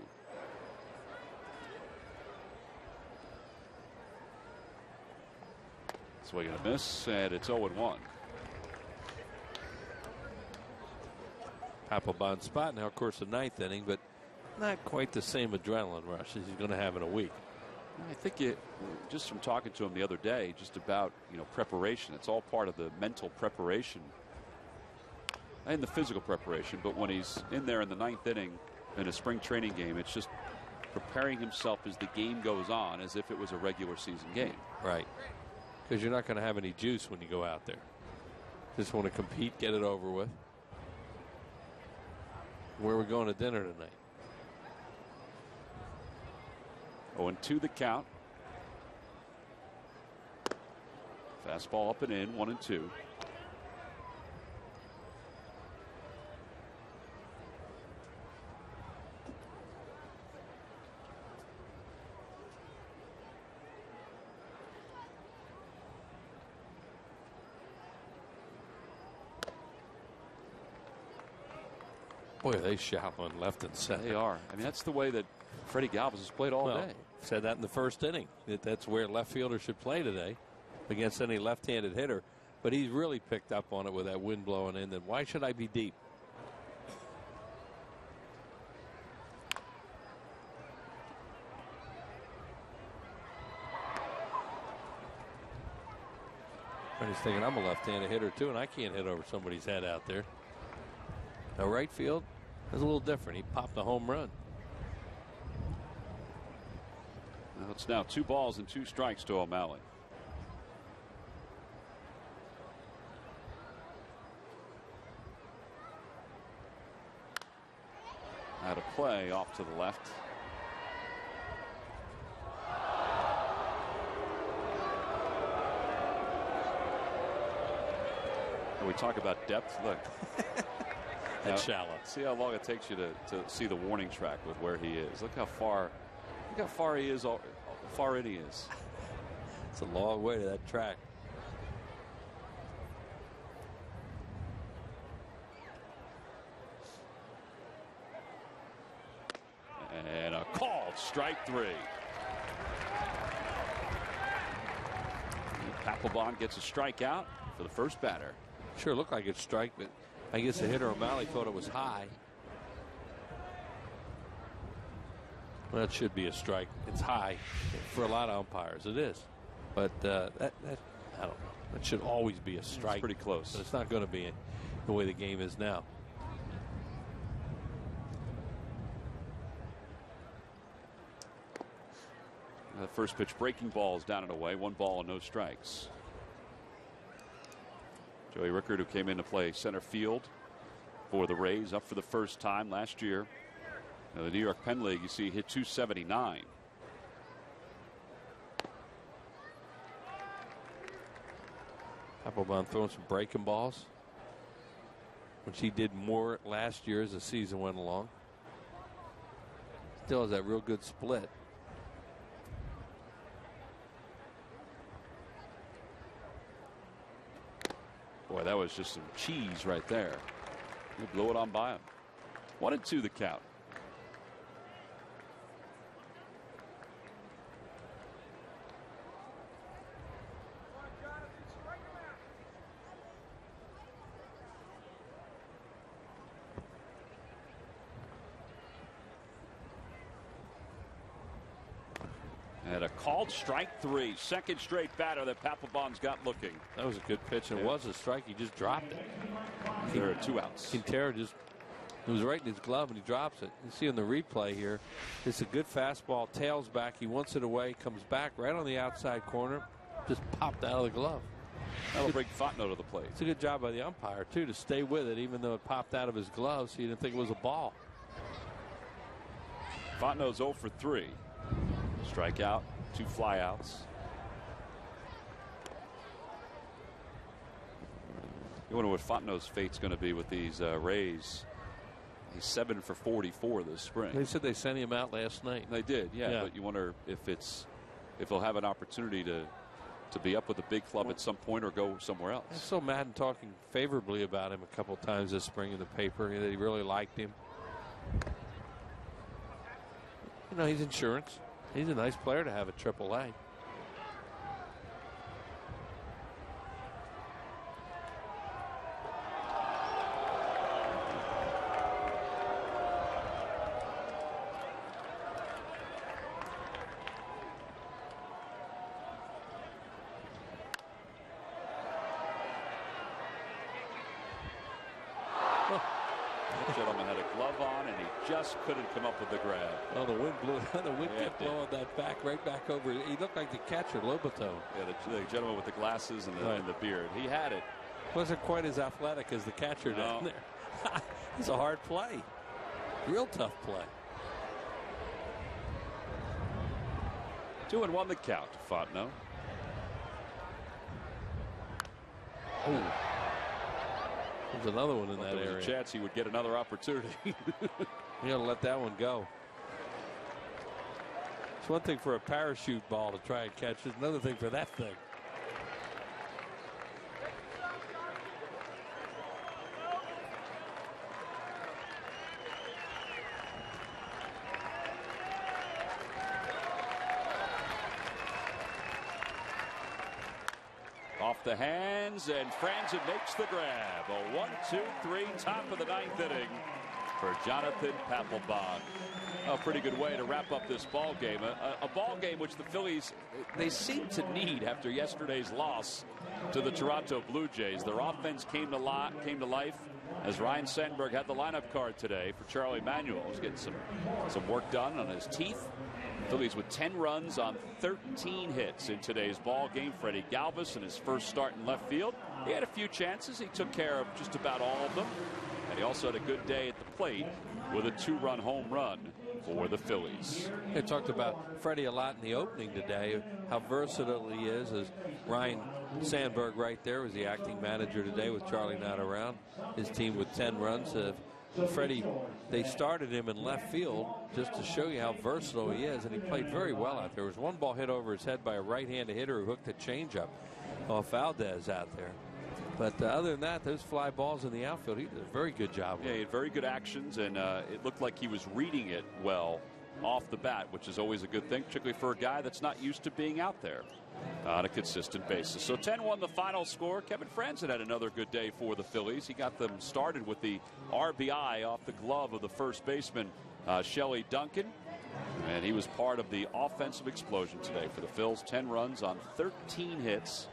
Swing and a miss, and it's 0-1. Papelbon spot now, of course, the 9th inning, but not quite the same adrenaline rush as he's going to have in a week. I think just from talking to him the other day, just about, preparation. It's all part of the mental preparation and the physical preparation. But when he's in there in the 9th inning in a spring training game, it's just preparing himself as the game goes on, as if it was a regular season game. Right. Because you're not going to have any juice when you go out there. Just want to compete, get it over with. Where are we going to dinner tonight? 0-2 the count. Fastball up and in, 1-2. Boy, they shallow on left and center. They are. I mean, that's the way that Freddie Galvis has played all day. Said that in the first inning. That's where left fielder should play today against any left-handed hitter. But he's really picked up on it with that wind blowing in. Then why should I be deep? And he's thinking, I'm a left-handed hitter too, and I can't hit over somebody's head out there. Now right field is a little different. He popped a home run. Well, it's now 2 balls and 2 strikes to O'Malley. Out of play, off to the left. And we talk about depth. Look. That's shallow. See how long it takes you to see the warning track with where he is. Look how far he is, how far in he is. It's a long way to that track. And a called strike 3. Papelbon gets a strikeout for the first batter. Sure looked like it's strike, but I guess the hitter O'Malley thought it was high. Well, that should be a strike. It's high for a lot of umpires. It is, but that I don't know. That should always be a strike. It's pretty close. But it's not going to be the way the game is now. The first pitch, breaking balls down and away. 1 ball and no strikes. Joey Rickard, who came in to play center field for the Rays, up for the first time last year. Now the New York Penn League, you see, hit 279. Papelbon throwing some breaking balls, which he did more last year as the season went along. Still has that real good split. Boy, that was just some cheese right there. He blew it on by him. 1-2 the count. And a called strike 3. Second straight batter that Papelbon's got looking. That was a good pitch. It was a strike. He just dropped it. There are 2 outs. Quintero just, it was right in his glove and he drops it. You see in the replay here, it's a good fastball, tails back. He wants it away, comes back right on the outside corner, just popped out of the glove. That'll bring Fontenot to the plate. It's a good job by the umpire, too, to stay with it, even though it popped out of his glove, so you didn't think it was a ball. Fontenot's 0 for 3. Strikeout, 2 flyouts. You wonder what Fontenot's fate's going to be with these Rays. He's 7 for 44 this spring. They said they sent him out last night. They did, yeah. But you wonder if he'll have an opportunity to be up with a big club at some point or go somewhere else. I saw Madden talking favorably about him a couple of times this spring in the paper, that he really liked him. You know, he's insurance. He's a nice player to have at AAA. Gentleman had a glove on and he just couldn't come up with the grab. Well, the wind blew. The wind kept blowing that back right back over. He looked like the catcher, Lobato. Yeah, the gentleman with the glasses and the beard. He had it. Wasn't quite as athletic as the catcher down there. It's a hard play. Real tough play. 2-1 the count. Fontenot. Oh. There's another one in that there was area. A chance he would get another opportunity. You got to let that one go. It's one thing for a parachute ball to try and catch. It's another thing for that thing. Off the hands, and Franzen makes the grab. A 1-2-3 top of the 9th inning for Jonathan Papelbon. A pretty good way to wrap up this ball game. A ball game which the Phillies, they seem to need after yesterday's loss to the Toronto Blue Jays. Their offense came to life as Ryan Sandberg had the lineup card today for Charlie Manuel. He's getting some work done on his teeth. Phillies with 10 runs on 13 hits in today's ball game. Freddie Galvis in his first start in left field. He had a few chances. He took care of just about all of them. And he also had a good day at the plate with a 2-run home run for the Phillies. They talked about Freddie a lot in the opening today, how versatile he is. As Ryan Sandberg right there was the acting manager today with Charlie not around. His team with 10 runs. Freddie, they started him in left field just to show you how versatile he is, and he played very well out there. There was one ball hit over his head by a right-handed hitter who hooked a changeup off Valdez out there. But other than that, those fly balls in the outfield, he did a very good job with. Yeah, he had very good actions, and it looked like he was reading it well off the bat, which is always a good thing, particularly for a guy that's not used to being out there on a consistent basis. So 10-1 the final score. Kevin Franzen had another good day for the Phillies. He got them started with the RBI off the glove of the first baseman, Shelley Duncan. And he was part of the offensive explosion today for the Phils. 10 runs on 13 hits.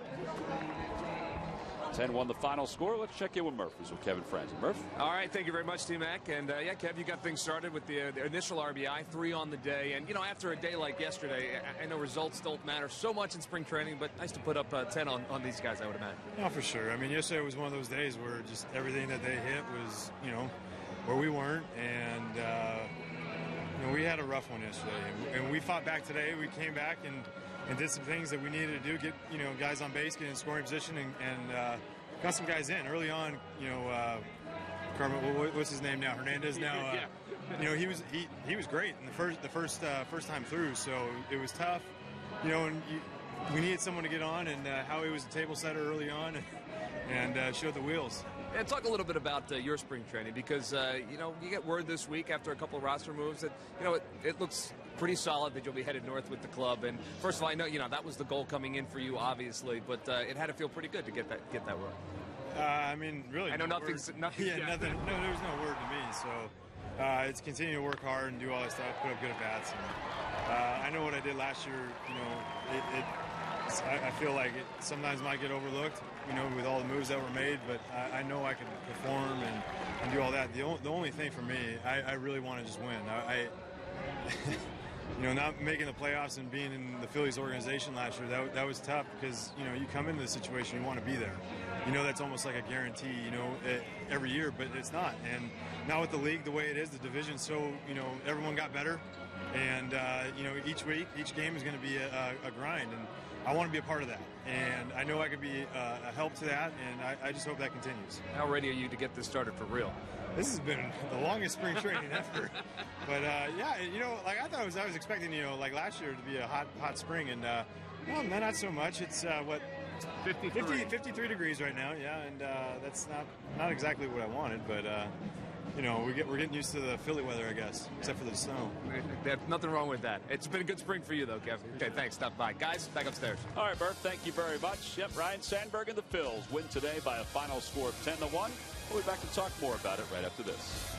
10-1 the final score. Let's check in with Murph. This is with Kevin Franzen. Murph? All right, thank you very much, T-Mac. And, yeah, Kev, you got things started with the initial RBI, 3 on the day. And, you know, after a day like yesterday, I know results don't matter so much in spring training, but nice to put up 10 on these guys, I would imagine. No, for sure. I mean, yesterday was one of those days where just everything that they hit was, you know, where we weren't. And, you know, we had a rough one yesterday. And we fought back today. We came back and did some things that we needed to do, get, you know, guys on base, get in scoring position, and got some guys in early on. You know, Carmen, what's his name now? Hernandez now. You know, he was great in the first time through. So it was tough. You know, and we needed someone to get on, and Howie was a table setter early on, and showed the wheels. And talk a little bit about your spring training, because you get word this week after a couple of roster moves that it looks pretty solid that you'll be headed north with the club. And first of all, I know that was the goal coming in for you, obviously, but it had to feel pretty good to get that run. I mean, really, I know nothing's yeah, nothing. No, there's no word to me. So it's continue to work hard and do all that stuff, put up good at bats. And I know what I did last year. I feel like it sometimes might get overlooked, with all the moves that were made. But I know I can perform and do all that. The only thing for me, I really want to just win. Not making the playoffs and being in the Phillies organization last year, that was tough because, you come into the situation, you want to be there. That's almost like a guarantee, every year, but it's not. And now with the league the way it is, the division, so, everyone got better. And, each week, each game is going to be a grind. And I want to be a part of that. And I know I could be a help to that, and I just hope that continues. How ready are you to get this started for real? This has been the longest spring training ever. But, I thought I was expecting, like last year to be a hot spring. And, well, not so much. It's, 53 degrees right now, yeah. And that's not exactly what I wanted, but, we're getting used to the Philly weather, I guess, except for the snow. There's nothing wrong with that. It's been a good spring for you, though, Kev. Okay, thanks. Stop by. Guys, back upstairs. All right, Bert, thank you very much. Yep, Ryan Sandberg and the Phils win today by a final score of 10-1. We'll be back to talk more about it right after this.